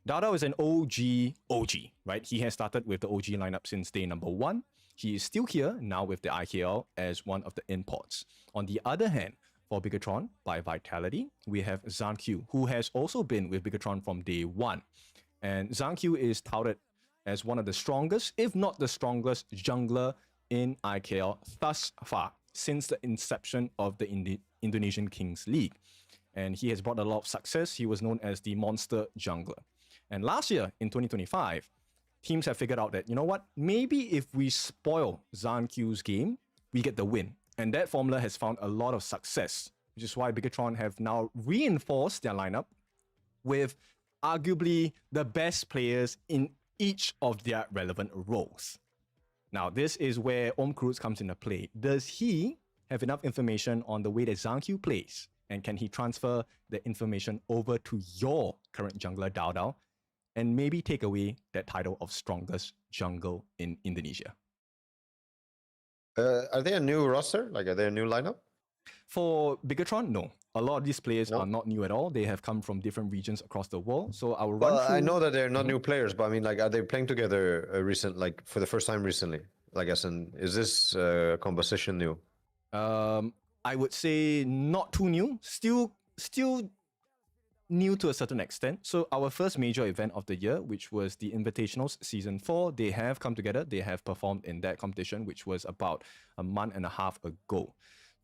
Dao is an OG, right? He has started with the OG lineup since day number 1. He is still here now with the IKL as one of the imports. On the other hand, for Bigatron by Vitality, we have Zhang Q, who has also been with Bigatron from day 1. And Zhang Q is touted as one of the strongest, if not the strongest, jungler in IKL thus far, since the inception of the Indonesian Kings League. And he has brought a lot of success. He was known as the monster jungler. And last year, in 2025, teams have figured out that, you know what, maybe if we spoil Zhang Q's game, we get the win. And that formula has found a lot of success, which is why Bigatron have now reinforced their lineup with arguably the best players in each of their relevant roles. Now, this is where Cruz comes into play. Does he have enough information on the way that Zhang Q plays? And can he transfer the information over to your current jungler, Dao, and maybe take away that title of strongest jungle in Indonesia? Are they a new roster? Like, are they a new lineup? For Bigatron, no. A lot of these players are not new at all. They have come from different regions across the world. So I will run through... I know that they're not new players, but I mean, like, are they playing together for the first time recently? Like, as in, is this composition new? I would say not too new. Still new to a certain extent. So our first major event of the year, which was the Invitationals Season 4, they have come together. They have performed in that competition, which was about a month and a half ago.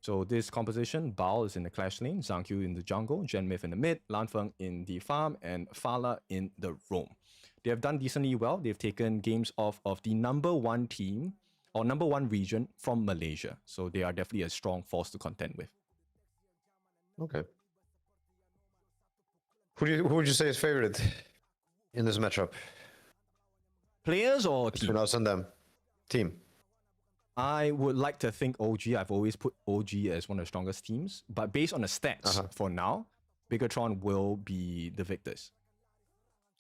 So this composition, Bao is in the Clash lane, Zhang Q in the jungle, Genmith in the mid, Lanfeng in the farm, and Fala in the roam. They have done decently well. They've taken games off of the number 1 team or number 1 region from Malaysia. So they are definitely a strong force to contend with. Okay. Who would you say is favorite in this matchup? Players or team? Between us and them. Team. I would like to think OG. I've always put OG as one of the strongest teams. But based on the stats for now, Bigatron will be the victors.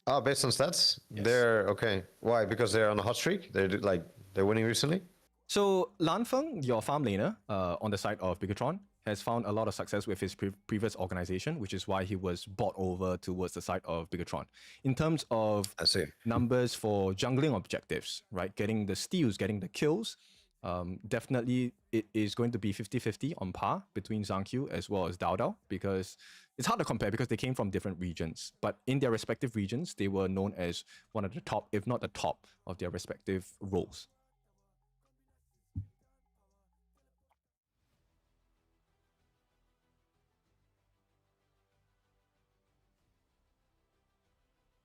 Oh, based on stats? Yes. They're okay. Why? Because they're on a hot streak? They're winning recently? So Lanfeng, your farm laner on the side of Bigatron, has found a lot of success with his previous organization, which is why he was bought over towards the side of Bigatron. In terms of numbers for jungling objectives, right? Getting the steals, getting the kills, definitely it is going to be 50-50 on par between Zhang Q as well as Dao, because it's hard to compare because they came from different regions. But in their respective regions, they were known as one of the top, if not the top, of their respective roles.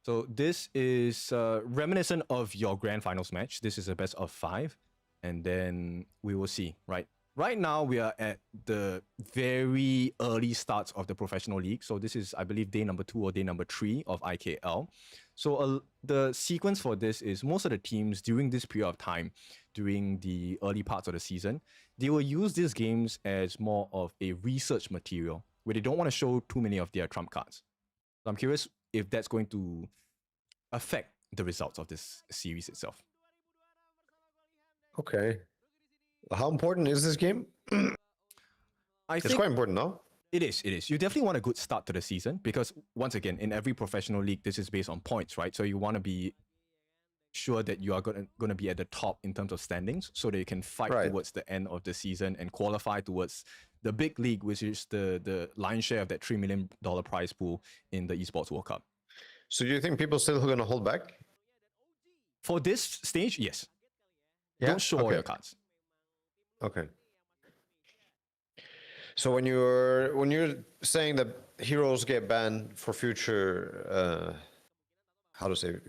So this is reminiscent of your grand finals match. This is a best of 5. And then we will see, right? Right now, we are at the very early starts of the professional league. So this is, I believe, day number 2 or day number 3 of IKL. So the sequence for this is most of the teams during this period of time, during the early parts of the season, they will use these games as more of a research material where they don't want to show too many of their trump cards. So I'm curious if that's going to affect the results of this series itself. Okay. How important is this game? It's quite important, no? It is. You definitely want a good start to the season because, once again, in every professional league, this is based on points, right? So you want to be sure that you are going to be at the top in terms of standings so that you can fight towards the end of the season and qualify towards the big league, which is the lion's share of that $3 million prize pool in the Esports World Cup. So do you think people still are going to hold back? For this stage, yes. Yeah? Don't show all your cards. Okay. So when you're saying that heroes get banned for future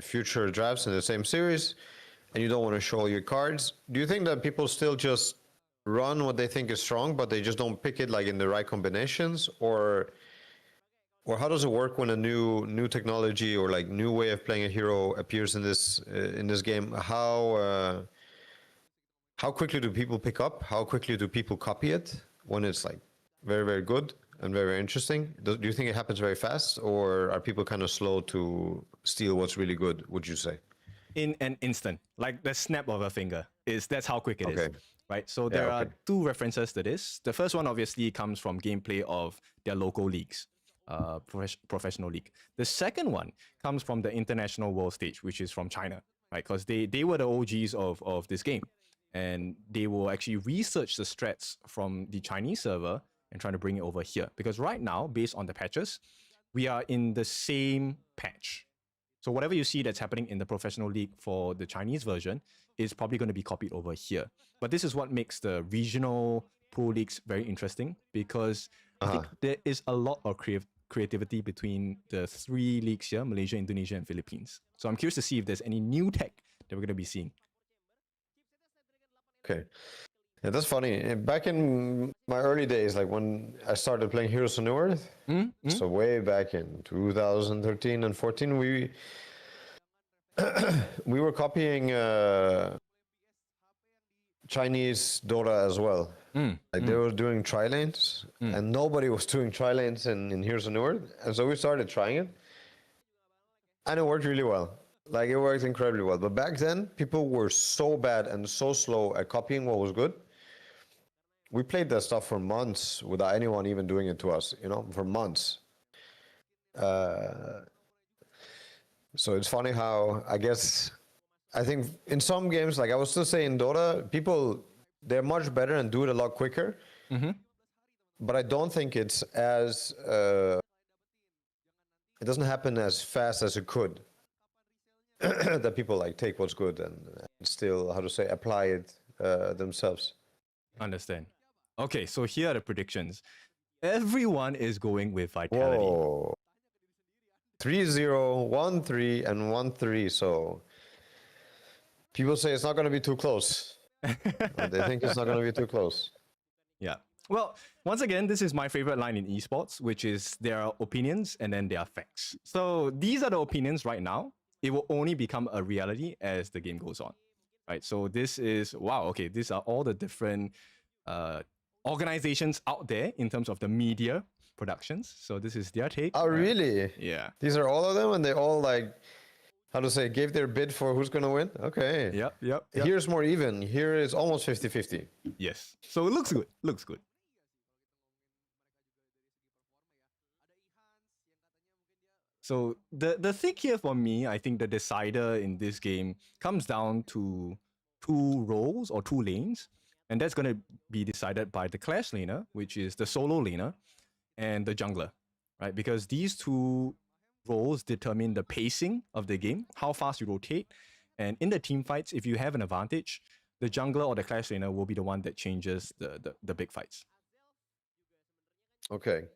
future drafts in the same series, and you don't want to show all your cards, do you think that people still just run what they think is strong, but they just don't pick it like in the right combinations, or how does it work when a new technology or like new way of playing a hero appears in this game? How quickly do people pick up? How quickly do people copy it when it's like very, very good? and very interesting? Do you think it happens very fast, or are people kind of slow to steal what's really good, would you say? In an instant, like the snap of a finger. That's how quick it is. Okay. Right? So Yeah, there are okay. two references to this. The first one obviously comes from gameplay of their local leagues, professional league. The second one comes from the international world stage, which is from China, right? Because they were the OGs of this game. And they will actually research the strats from the Chinese server and trying to bring it over here. Because right now, based on the patches, we are in the same patch. So whatever you see that's happening in the professional league for the Chinese version is probably going to be copied over here. But this is what makes the regional pro leagues very interesting, because I think there is a lot of creativity between the three leagues here, Malaysia, Indonesia, and Philippines. So I'm curious to see if there's any new tech that we're going to be seeing. Okay. Yeah, that's funny. Back in my early days, like when I started playing Heroes of New Earth, so way back in 2013 and 14, we were copying Chinese Dota as well. Like they were doing tri-lanes, and nobody was doing tri-lanes in Heroes of New Earth, and so we started trying it, and it worked really well. Like it worked incredibly well. But back then, people were so bad and so slow at copying what was good. We played that stuff for months without anyone even doing it to us, for months. So it's funny how, I think in some games, like I was still saying Dota, people, they're much better and do it a lot quicker. But I don't think it's as, it doesn't happen as fast as it could. That people like take what's good and still, apply it themselves. Understand. Okay, so here are the predictions. Everyone is going with Vitality. Whoa. 3-0, 1-3, and 1-3. So people say it's not going to be too close. They think it's not going to be too close. Yeah. Well, once again, this is my favorite line in esports, which is there are opinions and then there are facts. So these are the opinions right now. It will only become a reality as the game goes on. Right. So this is, wow, okay, these are all the different organizations out there in terms of the media productions. So this is their take. Oh, really? Yeah. These are all of them, and they all gave their bid for who's going to win? Okay. Yep. Here's more even. Here is almost 50-50. Yes. So it looks good. Looks good. So the thing here for me, I think the decider in this game comes down to two roles or two lanes. And that's going to be decided by the clash laner, which is the solo laner, and the jungler, right? Because these two roles determine the pacing of the game, how fast you rotate. And in the team fights, if you have an advantage, the jungler or the clash laner will be the one that changes the big fights. Okay.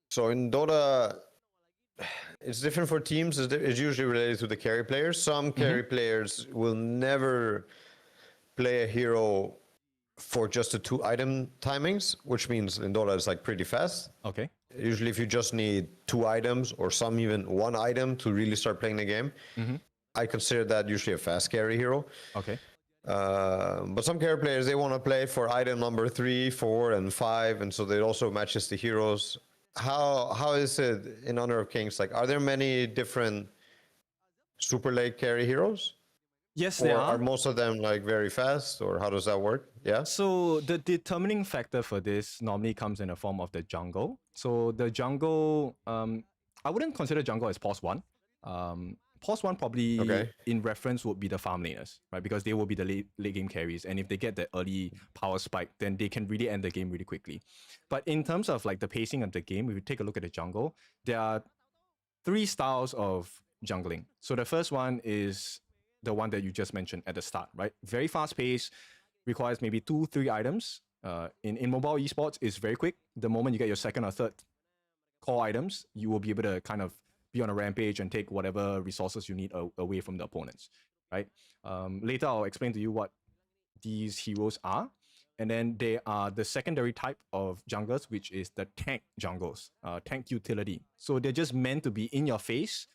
So in Dota, it's different for teams. It's usually related to the carry players. Some carry players will never play a hero for just the 2 item timings, which means in Dota it's like pretty fast. Okay. Usually if you just need 2 items or some even 1 item to really start playing the game, I consider that usually a fast carry hero. Okay. But some carry players, they want to play for item number 3, 4, and 5, and so it also matches the heroes. How is it in Honor of Kings? Like, are there many different super late carry heroes? Yes, there are. Are most of them like very fast, or how does that work? Yeah. So the determining factor for this normally comes in the form of the jungle. So the jungle, I wouldn't consider jungle as pos 1. Pos 1 probably in reference would be the farm laners, right? Because they will be the late game carries. And if they get the early power spike, then they can really end the game really quickly. But in terms of like the pacing of the game, if you take a look at the jungle, there are 3 styles of jungling. So the first one is the one that you just mentioned at the start, right? Very fast pace, requires maybe 2-3 items. In mobile esports, it's very quick. The moment you get your second or third core items, you will be able to kind of be on a rampage and take whatever resources you need away from the opponents, right? Later, I'll explain to you what these heroes are. And then there are the secondary type of junglers, which is the tank jungles, tank utility. So they're just meant to be in your face,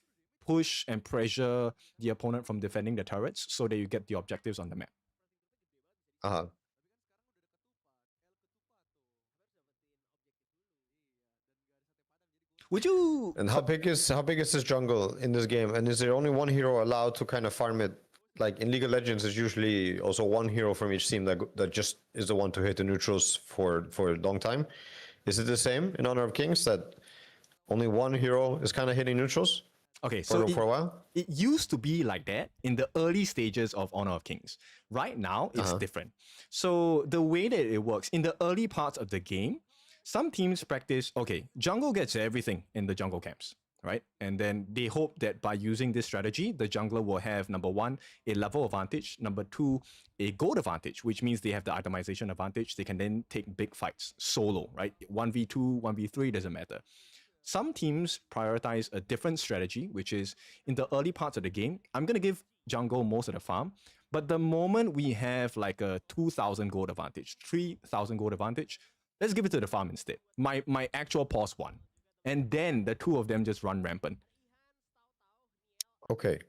push and pressure the opponent from defending the turrets so that you get the objectives on the map. Uh-huh. Would you? And how big is this jungle in this game? And is there only one hero allowed to kind of farm it? Like in League of Legends, there's usually also one hero from each team that just is the one to hit the neutrals for a long time. Is it the same in Honor of Kings that only one hero is kind of hitting neutrals? Okay, for a while? It used to be like that in the early stages of Honor of Kings. Right now, it's different. So the way that it works, in the early parts of the game, some teams practice, okay, jungle gets everything in the jungle camps, right? And then they hope that by using this strategy, the jungler will have, number one, a level advantage, number two, a gold advantage, which means they have the itemization advantage. They can then take big fights solo, right? 1v2, 1v3, doesn't matter. Some teams prioritize a different strategy, which is in the early parts of the game, I'm going to give jungle most of the farm. But the moment we have like a 2,000 gold advantage, 3,000 gold advantage, let's give it to the farm instead. My actual pause one. And then the two of them just run rampant. Okay.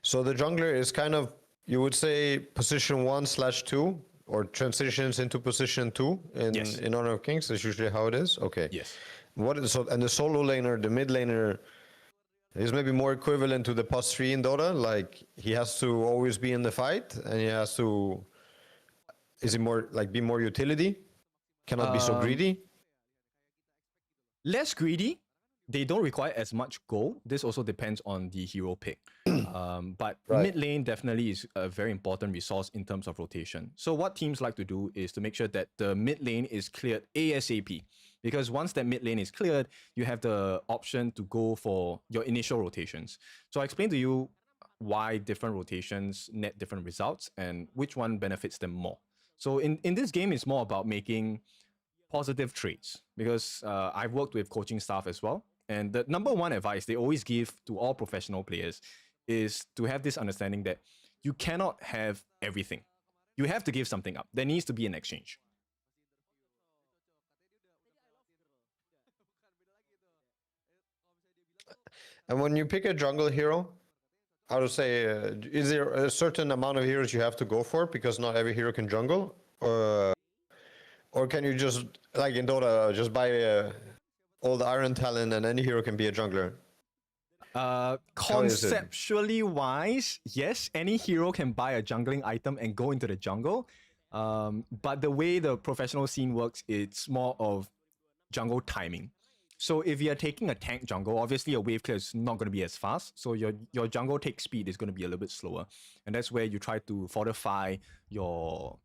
So the jungler is kind of, you would say, position 1/2, or transitions into position 2 in Honor of Kings. That's usually how it is. Okay. Yes. And the solo laner, the mid laner, is maybe more equivalent to the +3 in Dota. Like he has to always be in the fight, and he has to. Is it more like be more utility? Cannot be so greedy. Less greedy. They don't require as much gold. This also depends on the hero pick. But mid lane definitely is a very important resource in terms of rotation. So what teams like to do is to make sure that the mid lane is cleared ASAP. Because once that mid lane is cleared, you have the option to go for your initial rotations. So I explained to you why different rotations net different results and which one benefits them more. So in this game, it's more about making positive trades, because I've worked with coaching staff as well. And the number one advice they always give to all professional players is to have this understanding that you cannot have everything. You have to give something up. There needs to be an exchange. And when you pick a jungle hero, how to say, is there a certain amount of heroes you have to go for because not every hero can jungle? Or can you just, like in Dota, just buy all the iron talent and any hero can be a jungler? Conceptually wise, yes, any hero can buy a jungling item and go into the jungle. But the way the professional scene works, it's more of jungle timing. So if you're taking a tank jungle, obviously your wave clear is not going to be as fast. So your jungle take speed is going to be a little bit slower. And that's where you try to fortify your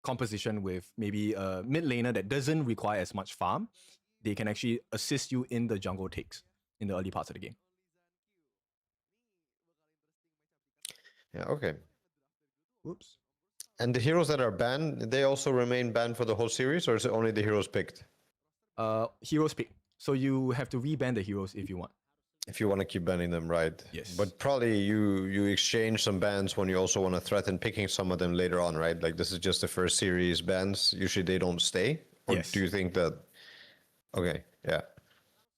composition with maybe a mid laner that doesn't require as much farm. They can actually assist you in the jungle takes in the early parts of the game. Yeah, okay. Whoops. And the heroes that are banned, they also remain banned for the whole series, or is it only the heroes picked? Heroes pick. So you have to reban the heroes if you want. If you want to keep banning them, right? Yes. But probably you exchange some bans when you also want to threaten picking some of them later on, right? Like this is just the first series bans. Usually they don't stay. Or Yes. do you think that? Okay, yeah.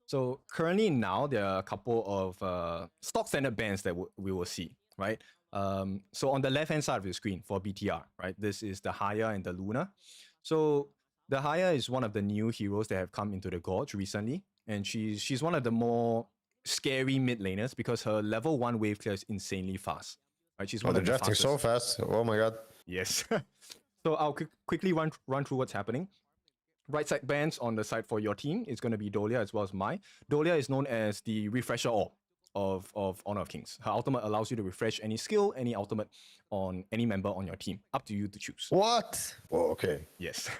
So currently now there are a couple of stock standard bans that we will see, right? So on the left hand side of the screen for BTR, right? This is the Haya and the Luna. So the Haya is one of the new heroes that have come into the Gorge recently, and she's one of the more scary mid laners because her level 1 wave clear is insanely fast. Right? She's one of the drafting fastest. so fast. Oh my god. Yes. So I'll quickly run through what's happening. Right side bans on the side for your team is going to be Dolia as well as Mai. Dolia is known as the refresher orb of Honor of Kings. Her ultimate allows you to refresh any skill, any ultimate on any member on your team. Up to you to choose. What? Oh, okay. Yes.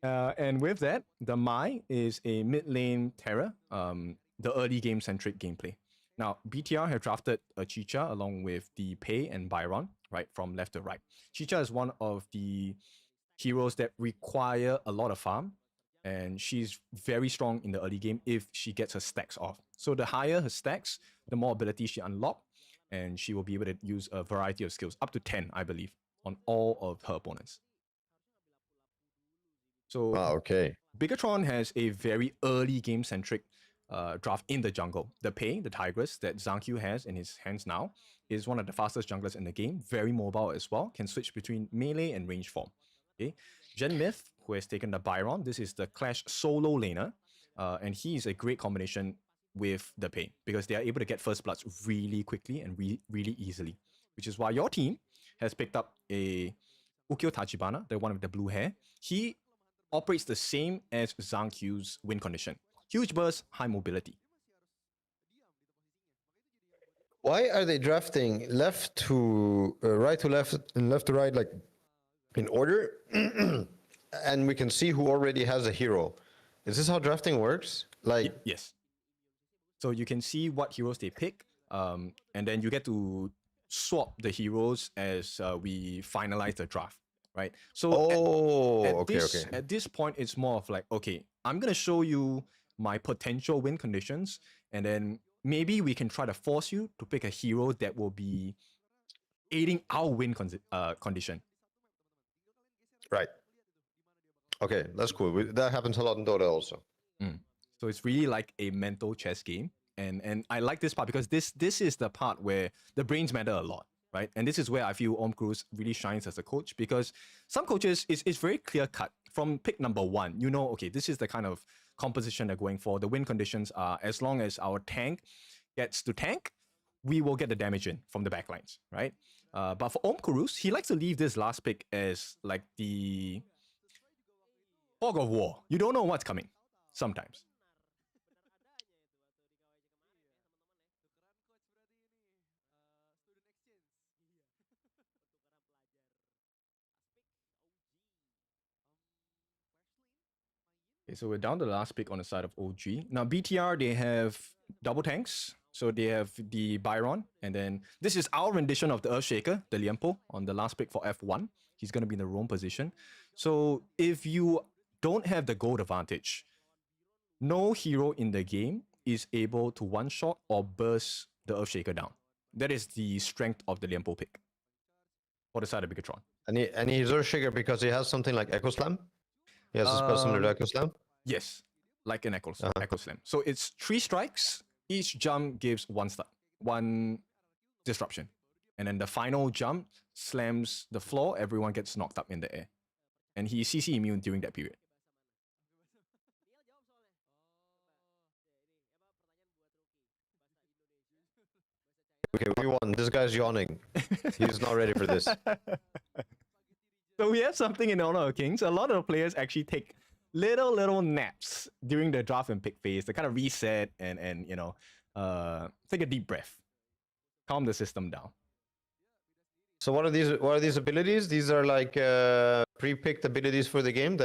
And with that, the Mai is a mid lane terror, the early game centric gameplay. Now, BTR have drafted a Chicha along with the Pei and Byron, right, from left to right. Chicha is one of the heroes that require a lot of farm, and she's very strong in the early game if she gets her stacks off. So the higher her stacks, the more ability she unlocks, and she will be able to use a variety of skills, up to 10, I believe, on all of her opponents. So okay. Bigatron has a very early game-centric draft in the jungle. The Pei, the Tigress that Zhang has in his hands now, is one of the fastest junglers in the game. Very mobile as well. Can switch between melee and range form. Okay, Gen Myth, who has taken the Byron. This is the Clash solo laner, and he is a great combination with the Pei because they are able to get first bloods really quickly and really easily, which is why your team has picked up a Ukyo Tachibana, the one with the blue hair. He operates the same as Zhang Q's win condition. Huge burst, high mobility. Why are they drafting left to right to left and left to right, like in order? And we can see who already has a hero. Is this how drafting works? Like, yes. So you can see what heroes they pick, and then you get to swap the heroes as we finalize the draft, right? So at this point, it's more of like, okay, I'm gonna show you my potential win conditions, and then maybe we can try to force you to pick a hero that will be aiding our win condition. Right. Okay, that's cool. That happens a lot in Dota also. So it's really like a mental chess game. And I like this part because this is the part where the brains matter a lot, right? And this is where I feel Cruz really shines as a coach, because some coaches, it's very clear cut. From pick number one, you know, okay, this is the kind of composition they're going for. The win conditions are, as long as our tank gets to tank, we will get the damage in from the backlines, right? But for Cruz, he likes to leave this last pick as like the fog of war. You don't know what's coming sometimes. Okay, so we're down to the last pick on the side of OG. Now, BTR, they have double tanks. So they have the Byron, and then this is our rendition of the Earthshaker, the Liempo, on the last pick for F1. He's going to be in the roam position. So if you don't have the gold advantage, no hero in the game is able to one-shot or burst the Earthshaker down. That is the strength of the Liempo pick for the side of Bigatron. And he's Earthshaker because he has something like Echo Slam? He has a spell similar to Echo Slam? Yes, like an Echo Slam. So it's 3 strikes. Each jump gives 1 disruption. And then the final jump slams the floor. Everyone gets knocked up in the air. And he's CC immune during that period. Okay, we won. This guy's yawning. He's not ready for this. So we have something in Honor of Kings. A lot of players actually take little naps during the draft and pick phase to kind of reset and you know, take a deep breath, calm the system down. So what are these abilities? These are like pre-picked abilities for the game.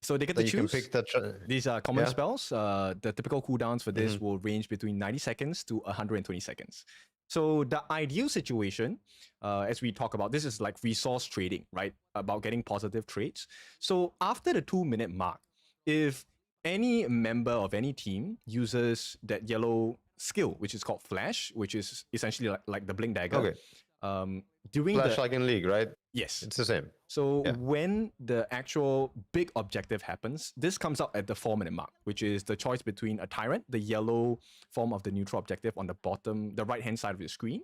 So they get to choose. You can pick that These are common spells. The typical cooldowns for this will range between 90 seconds to 120 seconds. So the ideal situation, as we talk about, this is like resource trading, right? About getting positive trades. So after the 2-minute mark, if any member of any team uses that yellow skill, which is called Flash, which is essentially like the Blink Dagger. Okay. During Flash like in League, right? Yes. It's the same. So when the actual big objective happens, this comes out at the 4-minute mark, which is the choice between a Tyrant, the yellow form of the neutral objective on the bottom, the right-hand side of the screen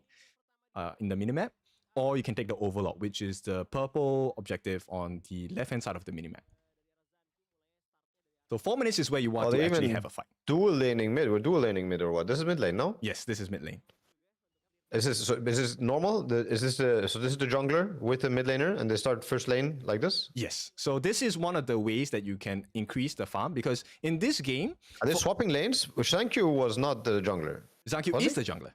in the minimap, or you can take the Overlord, which is the purple objective on the left-hand side of the minimap. So 4 minutes is where you want to actually have a fight. Dual laning mid. We're dual laning mid or what? This is mid lane, no? Yes, this is mid lane. Is this normal? So this is the jungler with the mid laner, and they start first lane like this? Yes. So this is one of the ways that you can increase the farm, because in this game, are they swapping lanes? Shankyu was not the jungler. Shankyu is the jungler.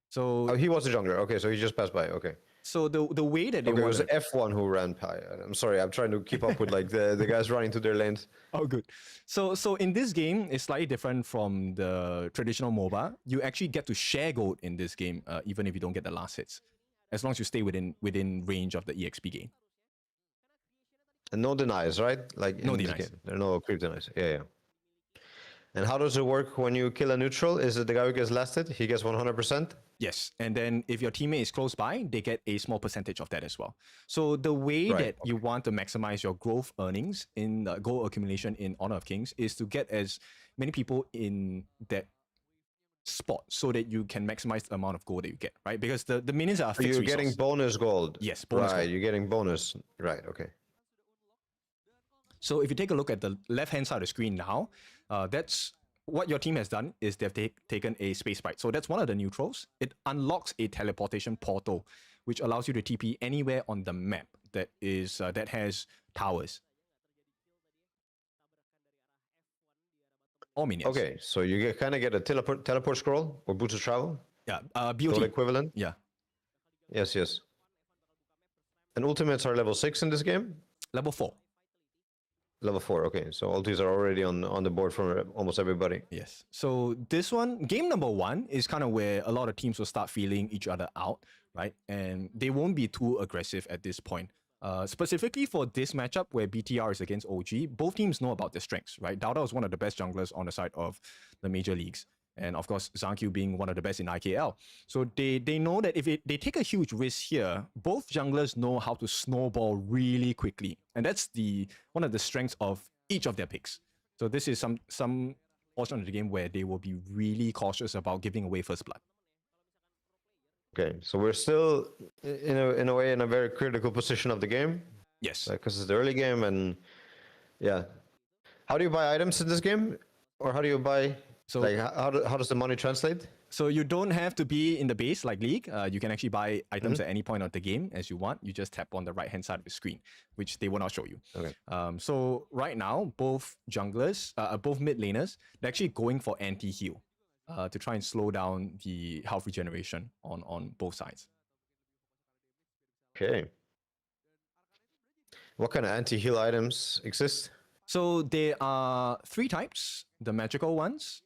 So he was the jungler. Okay, so he just passed by. Okay. So the way that they it was F1 who ran by. I'm sorry, I'm trying to keep up with like the guys running to their lanes. Oh, good. So in this game, it's slightly different from the traditional MOBA. You actually get to share gold in this game, even if you don't get the last hits, as long as you stay within range of the EXP gain. And no denies, right? Like no denies. There are no creep denies. Yeah. And how does it work when you kill a neutral? Is it the guy who gets lasted? He gets 100%? Yes. And then if your teammate is close by, they get a small percentage of that as well. So the way that you want to maximize your growth earnings in the gold accumulation in Honor of Kings is to get as many people in that spot so that you can maximize the amount of gold that you get, right? Because the minions are a fixed You're resource. getting bonus gold. Yes, bonus right, gold. you're getting bonus. Right, okay. So if you take a look at the left-hand side of the screen now, that's what your team has done is they've taken a space sprite. So that's one of the neutrals. It unlocks a teleportation portal, which allows you to TP anywhere on the map that is that has towers or minions. Okay, so you kind of get a teleport scroll or boost of travel. Yeah, Total BOT. equivalent. Yeah. Yes, yes. And ultimates are level 6 in this game. Level 4. Level 4. Okay, so ultis are already on the board for almost everybody. Yes. So this one, game number 1 is kind of where a lot of teams will start feeling each other out, right? And they won't be too aggressive at this point. Specifically for this matchup where BTR is against OG, both teams know about their strengths, right? Dada is one of the best junglers on the side of the major leagues. And of course, Zankyu being one of the best in IKL. So they know that if they take a huge risk here, both junglers know how to snowball really quickly. And that's one of the strengths of each of their picks. So this is some portion of the game where they will be really cautious about giving away first blood. Okay, so we're still in a way in a very critical position of the game. Yes. Because it's the early game, and yeah. How do you buy items in this game, or how do you buy? So like how does the money translate? So you don't have to be in the base like League. You can actually buy items at any point of the game as you want. You just tap on the right hand side of the screen, which they will not show you. Okay. So right now, both junglers, both mid laners, they're actually going for anti-heal to try and slow down the health regeneration on both sides. Okay. What kind of anti-heal items exist? So there are 3 types: the magical ones,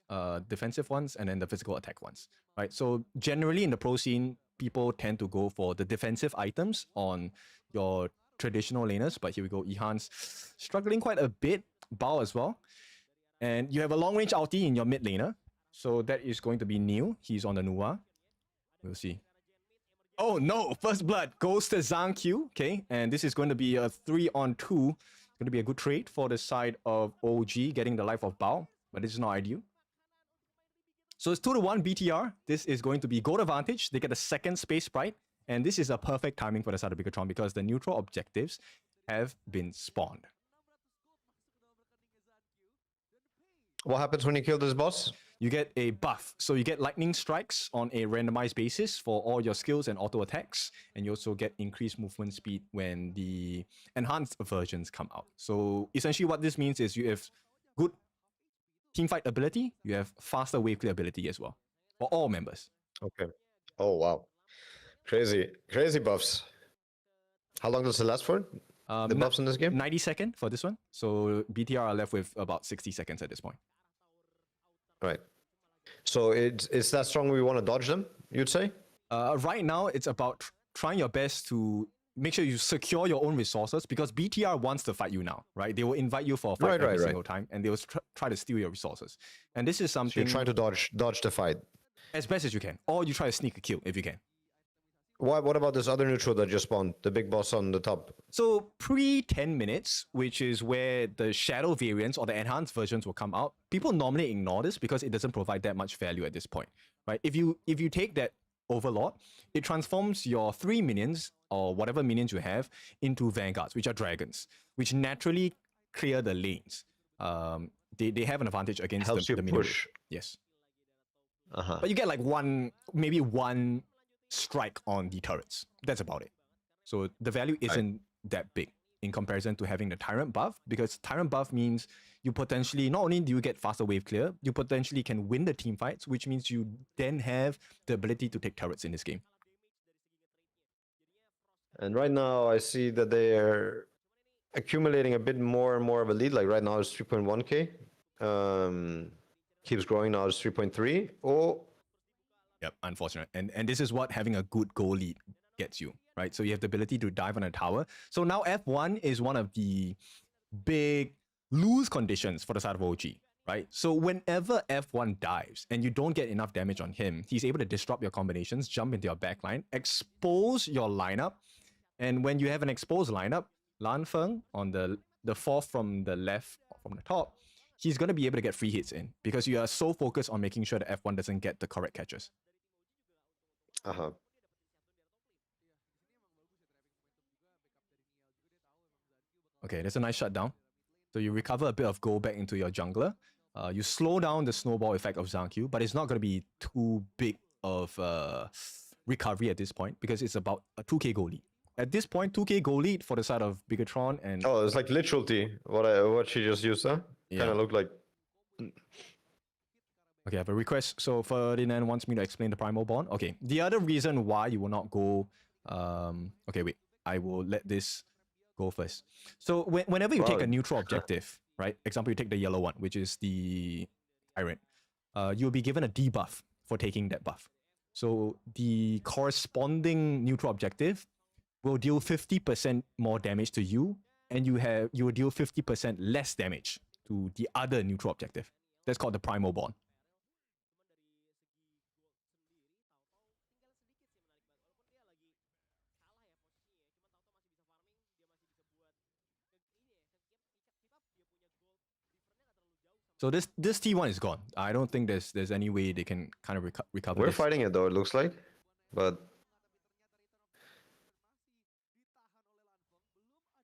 defensive ones, and then the physical attack ones, right? So generally in the pro scene, people tend to go for the defensive items on your traditional laners, but here we go, Ihan's struggling quite a bit, Bao as well. And you have a long range ulti in your mid laner, so that is going to be Neil. He's on the Nuwa. We'll see. Oh no, first blood goes to Zankyu, okay? And this is going to be a 3-on-2. It's going to be a good trade for the side of OG getting the life of Bao, but this is not ideal. So it's 2-1 BTR. This is going to be gold advantage. They get a second space sprite, and this is a perfect timing for the side of Bigatron because the neutral objectives have been spawned. What happens when you kill this boss? You get a buff. So you get lightning strikes on a randomized basis for all your skills and auto attacks. And you also get increased movement speed when the enhanced versions come out. So essentially what this means is you have good teamfight ability, you have faster wave clear ability as well for all members. Okay. Oh, wow. Crazy buffs. How long does it last for? The buffs in this game? 90 seconds for this one. So BTR are left with about 60 seconds at this point. Right. So it's that strong we want to dodge them, you'd say? Right now, it's about trying your best to make sure you secure your own resources because BTR wants to fight you now, right? They will invite you for a fight every single time and they will try to steal your resources. And this is something... So you're trying to dodge the fight? As best as you can. Or you try to sneak a kill if you can. What about this other neutral that just spawned, the big boss on the top? So pre-10 minutes, which is where the shadow variants or the enhanced versions will come out, people normally ignore this because it doesn't provide that much value at this point, right? If you take that Overlord, it transforms your 3 minions or whatever minions you have into vanguards, which are dragons, which naturally clear the lanes. They have an advantage against the minion. Push. Yes. But you get like maybe one strike on the turrets. That's about it. So the value isn't that big in comparison to having the Tyrant buff, because Tyrant buff means you potentially, not only do you get faster wave clear, you potentially can win the team fights, which means you then have the ability to take turrets in this game. And right now I see that they are accumulating a bit more and more of a lead. Like right now it's 3.1k. Keeps growing, now it's 3.3. Oh. Yep, unfortunate. And this is what having a good goal lead gets you, right? So you have the ability to dive on a tower. So now F1 is one of the big lose conditions for the side of OG, right? So whenever F1 dives and you don't get enough damage on him, he's able to disrupt your combinations, jump into your backline, expose your lineup. And when you have an exposed lineup, Lan Feng on the fourth from the left, from the top, he's going to be able to get free hits in because you are so focused on making sure that F1 doesn't get the correct catches. Okay, there's a nice shutdown. So you recover a bit of gold back into your jungler. You slow down the snowball effect of Zhang but it's not going to be too big of recovery at this point because it's about a 2k gold lead. At this point, 2k gold lead for the side of Bigatron and... Oh, it's like literally what she just used, huh? Yeah. Kind of looked like... Okay, I have a request. So Ferdinand wants me to explain the primal bond. Okay, the other reason why you will not go... okay, wait. I will let this go first. So whenever you take a neutral objective, right? Example, you take the yellow one, which is the Tyrant. You'll be given a debuff for taking that buff. So the corresponding neutral objective will deal 50% more damage to you, and you will deal 50% less damage to the other neutral objective. That's called the primal bond. So this T1 is gone. I don't think there's any way they can kind of recover. We're this. fighting it though, it looks like, but...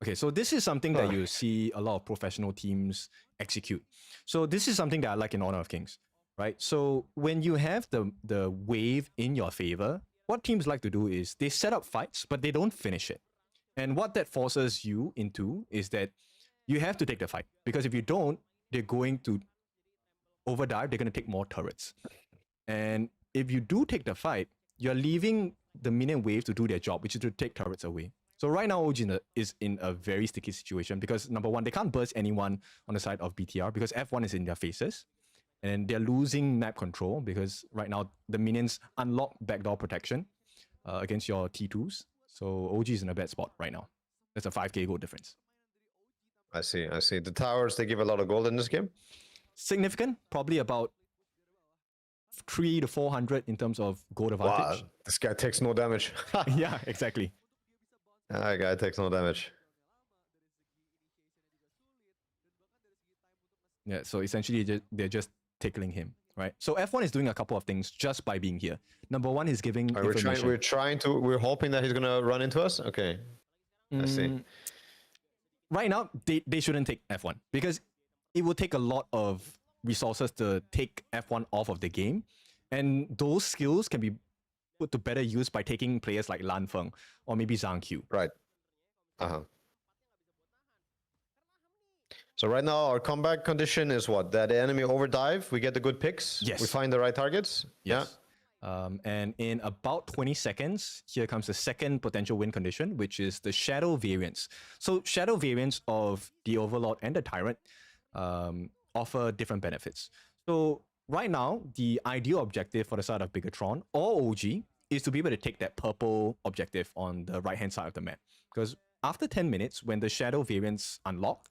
Okay, so this is something that you see a lot of professional teams execute. So this is something that I like in Honor of Kings, right? So when you have the wave in your favor, what teams like to do is they set up fights, but they don't finish it. And what that forces you into is that you have to take the fight. Because if you don't, they're going to overdive, they're going to take more turrets. And if you do take the fight, you're leaving the minion wave to do their job, which is to take turrets away. So right now, OG is in a very sticky situation because number one, they can't burst anyone on the side of BTR because F1 is in their faces. And they're losing map control because right now, the minions unlock backdoor protection against your T2s. So OG is in a bad spot right now. That's a 5k gold difference. I see. The towers, they give a lot of gold in this game? Significant, probably about 300 to 400 in terms of gold advantage. Wow, this guy takes no damage. Yeah, exactly. That guy takes no damage. Yeah, so essentially they're just tickling him, right? So F1 is doing a couple of things just by being here. Number one is giving information. We're hoping that he's gonna run into us? Okay, I see. Right now, they shouldn't take F1 because it will take a lot of resources to take F1 off of the game. And those skills can be put to better use by taking players like Lan Feng or maybe Zhang Q. Right. So right now our comeback condition is what? That the enemy overdive, we get the good picks, yes. We find the right targets. Yes. Yeah. And in about 20 seconds, here comes the second potential win condition, which is the shadow variants. So shadow variants of the Overlord and the Tyrant offer different benefits. So right now, the ideal objective for the side of Bigatron or OG is to be able to take that purple objective on the right-hand side of the map. Because after 10 minutes, when the shadow variants unlock,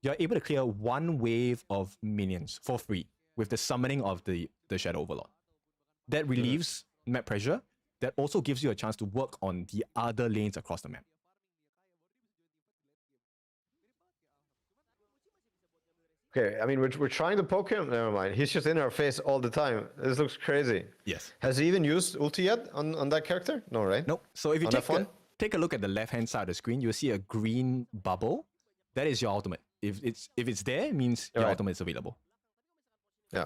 you're able to clear one wave of minions for free with the summoning of the Shadow Overlord. That relieves map pressure. That also gives you a chance to work on the other lanes across the map. Okay, I mean, we're trying to poke him. Never mind. He's just in our face all the time. This looks crazy. Yes. Has he even used ulti yet on that character? No, right? Nope. So if you take a look at the left-hand side of the screen, you'll see a green bubble. That is your ultimate. If it's there, it means your ultimate is available. Yeah.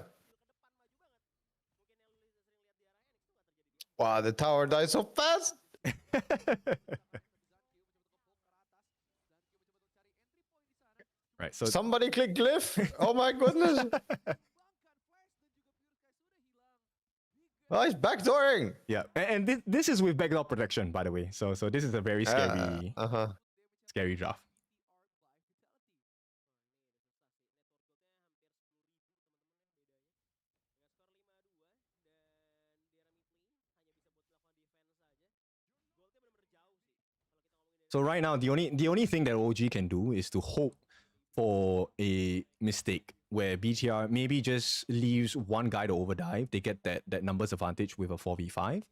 Wow, the tower died so fast. Right. So somebody click glyph. Oh my goodness. Oh, he's backdooring. Yeah, and this is with backdoor protection, by the way. So this is a very scary, scary draft. So right now, the only thing that OG can do is to hope for a mistake where BTR maybe just leaves one guy to overdive. They get that numbers advantage with a 4v5.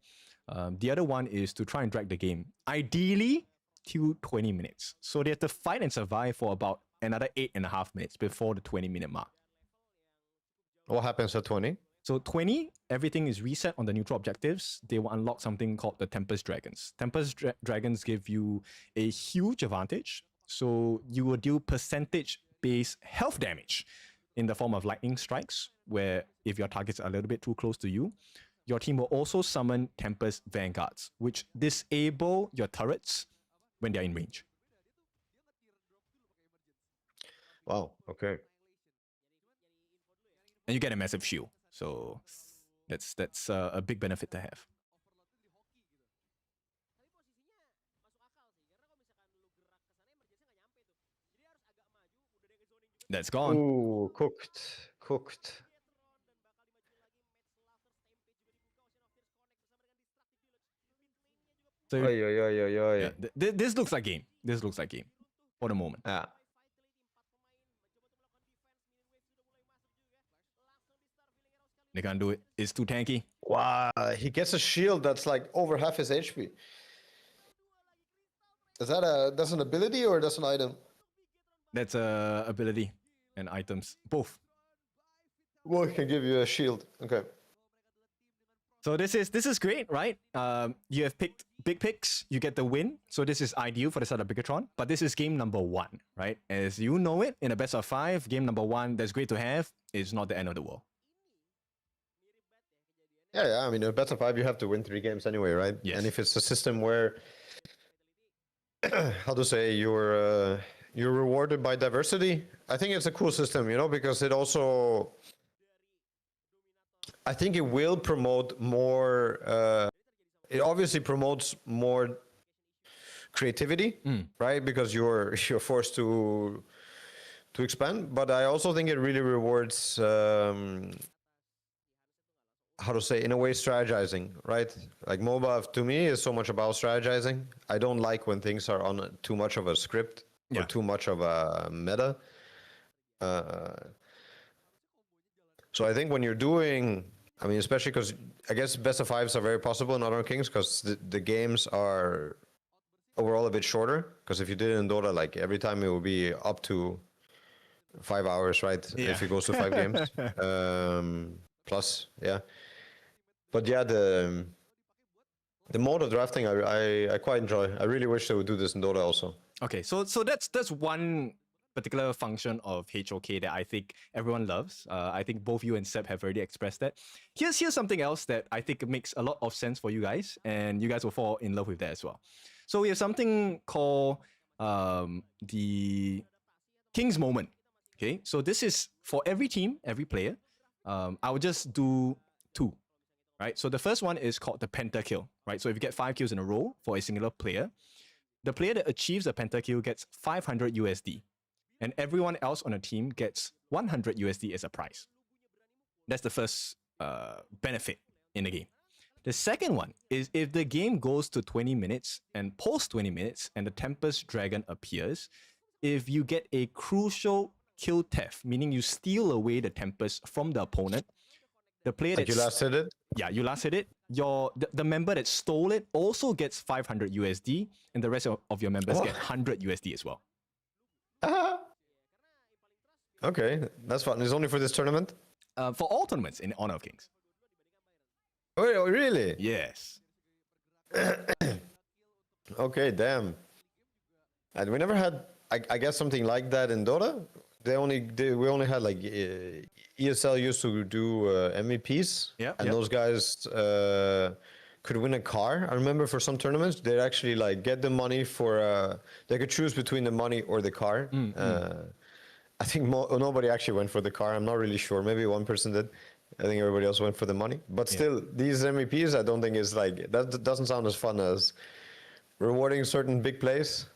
The other one is to try and drag the game. Ideally, till 20 minutes. So they have to fight and survive for about another 8.5 minutes before the 20-minute mark. What happens at 20? So 20, everything is reset on the neutral objectives. They will unlock something called the Tempest Dragons. Tempest Dragons give you a huge advantage. So you will deal percentage-based health damage in the form of lightning strikes, where if your targets are a little bit too close to you, your team will also summon Tempest Vanguards, which disable your turrets when they're in range. Wow, okay. And you get a massive shield. So that's a big benefit to have. That's gone. Ooh, cooked. So yeah, this looks like game. This looks like game for the moment. Yeah. They can't do it. It's too tanky. Wow, he gets a shield that's like over half his HP. Is that's an ability or that's an item? That's a ability and items, both. Well, it can give you a shield. Okay. So this is great, right? You have picked big picks, you get the win. So this is ideal for the start of Bigatron. But this is game number 1, right? As you know it, in a best of 5, game number 1, that's great to have. It's not the end of the world. Yeah. I mean, in a best of 5, you have to win 3 games anyway, right? Yes. And if it's a system where, how to say, you're rewarded by diversity, I think it's a cool system, you know, because it also, I think it will promote more. It obviously promotes more creativity, right? Because you're forced to expand. But I also think it really rewards, how to say, in a way, strategizing, right? Like MOBA to me is so much about strategizing. I don't like when things are on too much of a script or too much of a meta. So I think when you're doing, I mean, especially because I guess best of 5s are very possible in Honor of Kings because the games are overall a bit shorter. Because if you did it in Dota, like every time it will be up to 5 hours, right? Yeah. If it goes to 5 games. Plus, yeah. But yeah, the mode of drafting I quite enjoy. I really wish they would do this in Dota also. Okay, so that's one particular function of HOK that I think everyone loves. I think both you and Seb have already expressed that. Here's something else that I think makes a lot of sense for you guys, and you guys will fall in love with that as well. So we have something called the King's Moment. Okay, so this is for every team, every player. I will just do 2, right? So the first one is called the pentakill, right? So if you get 5 kills in a row for a singular player, the player that achieves a pentakill gets 500 USD, and everyone else on the team gets 100 USD as a prize. That's the first benefit in the game. The second one is if the game goes to 20 minutes and post 20 minutes and the Tempest Dragon appears, if you get a crucial kill theft, meaning you steal away the Tempest from the opponent, the player Like you last hit it? Yeah, you last hit it. The member that stole it also gets 500 USD, and the rest of your members get 100 USD as well. Okay, that's fun. It's only for this tournament? For all tournaments in Honor of Kings. Oh, really? Yes. Okay, damn. And we never had, I guess, something like that in Dota. We only had like ESL used to do MEPs, and those guys could win a car. I remember for some tournaments they'd actually like get the money for they could choose between the money or the car. I think nobody actually went for the car. I'm not really sure. Maybe one person did. I think everybody else went for the money. But still, these MEPs, I don't think is like that. Doesn't sound as fun as rewarding certain big plays.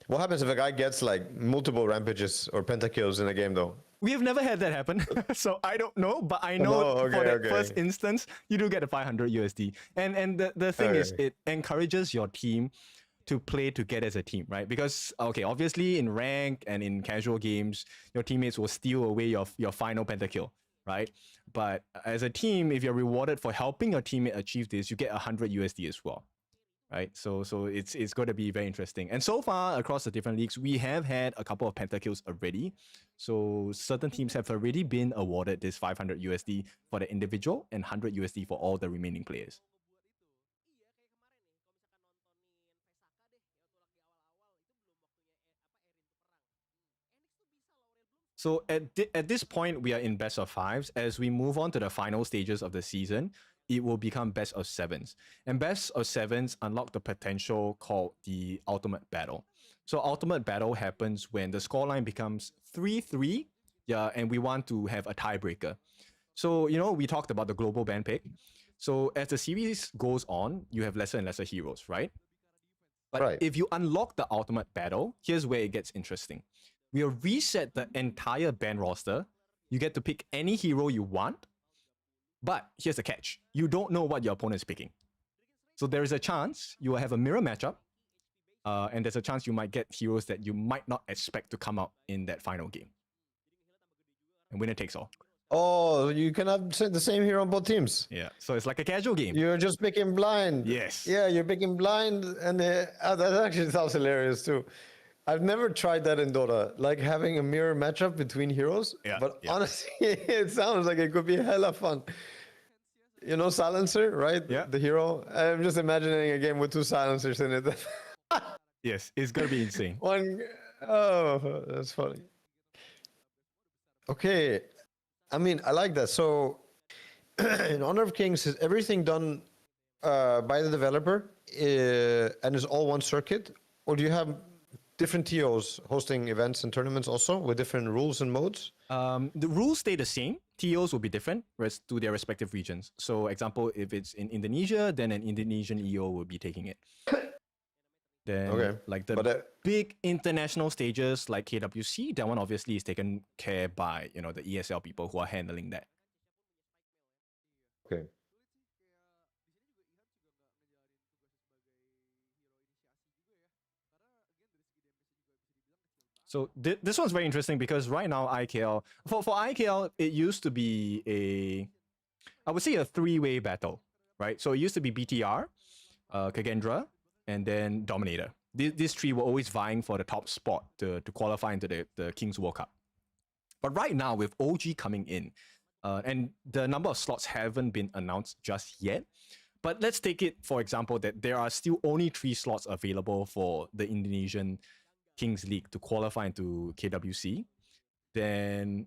What happens if a guy gets like multiple rampages or pentakills in a game though? We have never had that happen, so I don't know, but I know for that first instance, you do get a 500 USD. And the thing is, it encourages your team to play together as a team, right? Because, okay, obviously in rank and in casual games, your teammates will steal away your final pentakill, right? But as a team, if you're rewarded for helping your teammate achieve this, you get 100 USD as well, right? So it's going to be very interesting. And so far across the different leagues, we have had a couple of pentakills already. So certain teams have already been awarded this 500 USD for the individual and 100 USD for all the remaining players. So at this point, we are in best of fives. As we move on to the final stages of the season, it will become best of sevens. And best of sevens unlock the potential called the ultimate battle. So ultimate battle happens when the scoreline becomes 3-3, yeah, and we want to have a tiebreaker. So, you know, we talked about the global ban pick. So as the series goes on, you have lesser and lesser heroes, right? But if you unlock the ultimate battle, here's where it gets interesting. We'll reset the entire band roster. You get to pick any hero you want. But here's the catch. You don't know what your opponent is picking. So there is a chance you will have a mirror matchup. And there's a chance you might get heroes that you might not expect to come out in that final game. And winner takes all. Oh, you can have the same hero on both teams. Yeah, so it's like a casual game. You're just picking blind. Yes. Yeah, you're picking blind. And that actually sounds hilarious too. I've never tried that in Dota, like having a mirror matchup between heroes. Yeah, but yeah. honestly, it sounds like it could be hella fun. You know, Silencer, right? Yeah. The hero. I'm just imagining a game with 2 Silencers in it. Yes, it's gonna be insane. Oh, that's funny. Okay, I mean, I like that. So, in Honor of Kings, is everything done by the developer and is all one circuit, or do you have different TOs hosting events and tournaments also with different rules and modes? The rules stay the same. TOs will be different to their respective regions. So, example, if it's in Indonesia, then an Indonesian EO will be taking it. Then, like the big international stages like KWC, that one obviously is taken care by, you know, the ESL people who are handling that. Okay. So this one's very interesting because right now IKL, for IKL, it used to be I would say a 3-way battle, right? So it used to be BTR, Kagendra, and then Dominator. These 3 were always vying for the top spot to qualify into the King's World Cup. But right now with OG coming in, and the number of slots haven't been announced just yet, but let's take it, for example, that there are still only 3 slots available for the Indonesian Kings League to qualify into KWC, then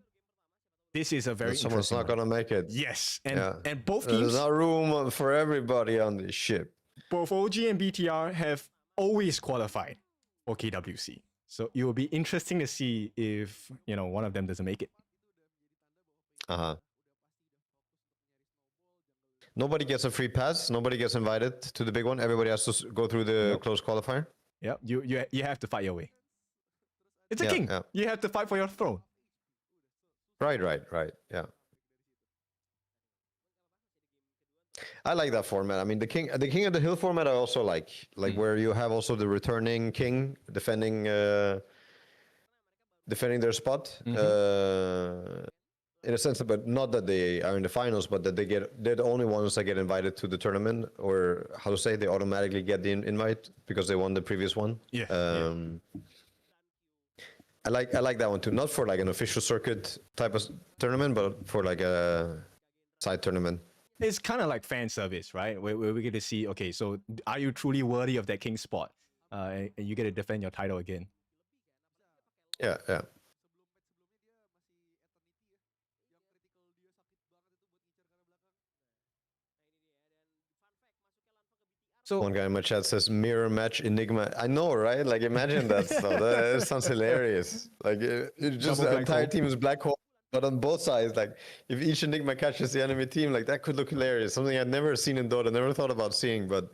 this is a very someone's not going to make it. Yes, and both teams... There's not room for everybody on this ship. Both OG and BTR have always qualified for KWC. So it will be interesting to see if, you know, one of them doesn't make it. Nobody gets a free pass. Nobody gets invited to the big one. Everybody has to go through the close qualifier. Yeah, you have to fight your way. It's a king. Yeah. You have to fight for your throne. Right. Yeah. I like that format. I mean, the king of the hill format I also like where you have also the returning king defending their spot. In a sense, but not that they are in the finals, but that they're the only ones that get invited to the tournament, or how to say, they automatically get the invite because they won the previous one. Yeah. I like that one too. Not for like an official circuit type of tournament, but for like a side tournament. It's kind of like fan service, right? Where we get to see, okay, so are you truly worthy of that king spot? And you get to defend your title again. Yeah. So one guy in my chat says mirror match Enigma. I know, right? Like imagine that stuff. That sounds hilarious. Like just the entire team is black hole, but on both sides, like if each Enigma catches the enemy team, like that could look hilarious. Something I'd never seen in Dota, never thought about seeing, but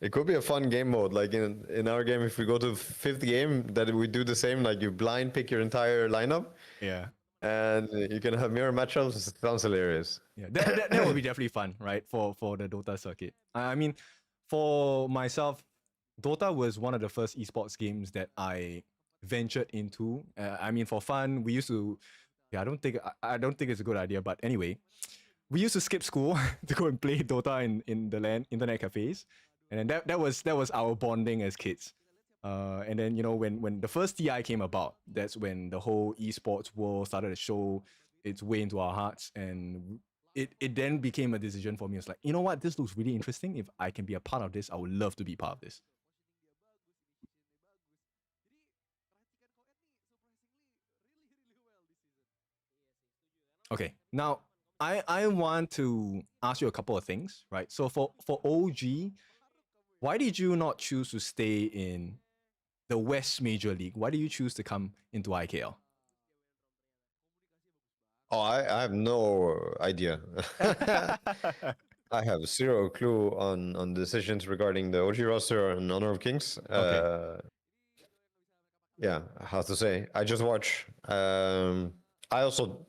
it could be a fun game mode. Like in our game, if we go to the 5th game, that we do the same. Like you blind pick your entire lineup. Yeah. And you can have mirror matchups. It sounds hilarious. Yeah, that would be definitely fun, right? For the Dota circuit. I mean, for myself, Dota was one of the first esports games that I ventured into. I mean, for fun, we used to. Yeah, I don't think it's a good idea, but anyway, we used to skip school to go and play Dota in the LAN internet cafes, And then that was our bonding as kids. And then, you know, when the first TI came about, that's when the whole esports world started to show its way into our hearts. And it then became a decision for me. It's like, you know what, this looks really interesting. If I can be a part of this, I would love to be part of this. Okay, now I want to ask you a couple of things, right? So for OG, why did you not choose to stay in the West Major League? Why did you choose to come into IKL? Oh, I have no idea. I have zero clue on decisions regarding the OG roster and Honor of Kings. Okay. Yeah, how to say? I just watch. I also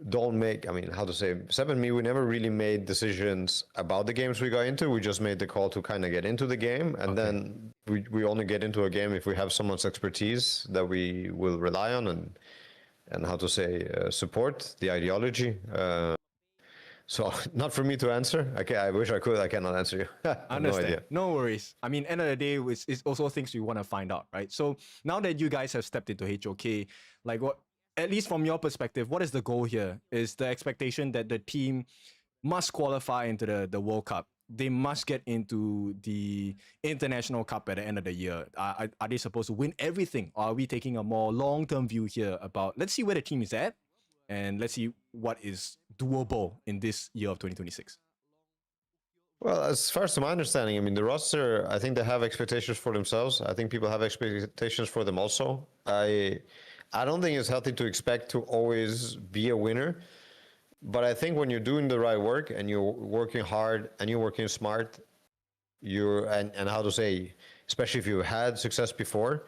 don't make, I mean, how to say, Seb and me, we never really made decisions about the games we got into. We just made the call to kind of get into the game. And then we only get into a game if we have someone's expertise that we will rely on and how to say, support the ideology. So not for me to answer. I wish I could. I cannot answer you. I understand. No idea. No worries. I mean, end of the day, it's also things we want to find out, right? So now that you guys have stepped into HOK, like what, at least from your perspective, what is the goal here? Is the expectation that the team must qualify into the World Cup? They must get into the International Cup at the end of the year. Are they supposed to win everything? Or are we taking a more long-term view here about, let's see where the team is at, and let's see what is doable in this year of 2026? Well, as far as to my understanding, I mean, the roster, I think they have expectations for themselves. I think people have expectations for them also. I don't think it's healthy to expect to always be a winner. But I think when you're doing the right work and you're working hard and you're working smart, and how to say, especially if you had success before,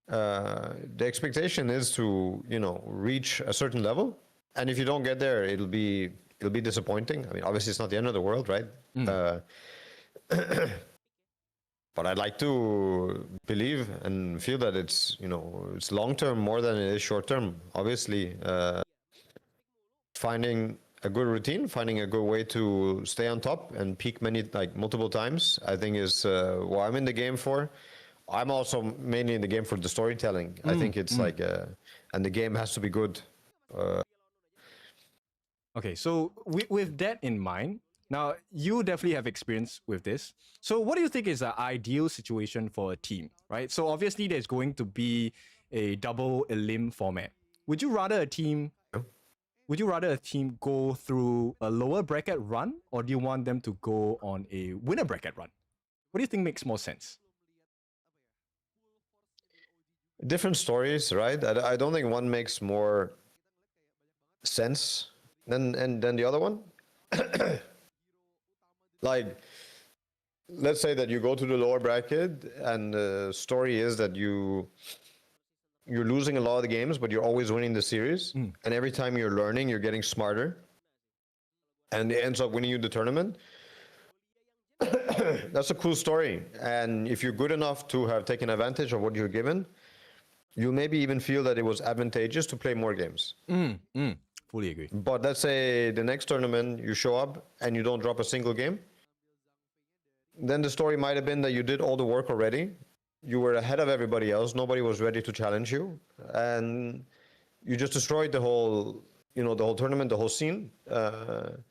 the expectation is to, you know, reach a certain level. And if you don't get there, it'll be disappointing. I mean, obviously it's not the end of the world, right? But I'd like to believe and feel that it's, you know, it's long-term more than it is short-term. Obviously, finding a good routine, finding a good way to stay on top and peak multiple times, I think is what I'm in the game for. I'm also mainly in the game for the storytelling. I think it's and the game has to be good. Okay, so with that in mind, now you definitely have experience with this. So what do you think is the ideal situation for a team, right? So obviously there's going to be a double elim format. Would you rather a team go through a lower bracket run, or do you want them to go on a winner bracket run? What do you think makes more sense? Different stories, right? I don't think one makes more sense than the other one. Like, let's say that you go to the lower bracket and the story is that you're losing a lot of the games, but you're always winning the series. And every time you're learning, you're getting smarter. And it ends up winning you the tournament. That's a cool story. And if you're good enough to have taken advantage of what you're given, you'll maybe even feel that it was advantageous to play more games. Fully agree. But let's say the next tournament, you show up and you don't drop a single game. Then the story might have been that you did all the work already. You were ahead of everybody else. Nobody was ready to challenge you. And you just destroyed the whole tournament, the whole scene. And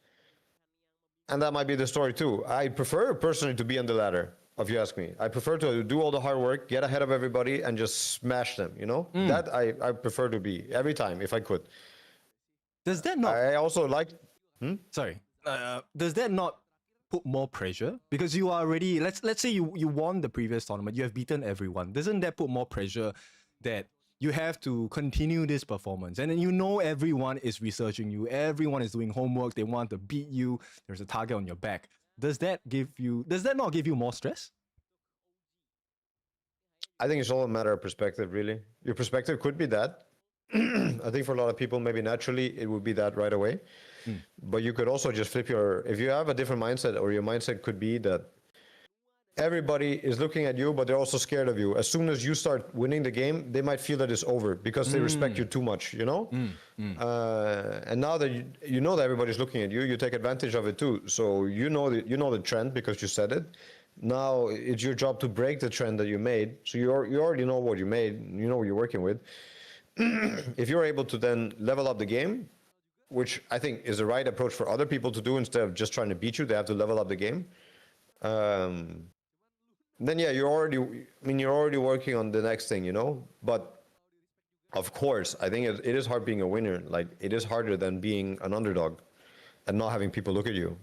that might be the story too. I prefer personally to be on the ladder, if you ask me. I prefer to do all the hard work, get ahead of everybody, and just smash them, you know? That I prefer to be every time, if I could. Does that not... I also like... Sorry. Does that not put more pressure? Because you are already... Let's say you won the previous tournament. You have beaten everyone. Doesn't that put more pressure that you have to continue this performance? And then you know everyone is researching you. Everyone is doing homework. They want to beat you. There's a target on your back. Does that not give you more stress? I think it's all a matter of perspective, really. Your perspective could be that. I think for a lot of people, maybe naturally, it would be that right away. But you could also just flip if you have a different mindset, or your mindset could be that everybody is looking at you, but they're also scared of you. As soon as you start winning the game, they might feel that it's over because they respect you too much, you know? And now that you know that everybody's looking at you, you take advantage of it too. So you know the trend because you said it. Now it's your job to break the trend that you made. So you already know what you made. You know what you're working with. If you're able to then level up the game, which I think is the right approach for other people to do instead of just trying to beat you, they have to level up the game. Then yeah, you're already working on the next thing, you know. But of course, I think it is hard being a winner. Like it is harder than being an underdog and not having people look at you.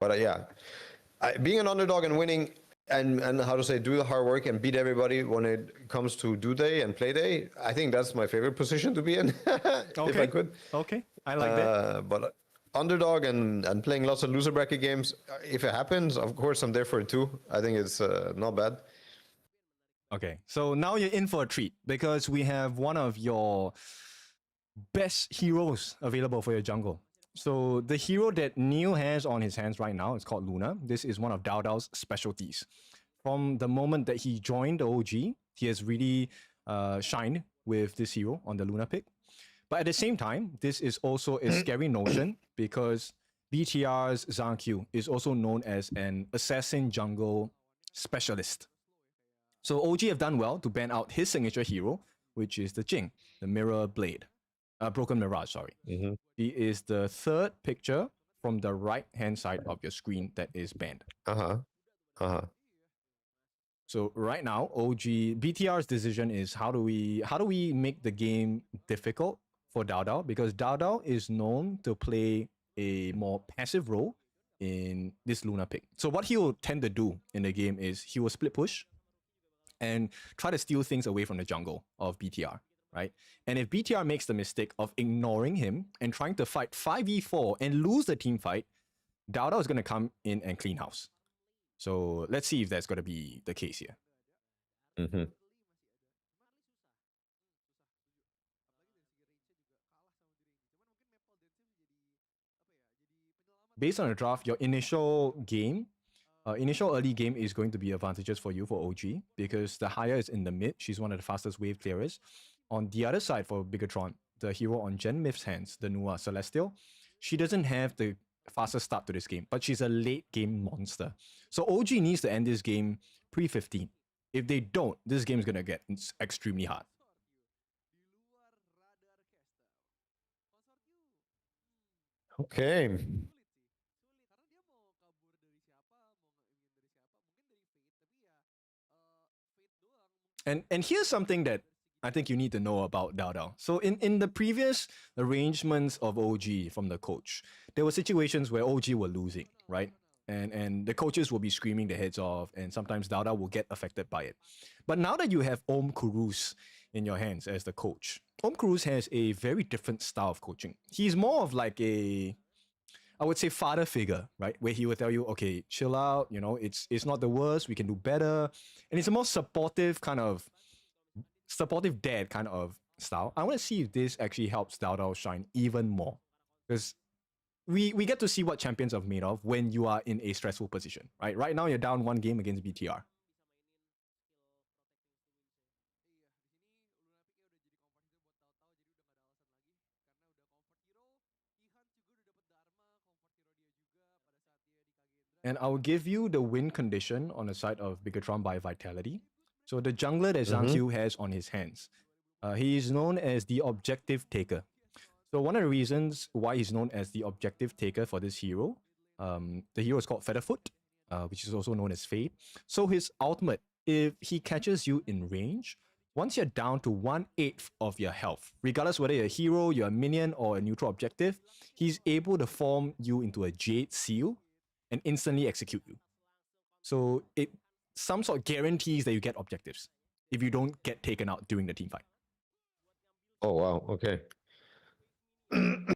But yeah, being an underdog and winning and how to say, do the hard work and beat everybody when it comes to due day and play day, I think that's my favorite position to be in. If I could. Okay, I like that. But underdog and playing lots of loser bracket games, if it happens, of course I'm there for it too. I think it's not bad. Okay, so now you're in for a treat because we have one of your best heroes available for your jungle. So the hero that Neil has on his hands right now is called Luna. This is one of Dao Dao's specialties. From the moment that he joined the OG, he has really shined with this hero on the Luna pick. But at the same time, this is also a scary notion because BTR's Zhang Q is also known as an assassin jungle specialist. So OG have done well to ban out his signature hero, which is the Jing, the Mirror Blade. Broken Mirage, sorry. He is the third picture from the right-hand side of your screen that is banned. So right now, BTR's decision is how do we make the game difficult for Dao Dao, because Dao Dao is known to play a more passive role in this Luna pick. So what he will tend to do in the game is he will split push and try to steal things away from the jungle of BTR. Right? And if BTR makes the mistake of ignoring him and trying to fight 5v4 and lose the team fight, Dao Dao is going to come in and clean house. So let's see if that's going to be the case here. Based on the draft, your initial early game is going to be advantageous for you for OG because the higher is in the mid. She's one of the fastest wave clearers. On the other side for Bigatron, the hero on Gen Myth's hands, the Nua Celestial, she doesn't have the fastest start to this game, but she's a late game monster. So OG needs to end this game pre-15. If they don't, this game is going to get extremely hard. Okay. And here's something that I think you need to know about Dao Dao. So in the previous arrangements of OG from the coach, there were situations where OG were losing, right? And the coaches will be screaming their heads off, and sometimes Dao Dao will get affected by it. But now that you have Om Kurus in your hands as the coach, Om Kurus has a very different style of coaching. He's more of like I would say father figure, right? Where he will tell you, okay, chill out, you know, it's not the worst, we can do better. And it's a more supportive dad kind of style. I want to see if this actually helps Dao Dao shine even more. Because we get to see what champions are made of when you are in a stressful position, right? Right now, you're down one game against BTR. And I'll give you the win condition on the side of Bigatron by Vitality. So the jungler that Zhang Qiu has on his hands, he is known as the Objective Taker. So one of the reasons why he's known as the Objective Taker for this hero, the hero is called Featherfoot, which is also known as Fade. So his ultimate, if he catches you in range, once you're down to 1/8 of your health, regardless whether you're a hero, you're a minion, or a neutral objective, he's able to form you into a Jade Seal and instantly execute you. So it some sort of guarantees that you get objectives if you don't get taken out during the team fight. Oh, wow. Okay. And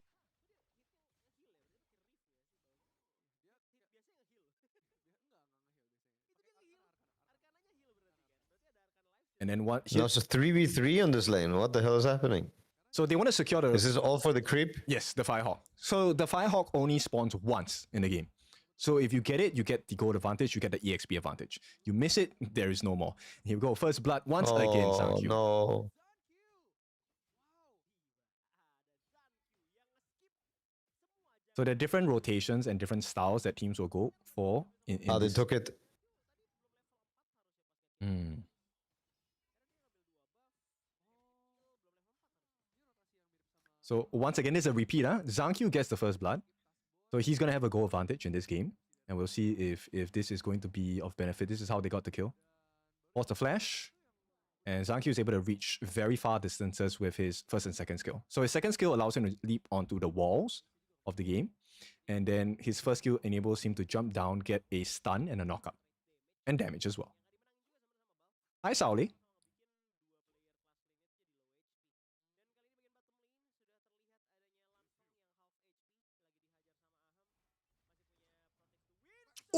then what? Now it's a 3v3 on this lane. What the hell is happening? So they want to secure the... Is this all for the creep? Yes, the Firehawk. So the Firehawk only spawns once in the game. So if you get it, you get the gold advantage, you get the EXP advantage. You miss it, there is no more. Here we go, first blood once again, Oh, no. So there are different rotations and different styles that teams will go for. They took it. Hmm. So once again, this is a repeat. Zhang gets the first blood. So he's going to have a goal advantage in this game. And we'll see if this is going to be of benefit. This is how they got the kill. Pause the flash. And Zhang is able to reach very far distances with his first and second skill. So his second skill allows him to leap onto the walls of the game. And then his first skill enables him to jump down, get a stun and a knockup. And damage as well. Hi, Sauli.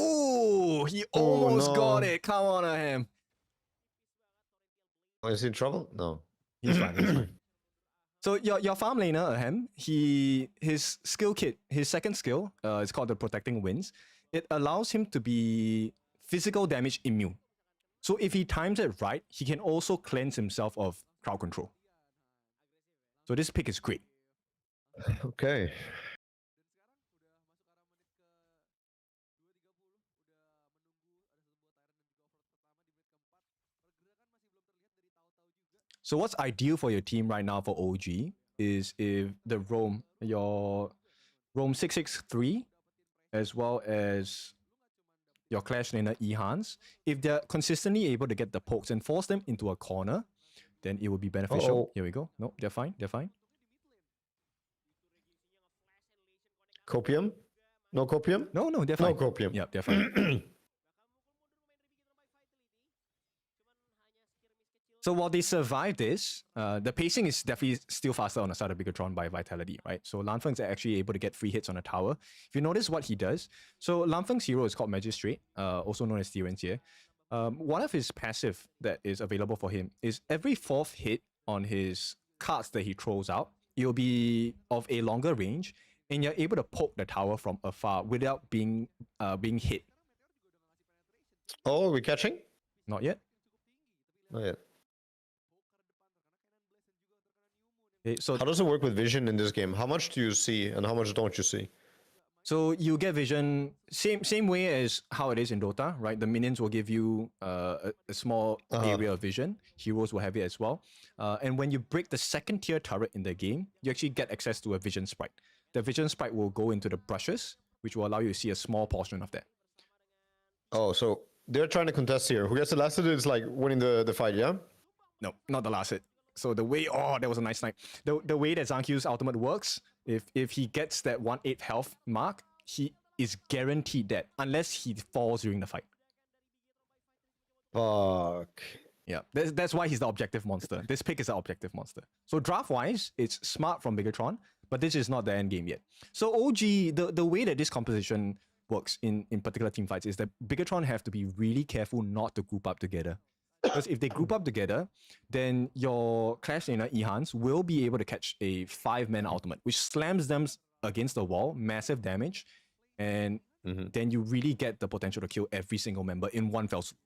Oh, he almost got it. Come on, him. Oh, is he in trouble? No. He's fine. He's fine. So your farm laner, Ahem, his skill kit, his second skill, is called the Protecting Winds. It allows him to be physical damage immune. So if he times it right, he can also cleanse himself of crowd control. So this pick is great. Okay. So what's ideal for your team right now for OG is if the roam, your roam 663, as well as your Clash laner Ehans, if they're consistently able to get the pokes and force them into a corner, then it will be beneficial. Uh-oh. Here we go. No, they're fine. They're fine. Copium? No copium? No, they're fine. No copium. Yeah, they're fine. So while they survive this, the pacing is definitely still faster on the side of Bigatron by Vitality, right? So Lanfeng's actually able to get free hits on a tower. If you notice what he does, so Lanfeng's hero is called Magistrate, also known as Tyrantier. One of his passive that is available for him is every fourth hit on his cards that he throws out, it will be of a longer range, and you're able to poke the tower from afar without being hit. Oh, are we catching? Not yet. Not yet. Okay, so how does it work with vision in this game? How much do you see and how much don't you see? So you get vision same way as how it is in Dota, right? The minions will give you a small area of vision. Heroes will have it as well. And when you break the second tier turret in the game, you actually get access to a vision sprite. The vision sprite will go into the brushes, which will allow you to see a small portion of that. Oh, so they're trying to contest here. Who gets the last hit is like winning the fight, yeah? No, not the last hit. So the way, that was a nice snipe. The way that Zhang's ultimate works, if he gets that 1/8 health mark, he is guaranteed dead unless he falls during the fight. Fuck. Yeah, that's why he's the objective monster. This pick is the objective monster. So draft-wise, it's smart from Bigatron, but this is not the end game yet. So OG, the way that this composition works in particular team fights is that Bigatron have to be really careful not to group up together. Because if they group up together, then your Clash laner Ehans will be able to catch a 5-man ultimate, which slams them against the wall, massive damage, and then you really get the potential to kill every single member in one fell swoop.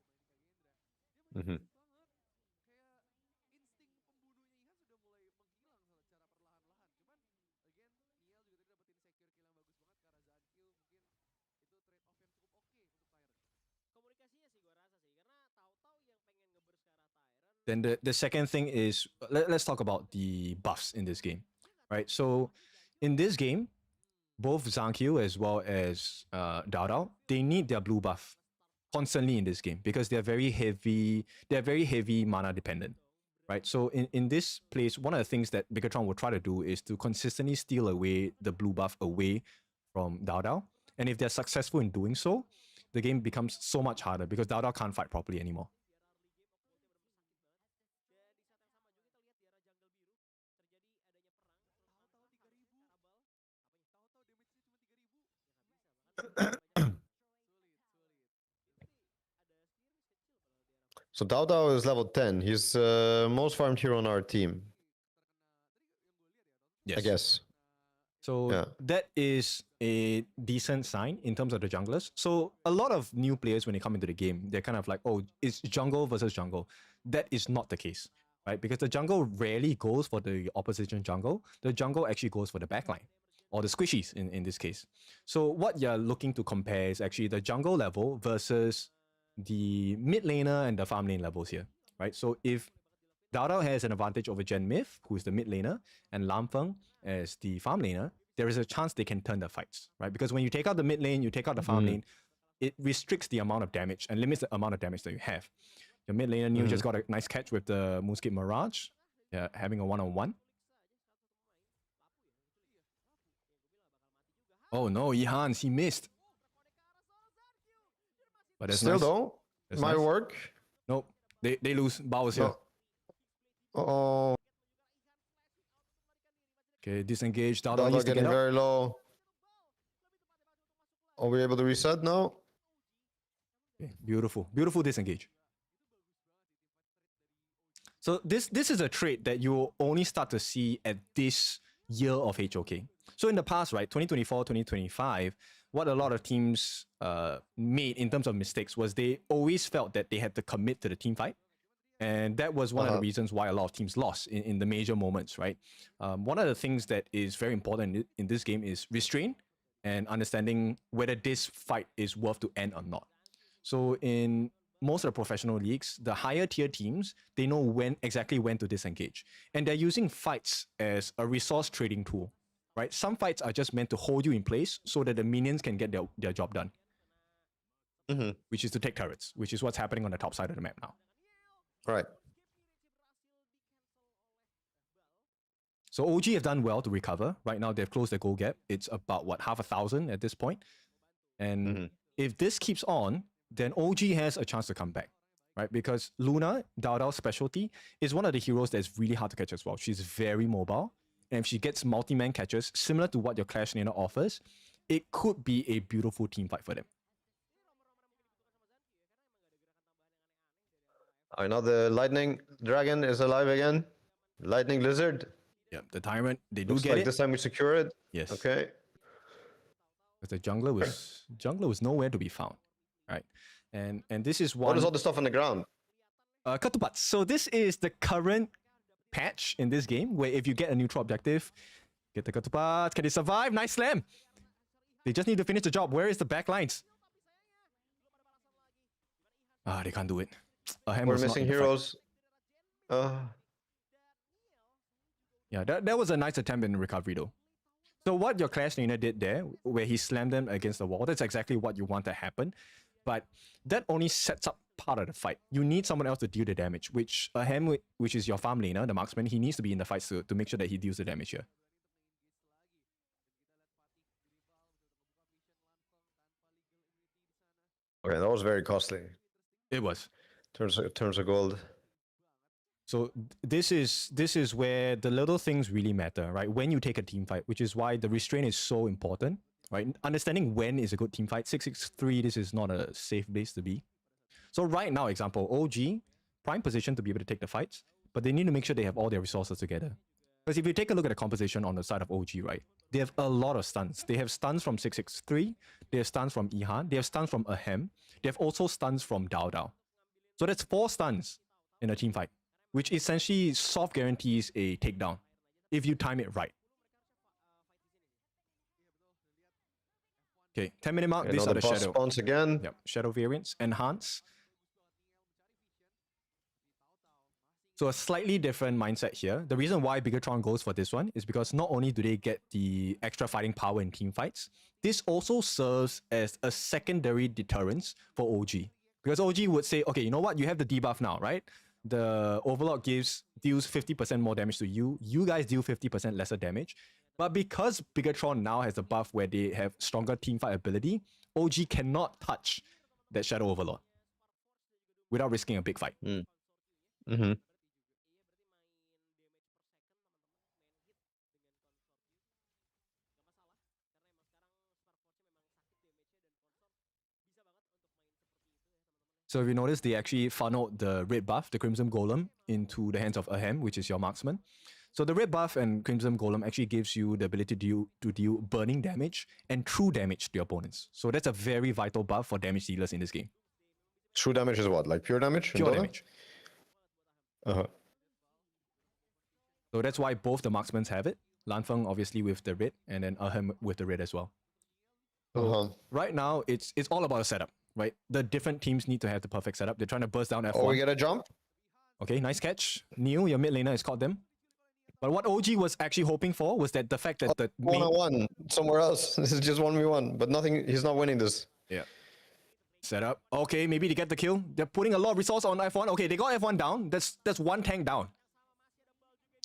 Then the second thing is, let's talk about the buffs in this game, right? So in this game, both Zhang as well as Dao, they need their blue buff constantly in this game because they're very heavy mana dependent, right? So in this place, one of the things that Bigatron will try to do is to consistently steal away the blue buff away from Dao. And if they're successful in doing so, the game becomes so much harder because Dao can't fight properly anymore. So Dao is level 10. He's most farmed hero on our team. Yes. I guess. So that is a decent sign in terms of the junglers. So a lot of new players, when they come into the game, they're kind of like, oh, it's jungle versus jungle. That is not the case, right? Because the jungle rarely goes for the opposition jungle. The jungle actually goes for the backline, or the squishies in this case. So what you're looking to compare is actually the jungle level versus the mid laner and the farm lane levels here, right? So if Dao Dao has an advantage over Gen Myth, who is the mid laner, and Lam Feng as the farm laner, there is a chance they can turn the fights, right? Because when you take out the mid lane, you take out the farm lane, it restricts the amount of damage and limits the amount of damage that you have. Your mid laner New just got a nice catch with the Moonscape Mirage, having a one-on-one. Oh no, Ihans, he missed. But that's Still nice. though, That's my nice. work. Nope, they lose. Bao is here. No. Oh, Okay, disengage. Dao Dao Dada needs to getting get up. very low. Are we able to reset now? Okay, beautiful, beautiful disengage. So this is a trait that you will only start to see at this year of HOK. So in the past, right, 2024, 2025, what a lot of teams made in terms of mistakes was they always felt that they had to commit to the team fight. And that was one of the reasons why a lot of teams lost in the major moments, right? One of the things that is very important in this game is restraint and understanding whether this fight is worth to end or not. So in most of the professional leagues, the higher tier teams, they know exactly when to disengage. And they're using fights as a resource trading tool, right? Some fights are just meant to hold you in place so that the minions can get their job done, which is to take turrets, which is what's happening on the top side of the map now. Right. So OG have done well to recover. Right now, they've closed their goal gap. It's about, what, 500,000 at this point. And if this keeps on, then OG has a chance to come back, right? Because Luna, Dao Dao's specialty, is one of the heroes that's really hard to catch as well. She's very mobile. And if she gets multi-man catches, similar to what your Clash laner offers, it could be a beautiful team fight for them. I know the lightning dragon is alive again. Lightning lizard. Yeah, the Tyrant, they do Looks get like it. this time we secure it. Yes. Okay. But the jungler was nowhere to be found, right? And this is one. What is all the stuff on the ground? Katupats. So this is the current patch in this game where if you get a neutral objective, get the Katupats. Can they survive? Nice slam. They just need to finish the job. Where is the backlines? They can't do it. We're missing heroes. Yeah, that was a nice attempt in recovery though. So what your Clash laner did there, where he slammed them against the wall, that's exactly what you want to happen. But that only sets up part of the fight. You need someone else to deal the damage, which Ahem, which is your farm laner, the marksman, he needs to be in the fight to make sure that he deals the damage here. Okay, that was very costly. It was. Terms of gold. So this is where the little things really matter, right? When you take a team fight, which is why the restraint is so important, right? Understanding when is a good team fight. 663, this is not a safe base to be. So right now, example, OG, prime position to be able to take the fights, but they need to make sure they have all their resources together. Because if you take a look at the composition on the side of OG, right? They have a lot of stuns. They have stuns from 663, they have stuns from Ihan, they have stuns from Ahem, they have also stuns from Dao Dao. So that's 4 stuns in a team fight, which essentially soft guarantees a takedown if you time it right. Okay, 10-minute mark. These are the boss shadow. spawns again. Yep, shadow variants. Enhance. So a slightly different mindset here. The reason why Bigatron goes for this one is because not only do they get the extra fighting power in team fights, this also serves as a secondary deterrence for OG. Because OG would say, okay, you know what? You have the debuff now, right? The Overlord deals 50% more damage to you. You guys deal 50% lesser damage. But because Bigatron now has a buff where they have stronger teamfight ability, OG cannot touch that Shadow Overlord without risking a big fight. So if you notice, they actually funneled the red buff, the Crimson Golem, into the hands of Ahem, which is your marksman. So the red buff and Crimson Golem actually gives you the ability to deal burning damage and true damage to your opponents. So that's a very vital buff for damage dealers in this game. True damage is what? Like pure damage? Pure damage. Uh-huh. So that's why both the marksmen have it. Lanfeng obviously with the red, and then Ahem with the red as well. So right now, it's all about a setup. right? The different teams need to have the perfect setup. They're trying to burst down F1. Oh, we get a jump. Okay, nice catch. Neo, your mid laner has caught them. But what OG was actually hoping for was that the fact that the main... 1-on-1 somewhere else. This is just 1v1, but nothing. He's not winning this. Yeah. Setup. Okay, maybe they get the kill. They're putting a lot of resource on F1. Okay, they got F1 down. That's one tank down.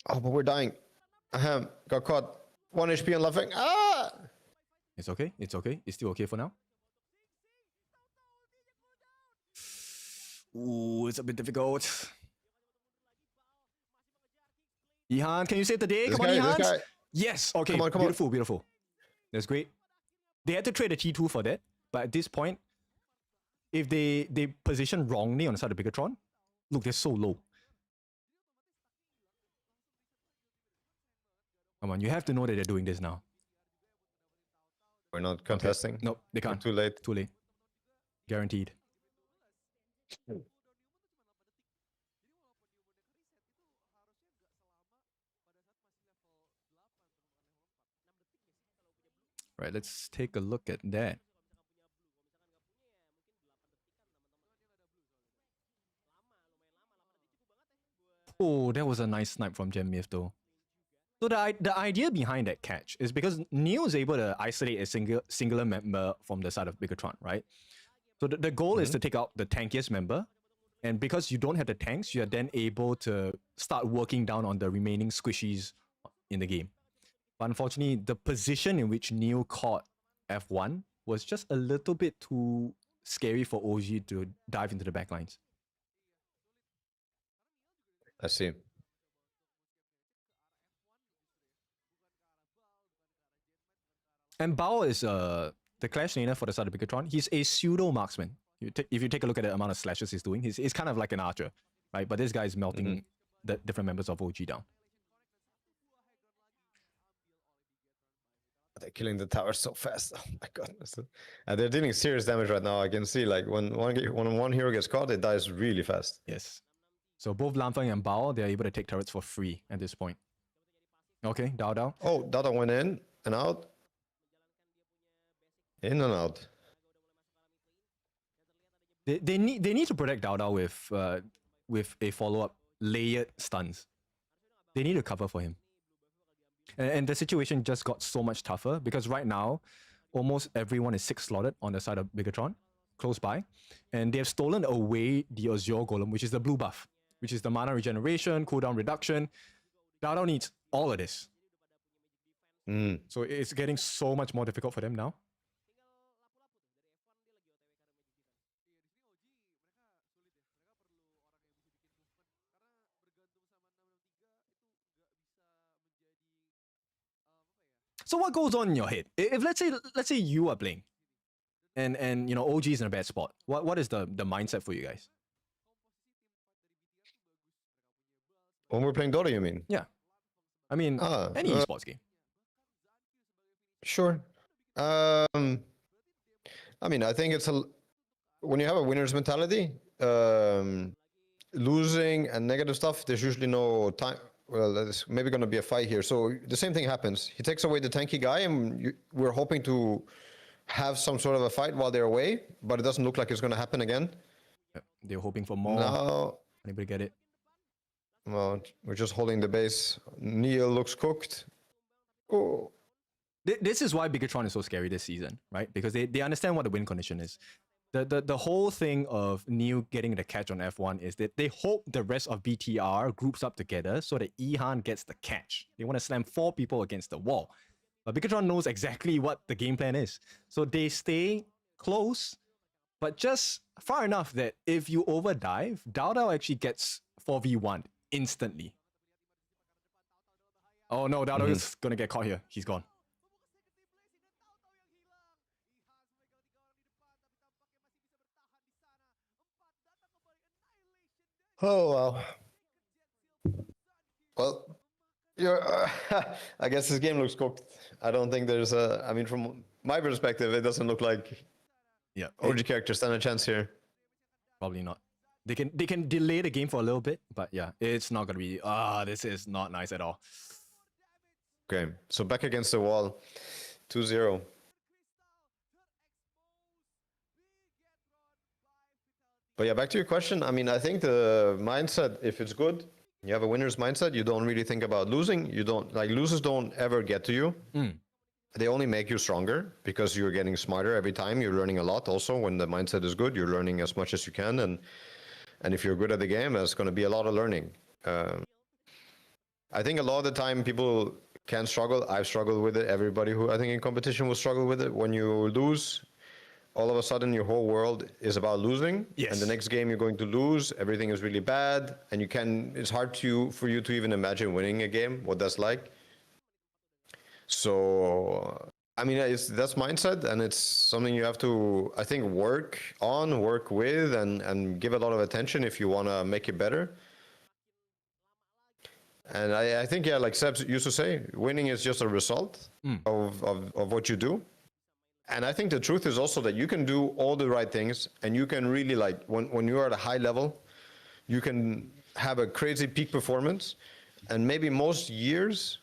Oh, but we're dying. Ahem. Got caught. 1 HP and laughing. Ah! It's okay. It's okay. It's still okay for now. Ooh, it's a bit difficult. Ihan, can you save the day? Come on, Ihan. Yes. Okay. Come on, beautiful, beautiful. That's great. They had to trade a T2 for that, but at this point, if they position wrongly on the side of Bigatron, look, they're so low. Come on, you have to know that they're doing this now. We're not contesting. Okay. Nope, they can't. We're too late. Too late. Guaranteed. Right, let's take a look at that. Oh, that was a nice snipe from Jemmif though. So the idea behind that catch is because Neo is able to isolate a singular member from the side of Bigatron, right? So the goal is to take out the tankiest member, and because you don't have the tanks, you are then able to start working down on the remaining squishies in the game. But unfortunately, the position in which Neo caught F1 was just a little bit too scary for OG to dive into the backlines. I see. And Bao is the Clash laner for the side of Bigatron. He's a pseudo marksman. If you take a look at the amount of slashes he's doing, he's kind of like an archer, right? But this guy is melting the different members of OG down. They're killing the tower so fast. Oh my goodness. And they're dealing serious damage right now. I can see like when one hero gets caught, it dies really fast. Yes. So both Lanfeng and Bao, they're able to take turrets for free at this point. Okay, Dao Dao. Oh, Dada went in and out. In and out. They need to protect Dao Dao with a follow-up layered stuns. They need to cover for him. And the situation just got so much tougher because right now, almost everyone is 6 slotted on the side of Bigatron, close by. And they have stolen away the Azure Golem, which is the blue buff, which is the mana regeneration, cooldown reduction. Dao Dao needs all of this. So it's getting so much more difficult for them now. So what goes on in your head? If let's say you are playing and you know OG is in a bad spot, what is the mindset for you guys? When we're playing Dota, you mean? Yeah. I mean any esports game. Sure. I mean, I think it's when you have a winner's mentality, losing and negative stuff, there's usually no time. Well, there's maybe going to be a fight here. So the same thing happens. He takes away the tanky guy, and we're hoping to have some sort of a fight while they're away, but it doesn't look like it's going to happen again. Yep. They're hoping for more. Now, anybody get it? Well, we're just holding the base. Neil looks cooked. Oh. This is why Bigatron is so scary this season, right? Because they understand what the win condition is. The whole thing of Neo getting the catch on F1 is that they hope the rest of BTR groups up together so that Ihan gets the catch. They want to slam 4 people against the wall. But Bigatron knows exactly what the game plan is. So they stay close, but just far enough that if you overdive, Dao Dao actually gets 4v1 instantly. Oh no, Dao Dao is going to get caught here. He's gone. Oh, wow. Well, I guess this game looks cooked. I don't think there's I mean, from my perspective, it doesn't look like OG characters stand a chance here. Probably not. They can delay the game for a little bit, but yeah, it's not gonna be. This is not nice at all. Okay, so back against the wall, 2-0. But yeah, back to your question. I mean, I think the mindset, if it's good, you have a winner's mindset. You don't really think about losing. You don't like losers don't ever get to you. They only make you stronger because you're getting smarter every time. You're learning a lot. Also, when the mindset is good, you're learning as much as you can. And if you're good at the game, there's going to be a lot of learning. I think a lot of the time people can struggle. I've struggled with it. Everybody who I think in competition will struggle with it. When you lose, all of a sudden your whole world is about losing. Yes. And the next game you're going to lose, everything is really bad, and it's hard for you to even imagine winning a game, what that's like. So I mean, that's mindset, and it's something you have to, I think, work with, and give a lot of attention if you want to make it better. And I think, yeah, like Seb used to say, winning is just a result of what you do. And I think the truth is also that you can do all the right things, and you can really, like, when you're at a high level, you can have a crazy peak performance, and maybe most years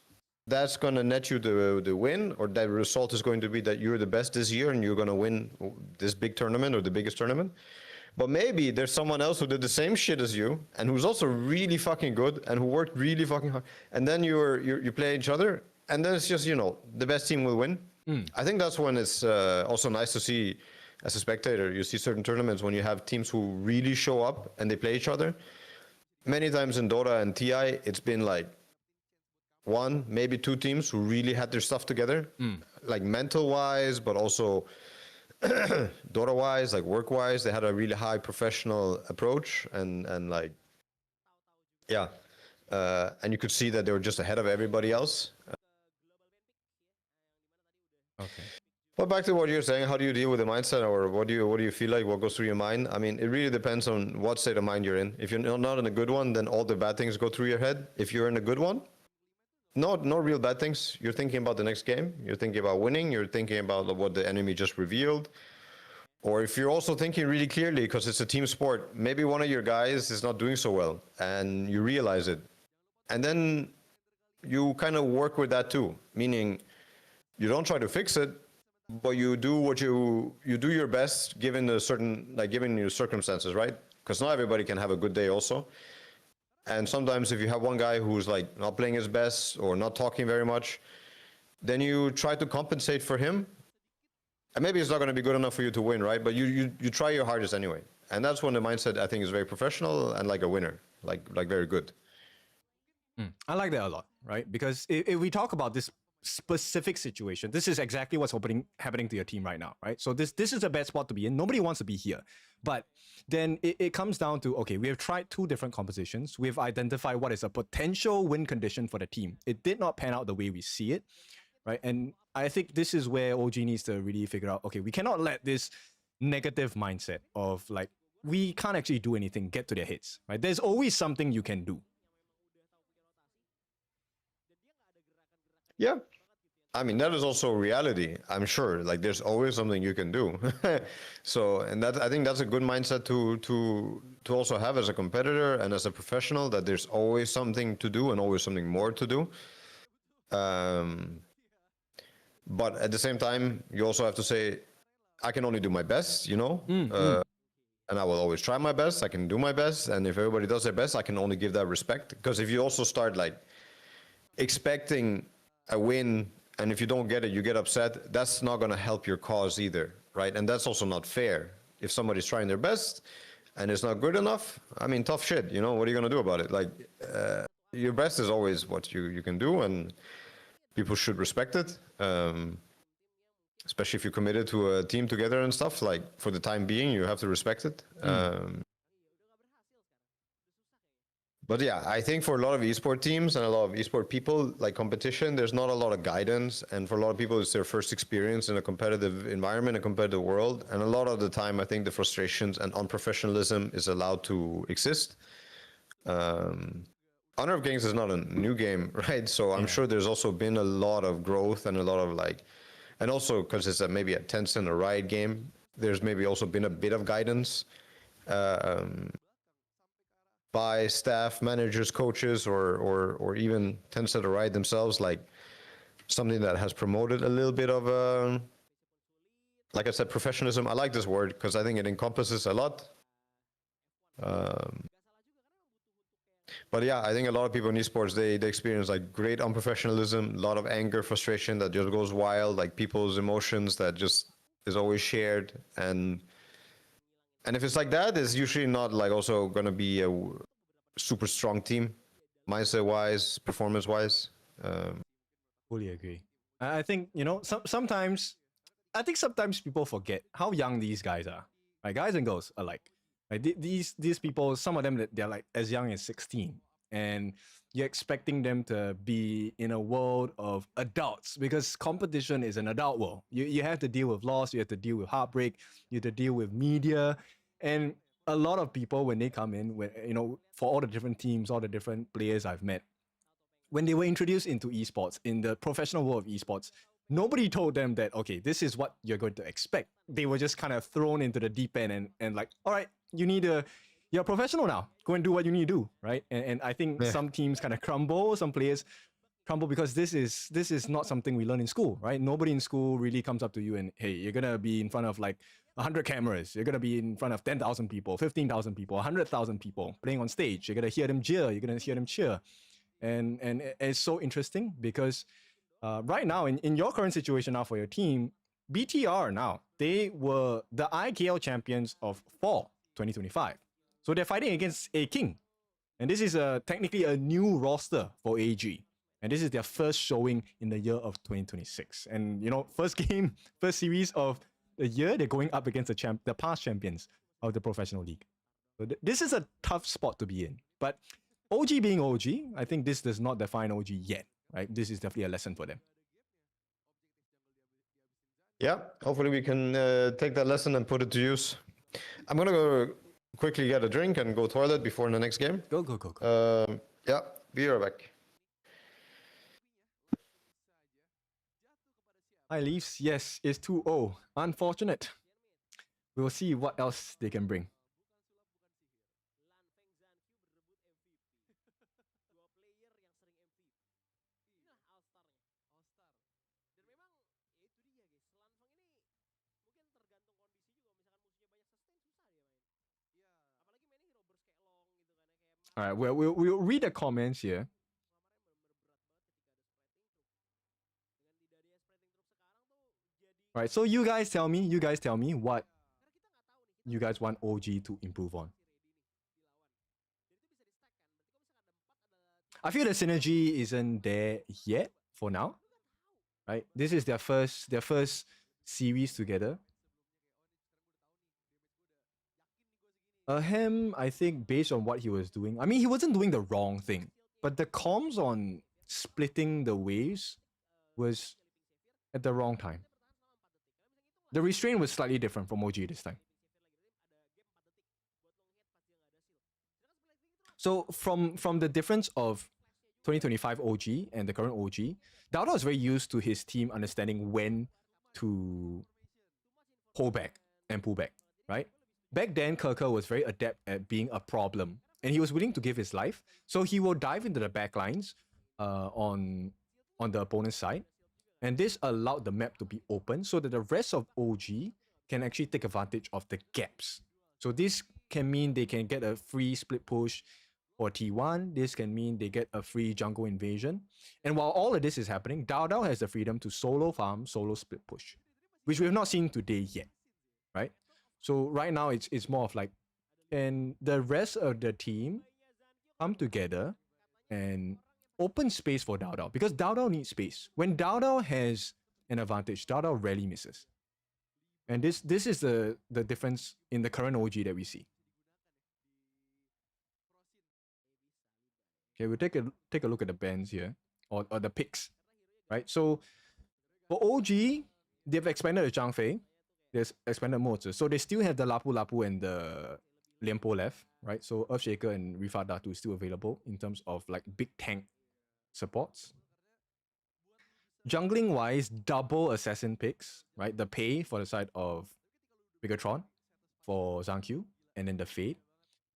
that's going to net you the win, or that result is going to be that you're the best this year and you're going to win this big tournament or the biggest tournament. But maybe there's someone else who did the same shit as you and who's also really fucking good and who worked really fucking hard, and then you play each other, and then it's just, the best team will win. I think that's when it's also nice to see, as a spectator, you see certain tournaments when you have teams who really show up and they play each other. Many times in Dota and TI, it's been like one, maybe two teams who really had their stuff together, like mental-wise, but also Dota-wise, like work-wise. They had a really high professional approach, and like, yeah. And you could see that they were just ahead of everybody else. Okay. Well, back to what you're saying, how do you deal with the mindset, or what do you feel like, what goes through your mind? I mean, it really depends on what state of mind you're in. If you're not in a good one, then all the bad things go through your head. If you're in a good one, no real bad things. You're thinking about the next game. You're thinking about winning. You're thinking about what the enemy just revealed. Or if you're also thinking really clearly, because it's a team sport, maybe one of your guys is not doing so well, and you realize it. And then you kind of work with that too, meaning you don't try to fix it, but you do you do your best given your circumstances, right? Because not everybody can have a good day also. And sometimes if you have one guy who's like not playing his best or not talking very much, then you try to compensate for him. And maybe it's not going to be good enough for you to win, right? But you try your hardest anyway. And that's when the mindset, I think, is very professional and like a winner, like very good. I like that a lot, right? Because if we talk about this specific situation, this is exactly what's happening to your team right now, right? So this is a bad spot to be in. Nobody wants to be here. But then it comes down to, okay, we have tried two different compositions. We've identified what is a potential win condition for the team. It did not pan out the way we see it, right? And I think this is where OG needs to really figure out, okay, we cannot let this negative mindset of like, we can't actually do anything get to their heads, right? There's always something you can do. Yeah. I mean, that is also reality, I'm sure. Like, there's always something you can do. So, and I think that's a good mindset to also have as a competitor and as a professional, that there's always something to do and always something more to do. But at the same time, you also have to say, I can only do my best, and I will always try my best. I can do my best. And if everybody does their best, I can only give that respect. Because if you also start like expecting a win, and if you don't get it, you get upset, that's not going to help your cause either, right? And that's also not fair. If somebody's trying their best and it's not good enough, I mean, tough shit, what are you going to do about it? Like, your best is always what you can do, and people should respect it, especially if you're committed to a team together and stuff. Like, for the time being, you have to respect it. But yeah, I think for a lot of esport teams and a lot of esport people, like competition, there's not a lot of guidance. And for a lot of people, it's their first experience in a competitive environment, a competitive world. And a lot of the time, I think the frustrations and unprofessionalism is allowed to exist. Honor of Kings is not a new game, right? So I'm sure there's also been a lot of growth and a lot of and also because it's maybe a Tencent or Riot game, there's maybe also been a bit of guidance. By staff, managers, coaches, or even Tencent or Riot themselves, like something that has promoted a little bit of, like I said, professionalism. I like this word because I think it encompasses a lot. But yeah, I think a lot of people in esports, they experience like great unprofessionalism, a lot of anger, frustration that just goes wild, like people's emotions that just is always shared. And if it's like that, it's usually not like also going to be a super strong team, mindset wise, performance wise. Fully agree. I think, you know, sometimes I think sometimes people forget how young these guys are. Right, guys and girls alike. Like these people, some of them they're like as young as 16, and you're expecting them to be in a world of adults because competition is an adult world. You have to deal with loss, you have to deal with heartbreak, you have to deal with media, and a lot of people when they come in, when you know, for all the different teams, all the different players I've met, when they were introduced into esports, in the professional world of esports, nobody told them that, okay, this is what you're going to expect. They were just kind of thrown into the deep end and like, all right, you're a professional now. Go and do what you need to do, right? And I think some teams kind of crumble, some players crumble because this is not something we learn in school, right? Nobody in school really comes up to you and, hey, you're going to be in front of like 100 cameras. You're going to be in front of 10,000 people, 15,000 people, 100,000 people playing on stage. You're going to hear them jeer. You're going to hear them cheer. And it's so interesting because right now in your current situation now for your team, BTR now, they were the IKL champions of fall 2025. So they're fighting against a king. And this is technically a new roster for AG. And this is their first showing in the year of 2026. And, you know, first series of the year, they're going up against the past champions of the professional league. So this is a tough spot to be in. But OG being OG, I think this does not define OG yet, right? This is definitely a lesson for them. Yeah, hopefully we can take that lesson and put it to use. I'm going to go quickly get a drink and go toilet before the next game. Go. Yeah, be right back. Hi, Leafs. Yes, it's 2-0. Unfortunate. We'll see what else they can bring. All right, we'll read the comments here. All right, so you guys tell me what you guys want OG to improve on. I feel the synergy isn't there yet for now, right? This is their first series together. Him, I think, based on what he was doing, I mean, he wasn't doing the wrong thing, but the comms on splitting the waves was at the wrong time. The restraint was slightly different from OG this time. So from the difference of 2025 OG and the current OG, Dada was very used to his team understanding when to hold back and pull back, right? Back then, Kerker was very adept at being a problem, and he was willing to give his life. So he will dive into the backlines on the opponent's side, and this allowed the map to be open so that the rest of OG can actually take advantage of the gaps. So this can mean they can get a free split push for T1. This can mean they get a free jungle invasion. And while all of this is happening, Dao has the freedom to solo farm, solo split push, which we have not seen today yet, right? So right now it's more of like, can the rest of the team come together and open space for Dao because Dao needs space. When Dao has an advantage, Dao rarely misses. And this is the difference in the current OG that we see. Okay, we'll take a look at the bans here, or the picks, right? So for OG, they've expanded the Zhang Fei, they've expanded Mozi, so they still have the Lapu Lapu and the Liempo left, right? So Earthshaker and Rifa Datu is still available in terms of like big tank supports. Jungling wise, double assassin picks, right? The pay for the side of Bigatron for Zhang Q, and then the Fade.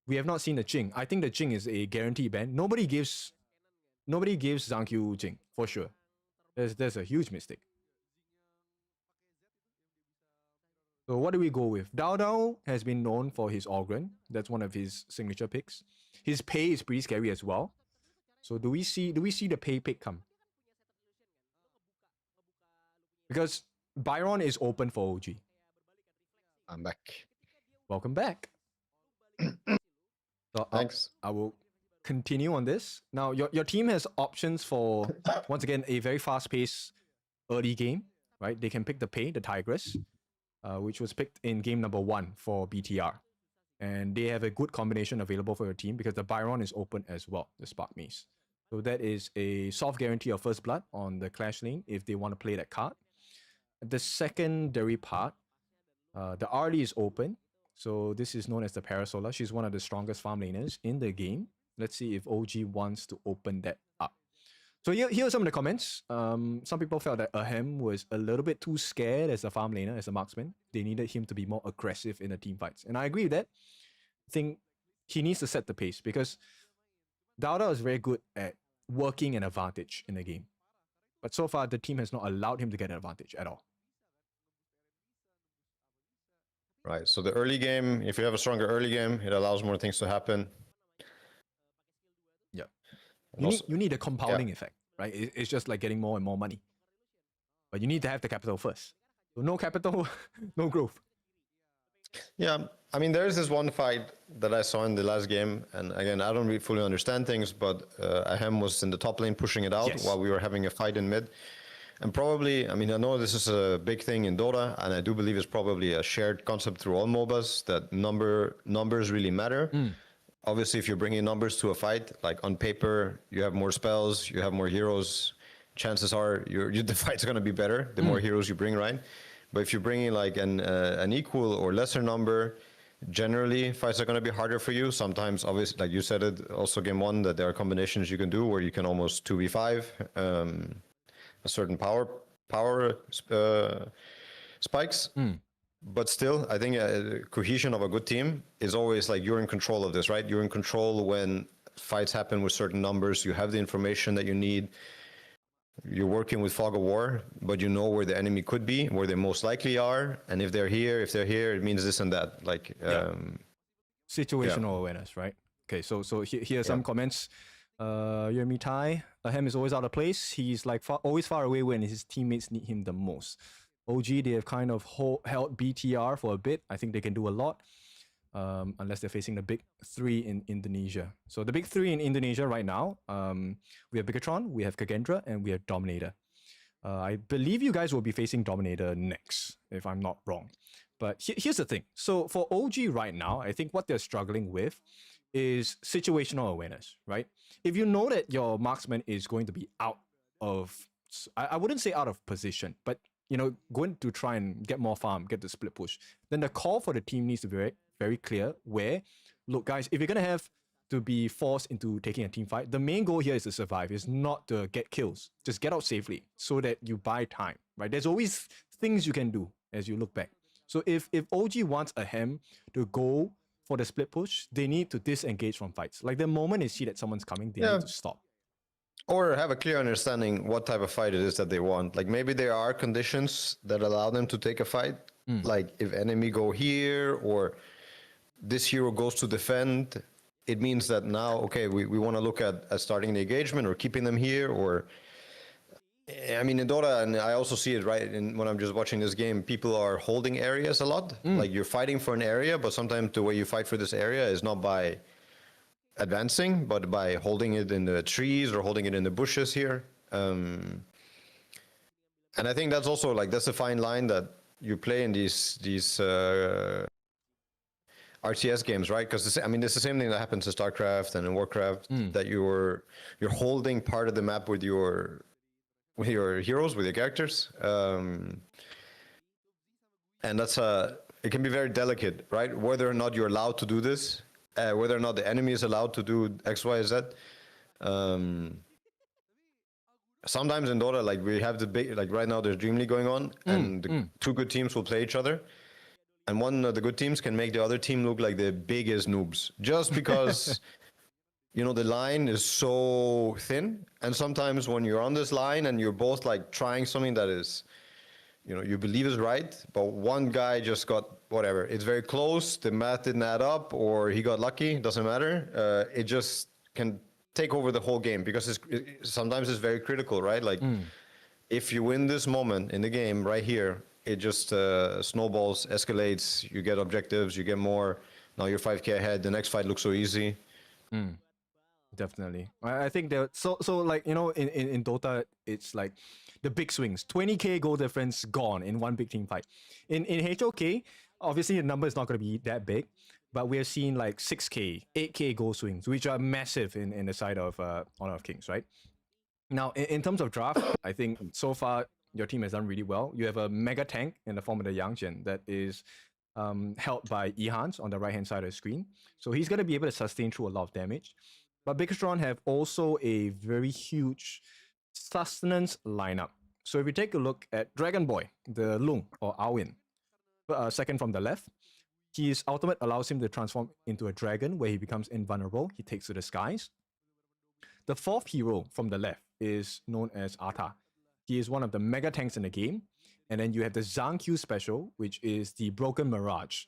We have not seen the Jing. I think the Jing is a guaranteed ban. Nobody gives Zhang Q Jing for sure. There's a huge mistake. So what do we go with? Dao Dao has been known for his Ogren. That's one of his signature picks. His pay is pretty scary as well. So do we see the pay pick come? Because Byron is open for OG. I'm back. Welcome back. So Thanks. I will continue on this. Now, your team has options for, once again, a very fast-paced early game, right? They can pick the pay, the Tigress, which was picked in game number 1 for BTR. And they have a good combination available for your team because the Byron is open as well, the Spark Mace. So that is a soft guarantee of first blood on the Clash lane if they want to play that card. The secondary part, the Arlie is open. So this is known as the Parasola. She's one of the strongest farm laners in the game. Let's see if OG wants to open that up. So here are some of the comments. Some people felt that Ahem was a little bit too scared as a farm laner, as a marksman. They needed him to be more aggressive in the team fights. And I agree with that. I think he needs to set the pace because Dauda is very good at working an advantage in the game. But so far, the team has not allowed him to get an advantage at all. Right. So the early game, if you have a stronger early game, it allows more things to happen. Yeah. And You need a compounding effect, right? It's just like getting more and more money. But you need to have the capital first. So no capital, no growth. Yeah, I mean, there's this one fight that I saw in the last game, and again, I don't really fully understand things, but Ahem was in the top lane pushing it out while we were having a fight in mid. And probably, I mean, I know this is a big thing in Dota, and I do believe it's probably a shared concept through all MOBAs, that numbers really matter. Obviously, if you're bringing numbers to a fight, like on paper, you have more spells, you have more heroes, chances are the fight's going to be better the more heroes you bring, right? But if you're bringing like an equal or lesser number, generally fights are going to be harder for you. Sometimes, obviously, like you said it, also game 1, that there are combinations you can do where you can almost 2v5 a certain power spikes. But still, I think cohesion of a good team is always like you're in control of this, right? You're in control when fights happen with certain numbers. You have the information that you need. You're working with Fog of War, but you know where the enemy could be, where they most likely are, and if they're here, it means this and that. Like situational awareness, right? Okay, so here are some comments. Yermi Tai, Ahem is always out of place. He's like always far away when his teammates need him the most. OG, they have kind of held BTR for a bit. I think they can do a lot. Unless they're facing the big 3 in Indonesia. So the big 3 in Indonesia right now, we have Bigatron, we have Kagendra, and we have Dominator. I believe you guys will be facing Dominator next, if I'm not wrong. But here's the thing. So for OG right now, I think what they're struggling with is situational awareness, right? If you know that your marksman is going to be out of, I wouldn't say out of position, but going to try and get more farm, get the split push, then the call for the team needs to be very clear where, look guys, if you're going to have to be forced into taking a team fight, the main goal here is to survive, is not to get kills. Just get out safely so that you buy time, right? There's always things you can do as you look back. So if OG wants Ahem to go for the split push, they need to disengage from fights. Like the moment they see that someone's coming, they need to stop. Or have a clear understanding what type of fight it is that they want. Like maybe there are conditions that allow them to take a fight. Like if enemy go here or this hero goes to defend, it means that now, okay, we want to look at starting the engagement or keeping them here. Or I mean, in Dota, and I also see it, right, when I'm just watching this game, people are holding areas a lot. Like you're fighting for an area, but sometimes the way you fight for this area is not by advancing, but by holding it in the trees or holding it in the bushes here. And I think that's also like, that's a fine line that you play in these RTS games, right? Because I mean, it's the same thing that happens in StarCraft and in Warcraft, that you're holding part of the map with your heroes, with your characters, and that's it can be very delicate, right? Whether or not you're allowed to do this, whether or not the enemy is allowed to do X, Y, Z. Sometimes in Dota, like we have the big, like right now there's Dream League going on, and the 2 good teams will play each other. And one of the good teams can make the other team look like the biggest noobs, just because, the line is so thin. And sometimes when you're on this line and you're both like trying something that is, you believe is right, but one guy just got whatever. It's very close. The math didn't add up, or he got lucky. Doesn't matter. It just can take over the whole game because sometimes it's very critical, right? Like if you win this moment in the game right here, it just snowballs, escalates. You get objectives, you get more. Now you're 5k ahead. The next fight looks so easy. Definitely. I think that so like in Dota it's like the big swings. 20k goal difference gone in one big team fight. In HOK, obviously the number is not going to be that big, but we're seeing like 6k, 8k goal swings, which are massive in the side of Honor of Kings, right? Now in terms of draft, I think so far your team has done really well. You have a mega tank in the form of the Yangjian that is held by Ehans on the right hand side of the screen. So he's going to be able to sustain through a lot of damage. But Bigatron have also a very huge sustenance lineup. So if you take a look at Dragon Boy, the Lung or Awin, second from the left, his ultimate allows him to transform into a dragon where he becomes invulnerable. He takes to the skies. The fourth hero from the left is known as Arta. He is one of the mega tanks in the game. And then you have the Zhang Q special, which is the Broken Mirage.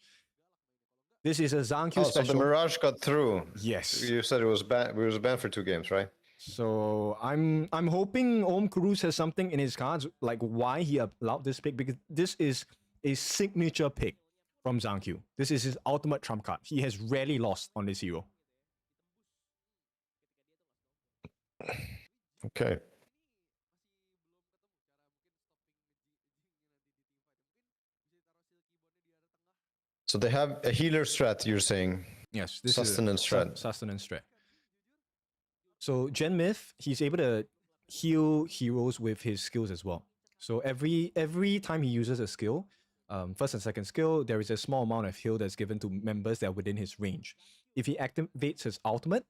This is a Zhang Q special. So the Mirage got through. Yes. You said it was banned. It was banned for 2 games, right? So I'm hoping Om Cruz has something in his cards, like why he allowed this pick, because this is a signature pick from Zhang Q. This is his ultimate trump card. He has rarely lost on this hero. Okay. So they have a healer strat, you're saying? Yes. This sustenance is strat. Sustenance strat. So Gen Myth, he's able to heal heroes with his skills as well. So every time he uses a skill, first and second skill, there is a small amount of heal that's given to members that are within his range. If he activates his ultimate,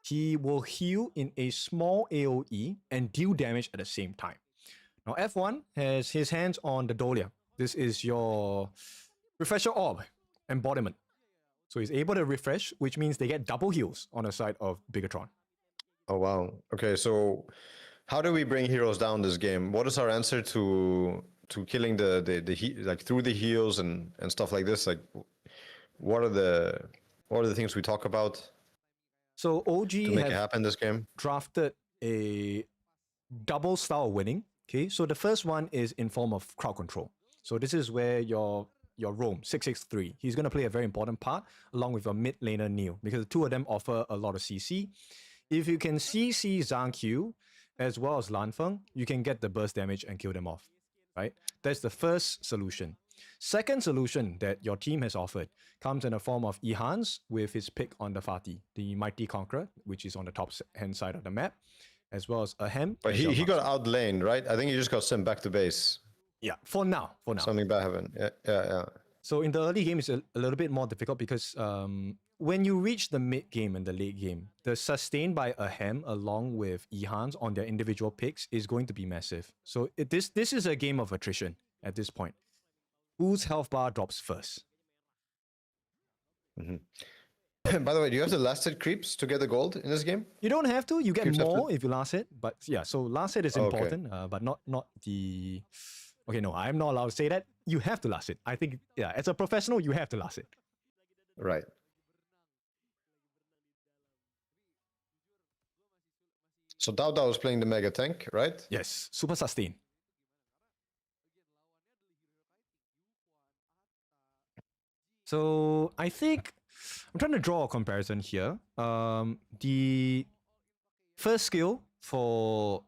he will heal in a small AoE and deal damage at the same time. Now F1 has his hands on the Dolia. This is your Refresher Orb embodiment. So he's able to refresh, which means they get double heals on the side of Bigatron. Oh, wow. Okay, so how do we bring heroes down this game? What is our answer to killing the like through the heals and stuff like this? Like, what are the things we talk about? So OG to make it happen this game drafted a double style of winning. Okay, so the first one is in form of crowd control. So this is where your roam 663, he's going to play a very important part along with your mid laner Neo, because the two of them offer a lot of CC. If you can CC Zhang Q as well as Lan Feng, you can get the burst damage and kill them off, right? That's the first solution. Second solution that your team has offered comes in the form of Ehans with his pick on the Fatih, the Mighty Conqueror, which is on the top hand side of the map, as well as Ahem. But he got outlaned, right? I think he just got sent back to base. Yeah, for now. Something bad happened. Yeah. So in the early game, it's a little bit more difficult because when you reach the mid game and the late game, the sustain by Ahem along with Ehans on their individual picks is going to be massive. So this is a game of attrition at this point. Whose health bar drops first? By the way, do you have the last hit creeps to get the gold in this game? You don't have to. You get Creeps more if you last hit. But yeah, so last hit is important, but not the... Okay, no, I'm not allowed to say that. You have to last it. I think, yeah, as a professional, you have to last it. Right. So Dao Dao is playing the mega tank, right? Yes, super sustain. So I think I'm trying to draw a comparison here. The first skill for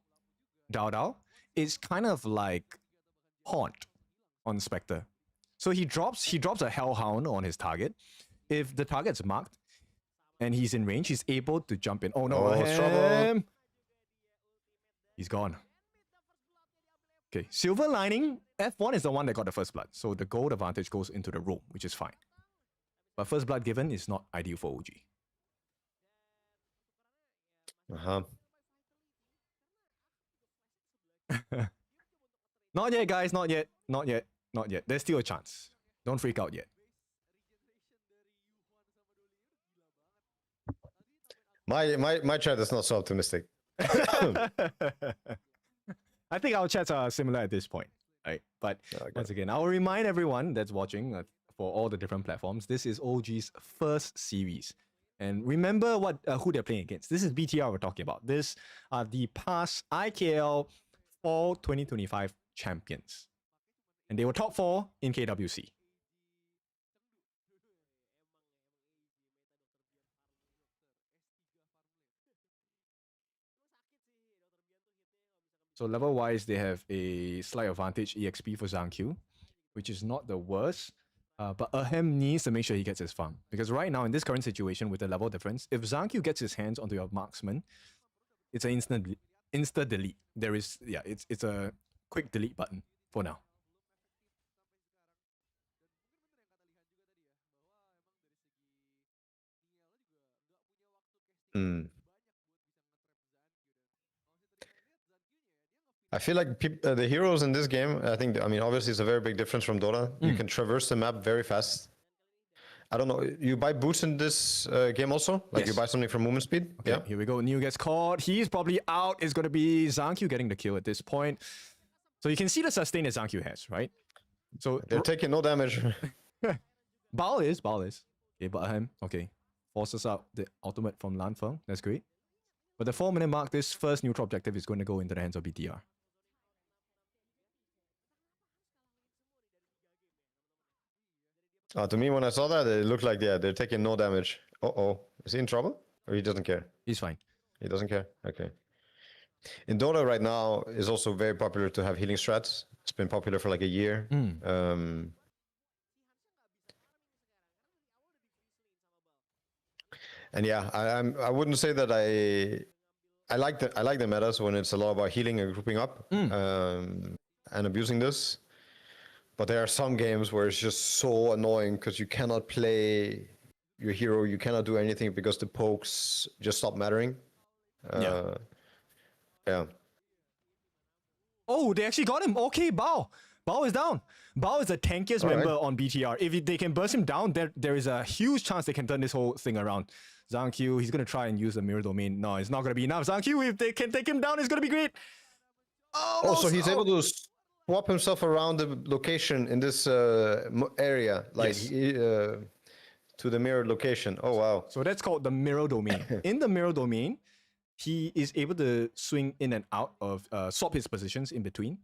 Dao Dao is kind of like Haunt on Spectre. So he drops a Hellhound on his target. If the target's marked and he's in range, he's able to jump in. Oh no, trouble. He's gone. Okay, Silver Lining, F1 is the one that got the first blood. So the gold advantage goes into the room, which is fine. But first blood given is not ideal for OG. Not yet, guys, not yet. There's still a chance. Don't freak out yet. My chat is not so optimistic. I think our chats are similar at this point. right? But Okay. once again, I will remind everyone that's watching for all the different platforms, this is OG's first series. And remember what who they're playing against. This is BTR we're talking about. This are the past IKL Fall 2025 champions. And they were top 4 in KWC. So level-wise, they have a slight advantage EXP for Zhang, which is not the worst. But Ahem needs to make sure he gets his farm. Because right now, in this current situation with the level difference, if Zhang gets his hands onto your marksman, it's an insta delete. There is, yeah, it's a quick delete button for now. I feel like the heroes in this game, I mean, obviously it's a very big difference from Dota. You can traverse the map very fast. I don't know, you buy boots in this game also? Like you buy something from movement speed? Okay, here we go. New gets caught. He's probably out. It's going to be Zhang getting the kill at this point. So you can see the sustain that Zhang has, right? So they're taking no damage. Bao is. Okay, but him, okay. Forces out the ultimate from Lan Feng. That's great. But the 4-minute mark, this first neutral objective is going to go into the hands of BTR. To me, when I saw that, it looked like, yeah, they're taking no damage. Uh-oh. Is he in trouble? Or he doesn't care? He's fine. He doesn't care? Okay. In Dota right now, it's also very popular to have healing strats. It's been popular for like a year. And yeah, I wouldn't say that I like the metas when it's a lot about healing and grouping up and abusing this. But there are some games where it's just so annoying because you cannot play your hero, you cannot do anything because the pokes just stop mattering. Yeah. Oh, they actually got him. Okay, Bao. Bao is down. Bao is the tankiest member on BTR. If they can burst him down, there is a huge chance they can turn this whole thing around. Zhang, he's going to try and use the mirror domain. No, it's not going to be enough. Zhang, if they can take him down, it's going to be great. Oh, so he's able to swap himself around the location in this area, like to the mirrored location. Oh, wow. So that's called the mirror domain. In the mirror domain, he is able to swing in and out of, swap his positions in between.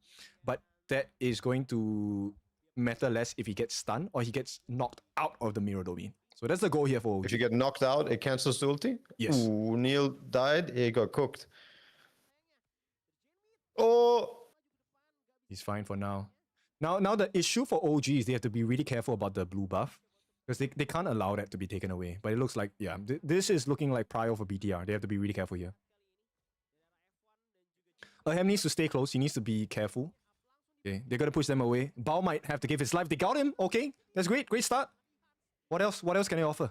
But that is going to matter less if he gets stunned or he gets knocked out of the mirror domain. So that's the goal here for OG. If you get knocked out, it cancels the ulti? Yes. Ooh, Neil died. He got cooked. Oh! He's fine for now. Now the issue for OG is they have to be really careful about the blue buff. Because they can't allow that to be taken away. But it looks like, yeah, this is looking like prio for BTR. They have to be really careful here. Ahem needs to stay close. He needs to be careful. Okay, they're going to push them away. Bao might have to give his life. They got him. Okay, that's great. Great start. What else? What else can they offer?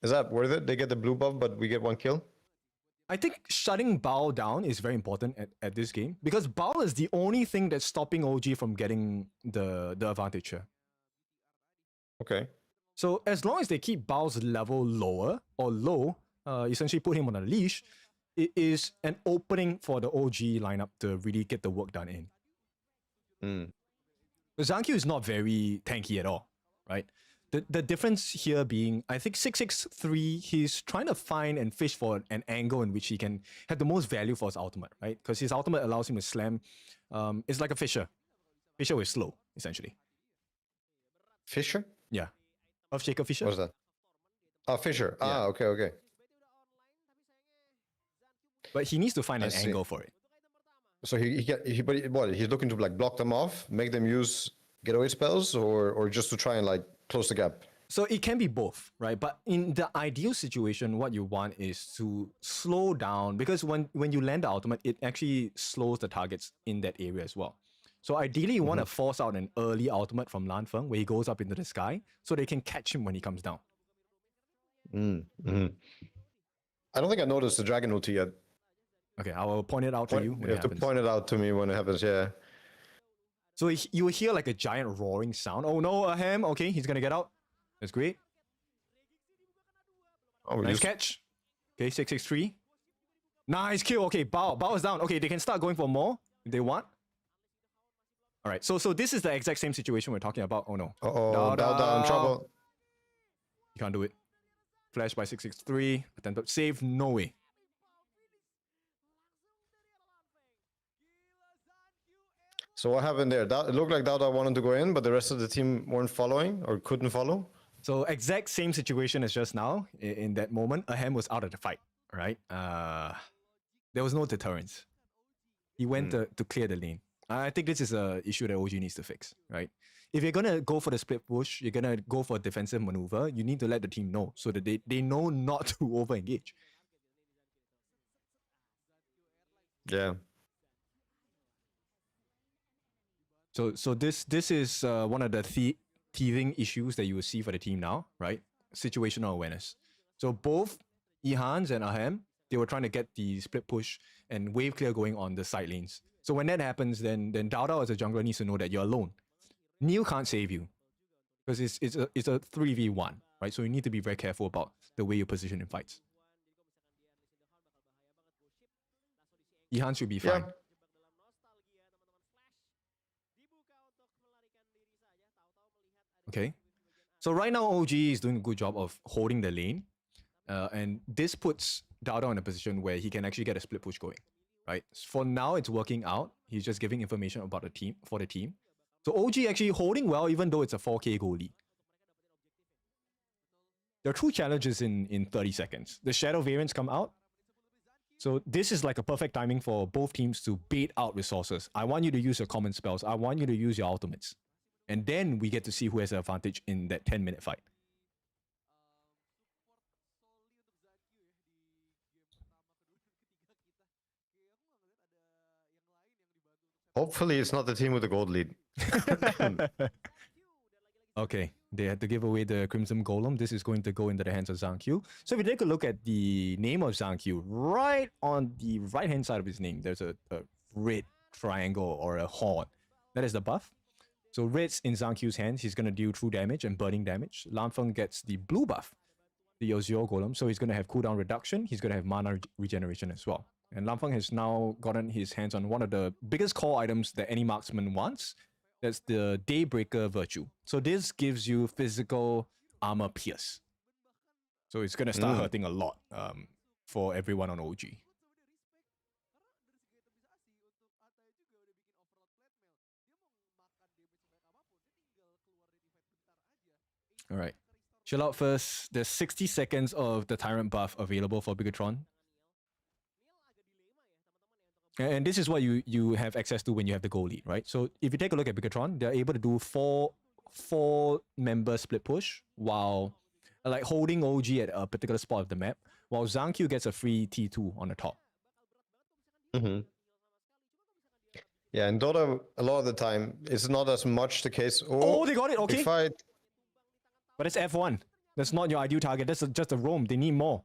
Is that worth it? They get the blue buff, but we get 1 kill? I think shutting Bao down is very important at this game because Bao is the only thing that's stopping OG from getting the advantage here. Okay. So as long as they keep Bao's level lower or low, essentially put him on a leash, it is an opening for the OG lineup to really get the work done in. Zhang is not very tanky at all, right? The difference here being, I think 663, he's trying to find and fish for an angle in which he can have the most value for his ultimate, right? Because his ultimate allows him to slam. It's like a Fisher. Fisher is slow, essentially. Fisher? Yeah. Earthshaker Fisher? What's that? Oh, Fisher. Yeah. Ah, okay. But he needs to find an angle for it. So he's looking to like block them off, make them use getaway spells, or just to try and like close the gap? So it can be both, right? But in the ideal situation, what you want is to slow down because when you land the ultimate, it actually slows the targets in that area as well. So ideally, you want to force out an early ultimate from Lan Feng where he goes up into the sky so they can catch him when he comes down. I don't think I noticed the dragon ulti yet. Okay, I will point it out to you when you have to point it out to me when it happens, yeah. So you will hear like a giant roaring sound. Oh no, Ahem. Okay, he's gonna get out. That's great. Oh, nice catch. Okay, 663. Nice kill. Okay, Bao is down. Okay, they can start going for more if they want. All right, so this is the exact same situation we're talking about. Oh no. Oh, Dao in trouble. You can't do it. Flash by 663. Attempted save. No way. So what happened there? It looked like Dao wanted to go in, but the rest of the team weren't following or couldn't follow. So exact same situation as just now. In that moment, Ahem was out of the fight, right? There was no deterrence. He went to clear the lane. I think this is an issue that OG needs to fix, right? If you're going to go for the split push, you're going to go for a defensive maneuver, you need to let the team know so that they know not to over-engage. Yeah. So this is one of the teething issues that you will see for the team now, right? Situational awareness. So both Ehans and Ahem, they were trying to get the split push and wave clear going on the side lanes. So when that happens, then Dao as a jungler needs to know that you're alone. Neil can't save you because it's a 3v1, right? So you need to be very careful about the way you position in fights. Ihan should be fine. Yeah. Okay. So right now, OG is doing a good job of holding the lane. And this puts Dao in a position where he can actually get a split push going, right? For now, it's working out. He's just giving information about the team for the team. So OG actually holding well, even though it's a 4K goal lead. There are two challenges in 30 seconds. The shadow variants come out. So this is like a perfect timing for both teams to bait out resources. I want you to use your common spells. I want you to use your ultimates. And then we get to see who has the advantage in that 10-minute fight. Hopefully it's not the team with the gold lead. Okay, they had to give away the Crimson Golem. This is going to go into the hands of Zhang Qiu. So if you take a look at the name of Zhang Qiu, right on the right-hand side of his name, there's a red triangle or a horn. That is the buff. So red's in Zhang Qiu's hands. He's going to deal true damage and burning damage. Lam Feng gets the blue buff, the Ozio Golem. So he's going to have cooldown reduction. He's going to have mana regeneration as well. And Lam Feng has now gotten his hands on one of the biggest core items that any marksman wants. That's the Daybreaker Virtue. So this gives you physical armor pierce. So it's going to start hurting a lot for everyone on OG. All right. Chill out first. There's 60 seconds of the Tyrant buff available for Bigatron. And this is what you have access to when you have the goal lead, right? So if you take a look at Bigatron, they're able to do four-member split push while like holding OG at a particular spot of the map, while Zhang Qiu gets a free T2 on the top. Mm-hmm. Yeah, and Dota, a lot of the time, it's not as much the case. Oh, they got it. Okay. Fight. But it's F1. That's not your ideal target. That's just a roam. They need more.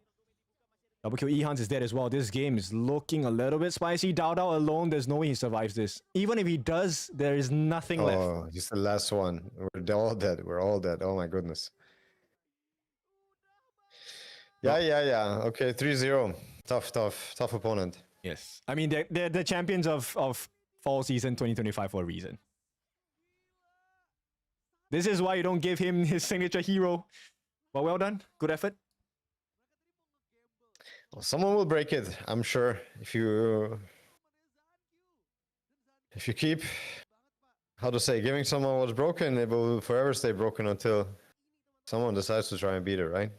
Double kill Ehans is dead as well. This game is looking a little bit spicy. Dao alone, there's no way he survives this. Even if he does, there is nothing left. Oh, he's the last one. We're all dead. We're all dead. Oh my goodness. Yeah. Okay, 3-0. Tough opponent. Yes. I mean, they're the champions of fall season 2025 for a reason. This is why you don't give him his signature hero. But well done. Good effort. Well, someone will break it, I'm sure. If you keep, how to say, giving someone what's broken, it will forever stay broken until someone decides to try and beat it, right?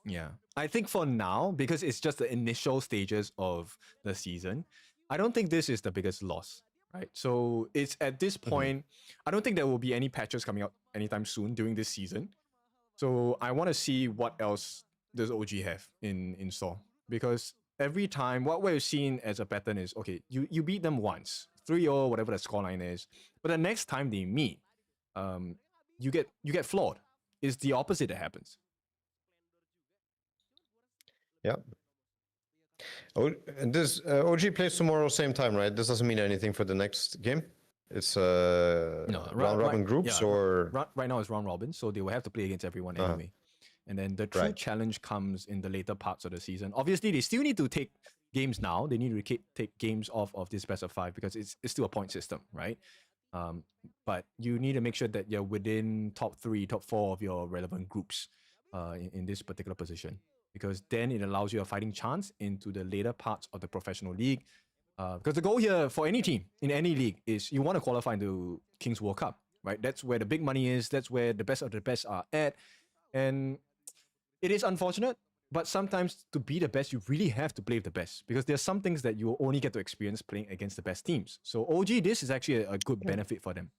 Yeah. I think for now, because it's just the initial stages of the season, I don't think this is the biggest loss, right? So it's at this point, I don't think there will be any patches coming out anytime soon during this season. So I want to see what else does OG have in store, because every time what we're seeing as a pattern is, okay, you beat them once, 3-0, whatever the scoreline is, but the next time they meet, you get flawed. It's the opposite that happens. Yeah. Oh, and this OG plays tomorrow same time, right? This doesn't mean anything for the next game. It's no, round robin groups, yeah, or right now it's round robin, so they will have to play against everyone anyway. And then the true Right. challenge comes in the later parts of the season. Obviously, they still need to take games now. They need to take games off of this best of 5 because it's still a point system, right? But you need to make sure that you're within top 3, top 4 of your relevant groups in this particular position, because then it allows you a fighting chance into the later parts of the professional league. Because the goal here for any team in any league is you want to qualify into Kings World Cup, right? That's where the big money is. That's where the best of the best are at. And it is unfortunate, but sometimes to be the best, you really have to play with the best, because there's some things that you will only get to experience playing against the best teams. So OG, this is actually a good benefit for them.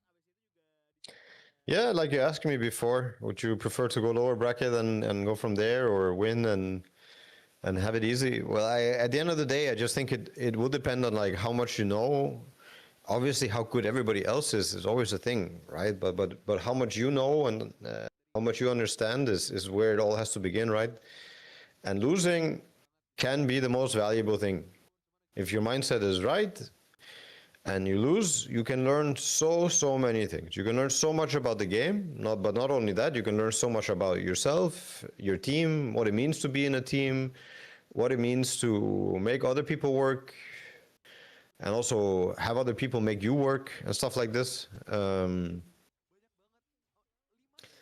Yeah, like you asked me before, would you prefer to go lower bracket and go from there, or win and have it easy? Well, at the end of the day, I just think it will depend on like how much you know. Obviously, how good everybody else is always a thing, right? But how much you know and how much you understand is where it all has to begin, right? And losing can be the most valuable thing. If your mindset is right and you lose, you can learn so many things. You can learn so much about the game, but not only that, you can learn so much about yourself, your team, what it means to be in a team, what it means to make other people work, and also have other people make you work and stuff like this.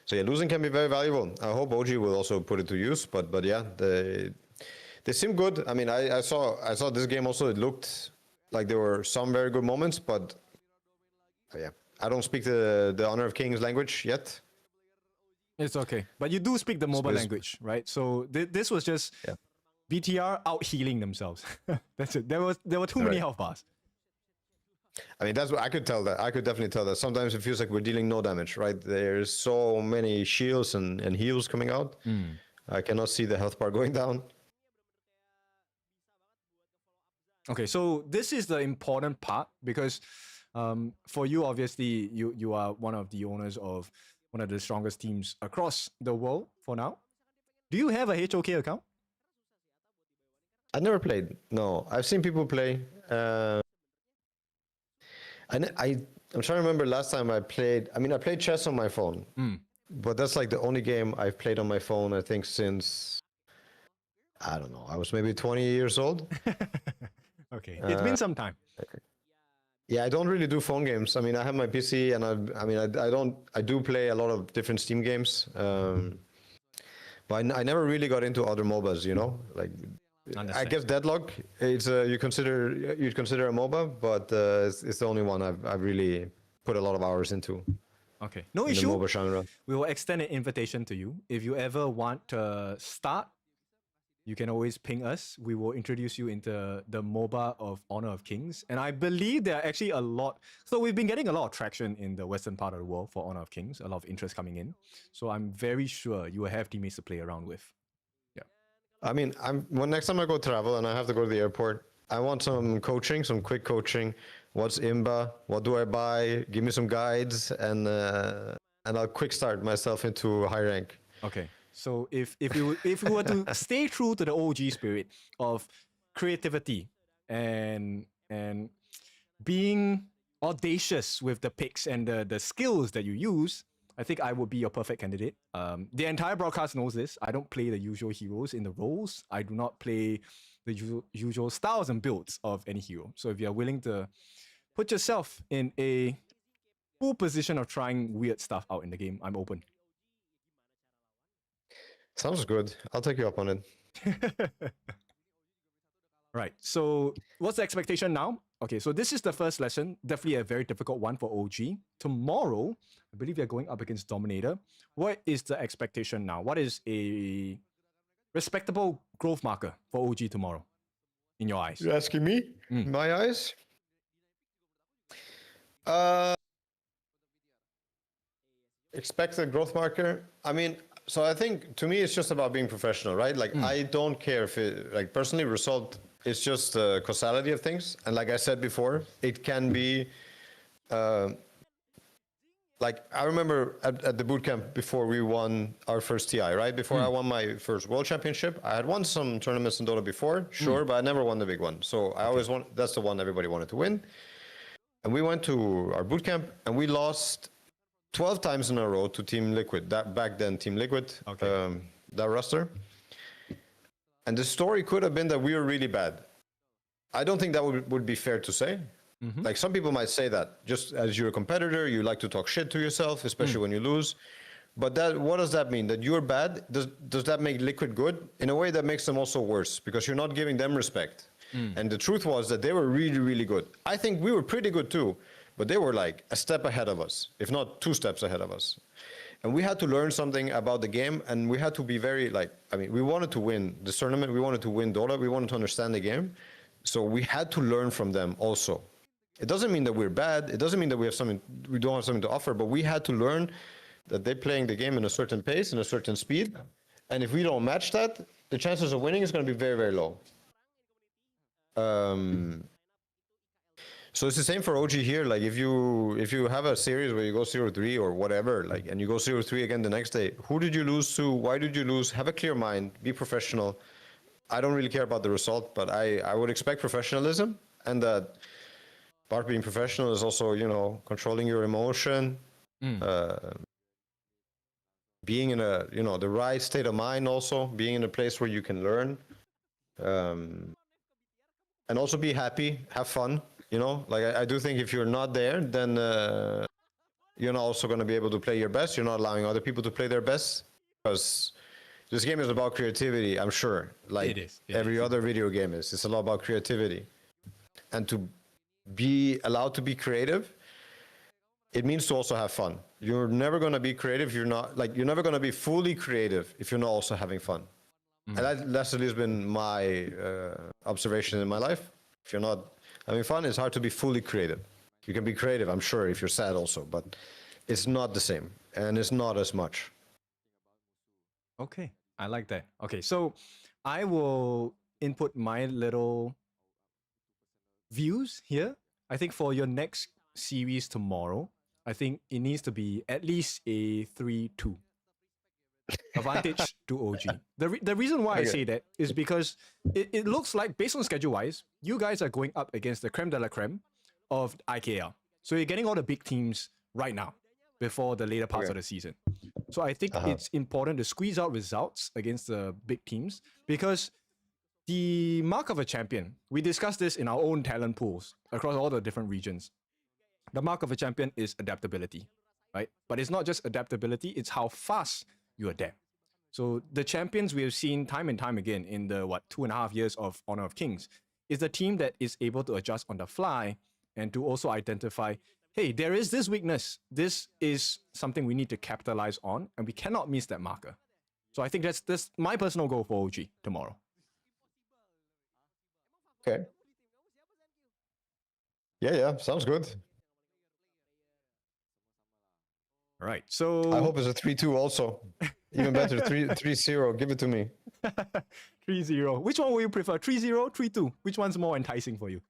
So yeah, losing can be very valuable. I hope OG will also put it to use. But yeah, they seem good. I mean, I saw this game also. It looked like there were some very good moments, but yeah, I don't speak the Honor of Kings language yet. It's okay, but you do speak the mobile language, right? So this was just BTR out healing themselves. That's it. There were too many health bars. I mean, that's what I could tell that. I could definitely tell that. Sometimes it feels like we're dealing no damage, right? There's so many shields and heals coming out. I cannot see the health bar going down. Okay, so this is the important part, because for you, obviously, you are one of the owners of one of the strongest teams across the world for now. Do you have a HOK account? I never played. No, I've seen people play. I'm trying to remember last time I played. I mean, I played chess on my phone, but that's like the only game I've played on my phone, I think, since, I don't know, I was maybe 20 years old. Okay, it's been some time. Okay. Yeah, I don't really do phone games. I mean, I have my PC, and I do play a lot of different Steam games, but I never really got into other MOBAs, you know, like. I guess Deadlock, it's you'd consider a MOBA, but it's the only one I've really put a lot of hours into. Okay, no issue. The MOBA genre. We will extend an invitation to you. If you ever want to start, you can always ping us. We will introduce you into the MOBA of Honor of Kings. And I believe there are actually a lot. So we've been getting a lot of traction in the western part of the world for Honor of Kings, a lot of interest coming in. So I'm very sure you will have teammates to play around with. I mean, next time I go travel and I have to go to the airport, I want some coaching, some quick coaching. What's IMBA? What do I buy? Give me some guides, and I'll quick start myself into high rank. Okay, so if we were to stay true to the OG spirit of creativity and being audacious with the picks and the skills that you use, I think I would be your perfect candidate. The entire broadcast knows this. I don't play the usual heroes in the roles. I do not play the usual styles and builds of any hero. So if you're willing to put yourself in a full position of trying weird stuff out in the game, I'm open. Sounds good. I'll take you up on it. Right. So what's the expectation now? Okay, so this is the first lesson. Definitely a very difficult one for OG. Tomorrow, I believe they're going up against Dominator. What is the expectation now? What is a respectable growth marker for OG tomorrow, in your eyes? You're asking me? My eyes? Expected growth marker? I mean, so I think, to me, it's just about being professional, right? Like, I don't care if it, like, personally, result is just the causality of things. And like I said before, it can be, like, I remember at the bootcamp before we won our first TI, right? Before I won my first world championship, I had won some tournaments in Dota before, sure, but I never won the big one. So I always that's the one everybody wanted to win. And we went to our bootcamp and we lost 12 times in a row to Team Liquid. That back then, Team Liquid. Okay. that roster. And the story could have been that we were really bad. I don't think that would be fair to say. Like some people might say that just as you're a competitor, you like to talk shit to yourself, especially when you lose. But what does that mean? That you're bad? Does that make Liquid good? In a way that makes them also worse because you're not giving them respect. And the truth was that they were really, really good. I think we were pretty good too, but they were like a step ahead of us, if not 2 steps ahead of us. And we had to learn something about the game, and we had to be very we wanted to win this tournament, we wanted to win Dota, we wanted to understand the game. So we had to learn from them also. It doesn't mean that we're bad, it doesn't mean that we don't have something to offer, but we had to learn that they're playing the game in a certain pace and a certain speed. And if we don't match that, the chances of winning is going to be very, very low. So it's the same for OG here. Like if you have a series where you go 0-3 or whatever, like, and you go 0-3 again the next day, who did you lose to? Why did you lose? Have a clear mind, be professional. I don't really care about the result, but I would expect professionalism, and that part being professional is also, you know, controlling your emotion, being in a, you know, the right state of mind, also being in a place where you can learn, and also be happy, have fun. You know, like I do think if you're not there, then you're not also going to be able to play your best. You're not allowing other people to play their best, because this game is about creativity, I'm sure. Like every other video game is. It's a lot about creativity. And to be allowed to be creative, it means to also have fun. You're never going to be creative if you're not, like, you're never going to be fully creative if you're not also having fun. And that's at least been my observation in my life. If you're not having fun, it's hard to be fully creative. You can be creative, I'm sure, if you're sad also, but it's not the same, and it's not as much. Okay, I like that. Okay, so I will input my little views here. I think for your next series tomorrow, I think it needs to be at least a 3-2 advantage to OG. The reason why I say that is because it looks like, based on schedule-wise, you guys are going up against the creme de la creme of IKL. So you're getting all the big teams right now before the later parts of the season. So I think it's important to squeeze out results against the big teams, because the mark of a champion, we discussed this in our own talent pools across all the different regions. The mark of a champion is adaptability, right? But it's not just adaptability, it's how fast you adapt. So the champions we have seen time and time again in the 2.5 years of Honor of Kings is the team that is able to adjust on the fly and to also identify, hey, there is this weakness. This is something we need to capitalize on, and we cannot miss that marker. So I think that's my personal goal for OG tomorrow. Okay. Yeah, sounds good. All right, so I hope it's a 3-2 also. Even better, 3-0. Give it to me. 3-0. Which one will you prefer? 3-0, 3-2? Which one's more enticing for you?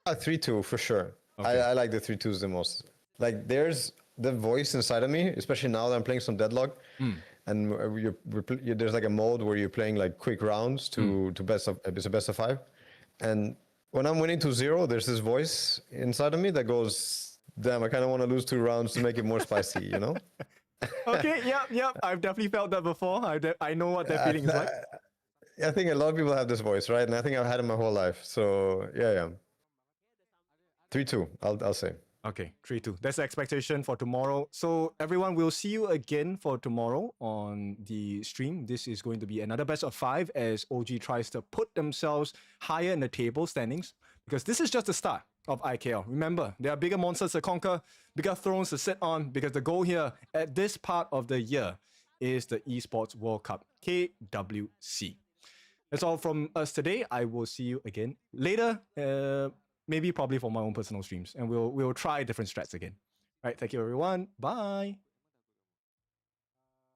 3-2 for sure. Okay. I like the 3-2s the most. Like, there's the voice inside of me, especially now that I'm playing some Deadlock, and there's like a mode where you're playing like quick rounds to it's a best of 5, and when I'm winning 2-0, there's this voice inside of me that goes, damn, I kind of want to lose 2 rounds to make it more spicy, you know? Okay, yep. I've definitely felt that before. I know what that feeling is like. I think a lot of people have this voice, right? And I think I've had it my whole life. So yeah. 3-2, I'll say. Okay, 3-2. That's the expectation for tomorrow. So everyone, we'll see you again for tomorrow on the stream. This is going to be another best of 5 as OG tries to put themselves higher in the table standings, because this is just the start of IKL. Remember, there are bigger monsters to conquer, bigger thrones to sit on, because the goal here at this part of the year is the Esports World Cup, KWC. That's all from us today. I will see you again later, maybe probably for my own personal streams, and we'll try different strats again. All right, thank you everyone. Bye.